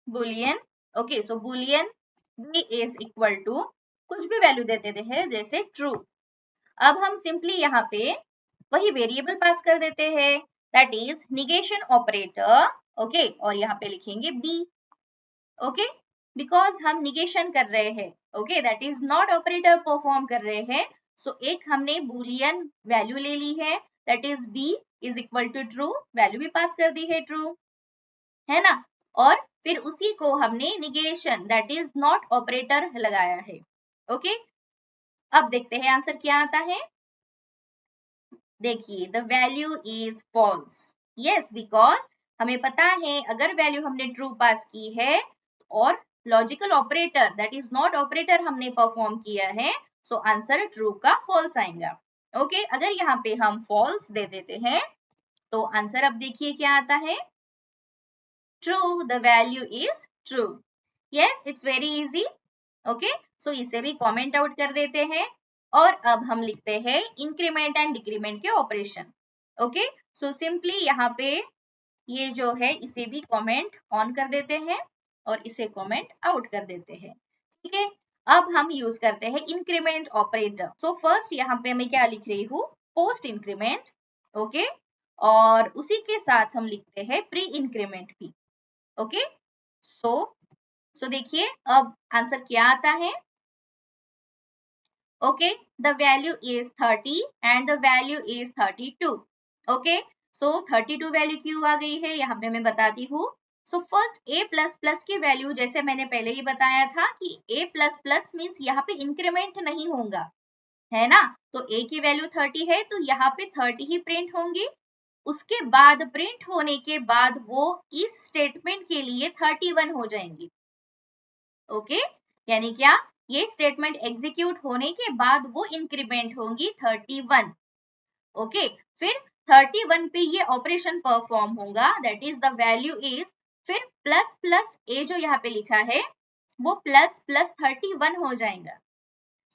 boolean. Okay, so boolean b is equal to कुछ भी वैल्यू दे देते हैं जैसे ट्रू. अब हम सिंपली यहाँ पे वही वेरिएबल पास कर देते हैं that is negation operator. Okay, और यहाँ पे लिखेंगे b. ओके, बिकॉज हम निगेशन कर रहे हैं. Okay, that is not operator perform कर रहे हैं। सो एक हमने बुलियन वैल्यू ले ली है, that is B is equal to true, value भी पास कर दी है ट्रू, है ना। और फिर उसी को हमने negation that is not operator लगाया है। ओके, अब देखते हैं आंसर क्या आता है। देखिए, the value is false. Yes, because हमें पता है अगर वैल्यू हमने ट्रू पास की है और logical operator that is not operator हमने परफॉर्म किया है, सो आंसर ट्रू का फॉल्स आएगा। ओके, अगर यहाँ पे हम फॉल्स दे देते हैं तो आंसर अब देखिए क्या आता है। True, the value is true. Yes, it's very easy. Okay, so इसे भी कमेंट आउट कर देते हैं। और अब हम लिखते हैं इंक्रीमेंट एंड डिक्रीमेंट के ऑपरेशन। ओके, सो सिंपली यहाँ पे ये जो है इसे भी कमेंट ऑन कर देते हैं और इसे कमेंट आउट कर देते हैं। ठीक है, अब हम यूज करते हैं इंक्रीमेंट ऑपरेटर। सो फर्स्ट यहाँ पे मैं क्या लिख रही हूँ, पोस्ट इंक्रीमेंट। ओके, और उसी के साथ हम लिखते हैं प्री इंक्रीमेंट भी। ओके, सो देखिए अब आंसर क्या आता है। Okay, the value is 30 and the value is 32। Okay, so 32 value क्यों आ गई है यहाँ पे मैं बताती हूँ। So first A plus plus की वैल्यू जैसे मैंने पहले ही बताया था कि ए प्लस प्लस मीन्स यहाँ पे इंक्रीमेंट नहीं होगा, है ना। तो ए की वैल्यू 30 है तो यहाँ पे 30 ही प्रिंट होंगी। उसके बाद प्रिंट होने के बाद वो इस स्टेटमेंट के लिए 31 हो जाएंगी। ओके, यानी क्या, ये स्टेटमेंट एग्जीक्यूट होने के बाद वो इंक्रीमेंट होंगी 31। ओके, फिर 31 पे ये ऑपरेशन परफॉर्म होगा, that is the value is, फिर प्लस प्लस ए जो यहाँ पे लिखा है वो प्लस प्लस 31 हो जाएगा।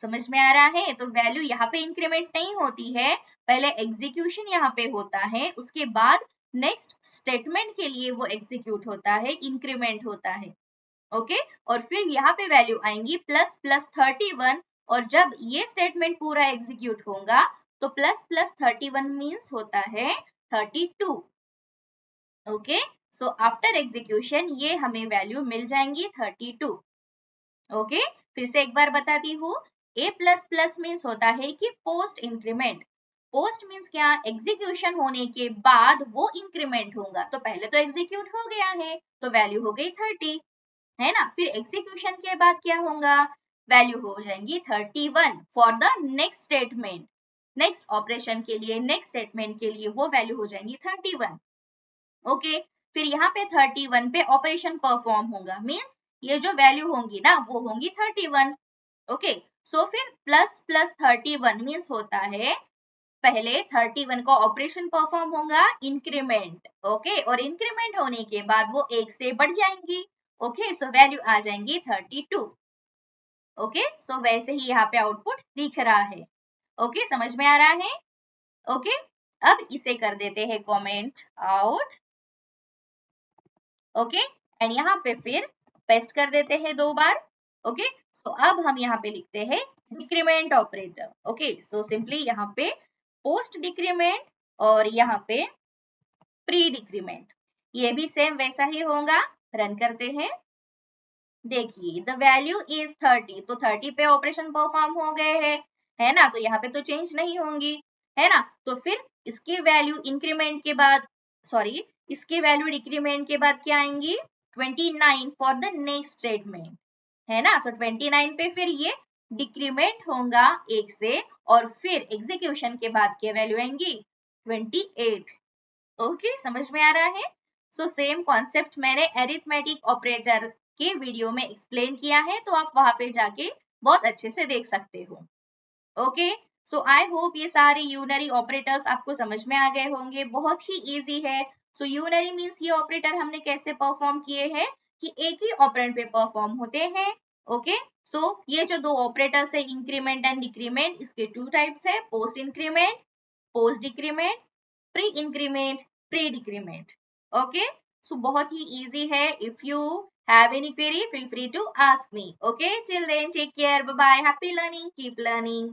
समझ में आ रहा है। तो वैल्यू यहाँ पे इंक्रीमेंट नहीं होती है, पहले एग्जीक्यूशन यहाँ पे होता है, उसके बाद नेक्स्ट स्टेटमेंट के लिए वो एग्जीक्यूट होता है, इंक्रीमेंट होता है। ओके, और फिर यहाँ पे वैल्यू आएंगी प्लस प्लस 31, और जब ये स्टेटमेंट पूरा एग्जीक्यूट होगा तो प्लस प्लस 31 मीन्स होता है 32। ओके, सो आफ्टर एग्जीक्यूशन ये हमें वैल्यू मिल जाएंगी 32। ओके, फिर से एक बार बताती हूँ, ए प्लस प्लस मीन्स होता है कि पोस्ट इंक्रीमेंट। पोस्ट मीन्स क्या, एग्जीक्यूशन होने के बाद वो इंक्रीमेंट होगा। तो पहले तो एग्जीक्यूट हो गया है तो वैल्यू हो गई 30, है ना। फिर एग्जीक्यूशन के बाद क्या होगा, वैल्यू हो जाएंगी 31 for the next statement. Next operation के लिए, नेक्स्ट स्टेटमेंट के लिए वो वैल्यू हो जाएंगी 31। ओके, फिर यहाँ पे 31 पे ऑपरेशन परफॉर्म होगा, मीन्स ये जो वैल्यू होंगी ना वो होंगी 31। ओके, सो फिर प्लस प्लस 31 मीन्स होता है पहले 31 का ऑपरेशन परफॉर्म होगा, इंक्रीमेंट। ओके, और इंक्रीमेंट होने के बाद वो एक से बढ़ जाएंगी। ओके, सो वैल्यू आ जाएंगी 32। ओके, सो वैसे ही यहाँ पे आउटपुट दिख रहा है। ओके, समझ में आ रहा है। ओके, अब इसे कर देते हैं कमेंट आउट। ओके, एंड यहाँ पे फिर पेस्ट कर देते हैं 2 बार। ओके, तो अब हम यहाँ पे लिखते हैं decrement operator. Okay, so simply यहाँ पे पोस्ट डिक्रीमेंट और यहाँ पे प्री डिक्रीमेंट, ये भी सेम वैसा ही होगा। रन करते हैं, देखिए द वैल्यू इज 30, तो 30 पे ऑपरेशन परफॉर्म हो गए हैं, है ना। तो यहाँ पे तो चेंज नहीं होंगी, है ना। तो फिर इसकी वैल्यू इंक्रीमेंट के बाद, सॉरी, इसकी वैल्यू डिक्रीमेंट के बाद क्या आएंगी, 29 फॉर द नेक्स्ट स्टेटमेंट, है ना। सो 29 पे फिर ये डिक्रीमेंट होगा 1 से, और फिर एग्जीक्यूशन के बाद क्या वैल्यू आएंगी 28। ओके, समझ में आ रहा है। सो सेम कॉन्सेप्ट मैंने एरिथमेटिक ऑपरेटर के वीडियो में एक्सप्लेन किया है, तो आप वहां पे जाके बहुत अच्छे से देख सकते हो। ओके, सो आई होप ये सारे यूनरी ऑपरेटर्स आपको समझ में आ गए होंगे, बहुत ही इजी है। सो यूनरी मीन्स ये ऑपरेटर हमने कैसे परफॉर्म किए हैं कि एक ही ऑपरेंड पे परफॉर्म होते हैं। ओके, सो ये जो 2 ऑपरेटर्स है इंक्रीमेंट एंड डिक्रीमेंट, इसके 2 टाइप्स है, post increment, post decrement, pre increment, pre decrement. Okay, so बहुत ही इजी है। If you have any query, feel free to ask me. Okay, till then, take care, bye bye, happy learning, keep learning.